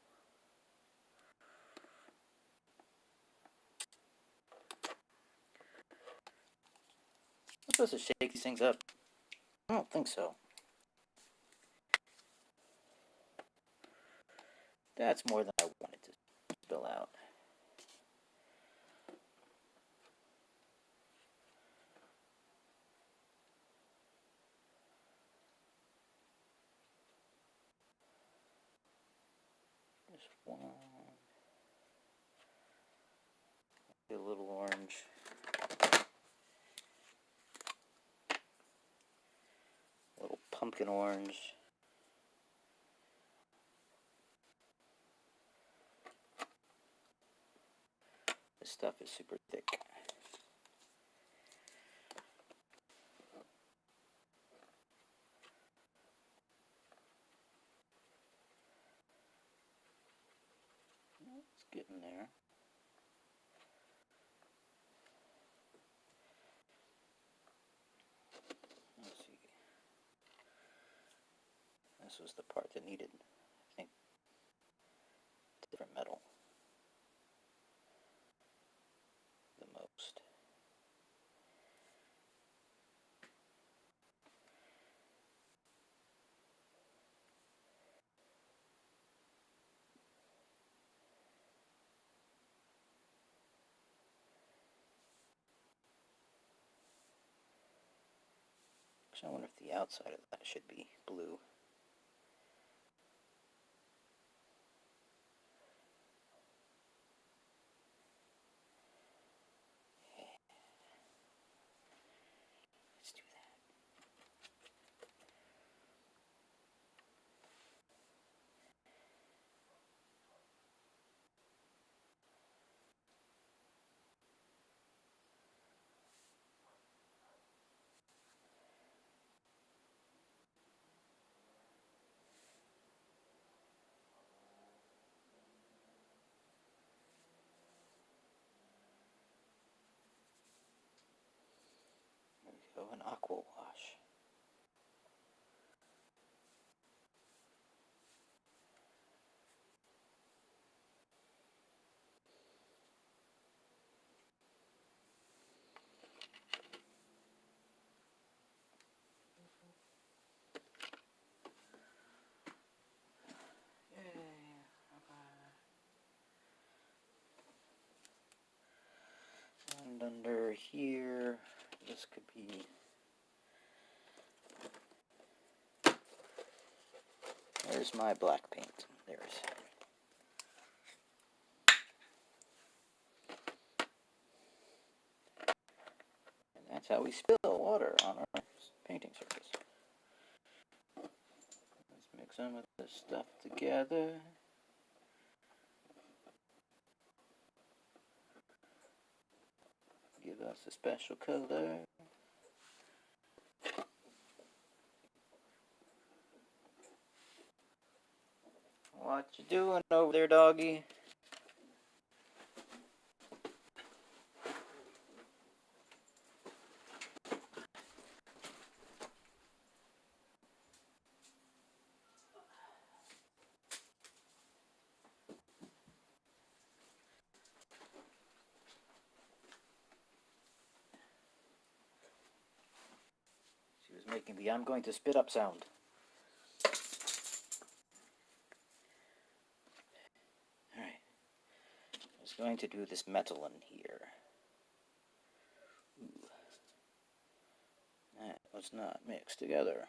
I'm supposed to shake these things up. I don't think so. That's more than I wanted to spill out. Just one. A little orange. A little pumpkin orange. This stuff is super thick. It's getting there. Let's see. This was the part that needed, I think, different metal the most. Actually, I wonder if the outside of that should be blue. Let's do that. There we go, an aqua wash. And under here, this could be... There's my black paint. There's... That's how we spill water on our painting surface. Let's mix some of this stuff together. Give us a special color. What you doing over there, doggy? She was making the I'm going to spit up sound. Alright. I was going to do this metal in here. Ooh. That was not mixed together.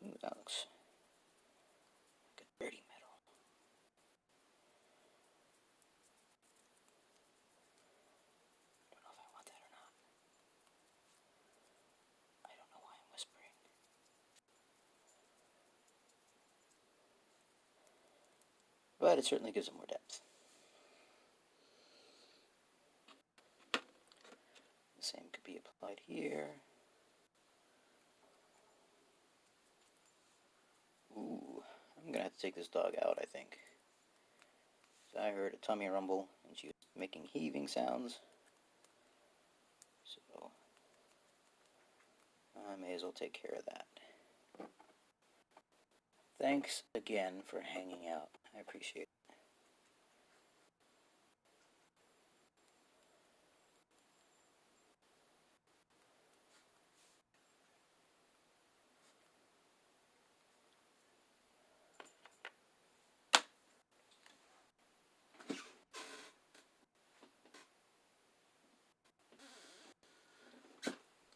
Ooh, that looks like a dirty metal. Don't know if I want that or not. I don't know why I'm whispering. But it certainly gives it more depth. The same could be applied here. Ooh, I'm gonna have to take this dog out, I think. So I heard a tummy rumble, and she was making heaving sounds. So I may as well take care of that. Thanks again for hanging out. I appreciate it.